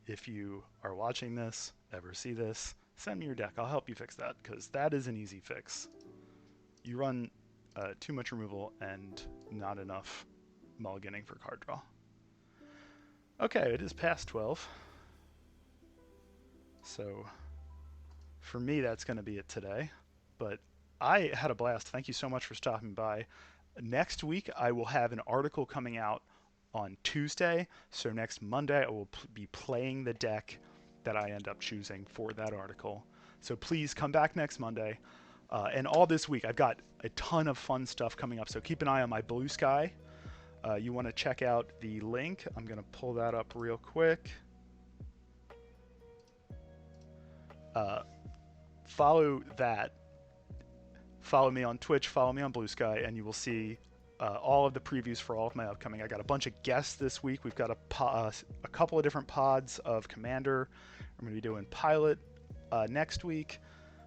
If you are watching this, ever see this, send me your deck. I'll help you fix that, because that is an easy fix. You run too much removal and not enough mulliganing for card draw. Okay, it is past 12. So for me, that's going to be it today. But I had a blast. Thank you so much for stopping by. Next week, I will have an article coming out on Tuesday. So next Monday, I will be playing the deck that I end up choosing for that article. So please come back next Monday. And all this week, I've got a ton of fun stuff coming up. So keep an eye on my Blue Sky. You want to check out the link. I'm going to pull that up real quick. Follow that. Follow me on Twitch, follow me on Blue Sky, and you will see all of the previews for all of my upcoming. I got a bunch of guests this week. We've got a couple of different pods of Commander. I'm going to be doing Pilot next week.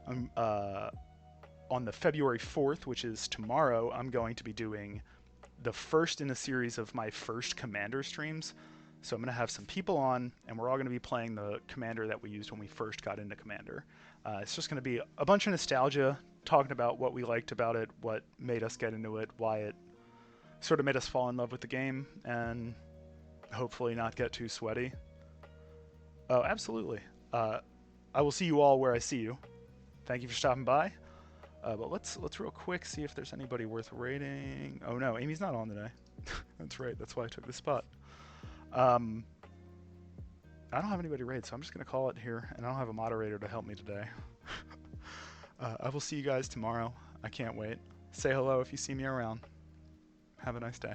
On the February 4th, which is tomorrow, I'm going to be doing the first in a series of my first Commander streams. So I'm going to have some people on, and we're all going to be playing the Commander that we used when we first got into Commander. It's just going to be a bunch of nostalgia, talking about what we liked about it, what made us get into it, why it sort of made us fall in love with the game, and hopefully not get too sweaty. Oh, absolutely. I will see you all where I see you. Thank you for stopping by. But let's real quick see if there's anybody worth raiding. Oh no, Amy's not on today. That's right. That's why I took this spot. I don't have anybody raid, so I'm just going to call it here, and I don't have a moderator to help me today. I will see you guys tomorrow. I can't wait. Say hello if you see me around. Have a nice day.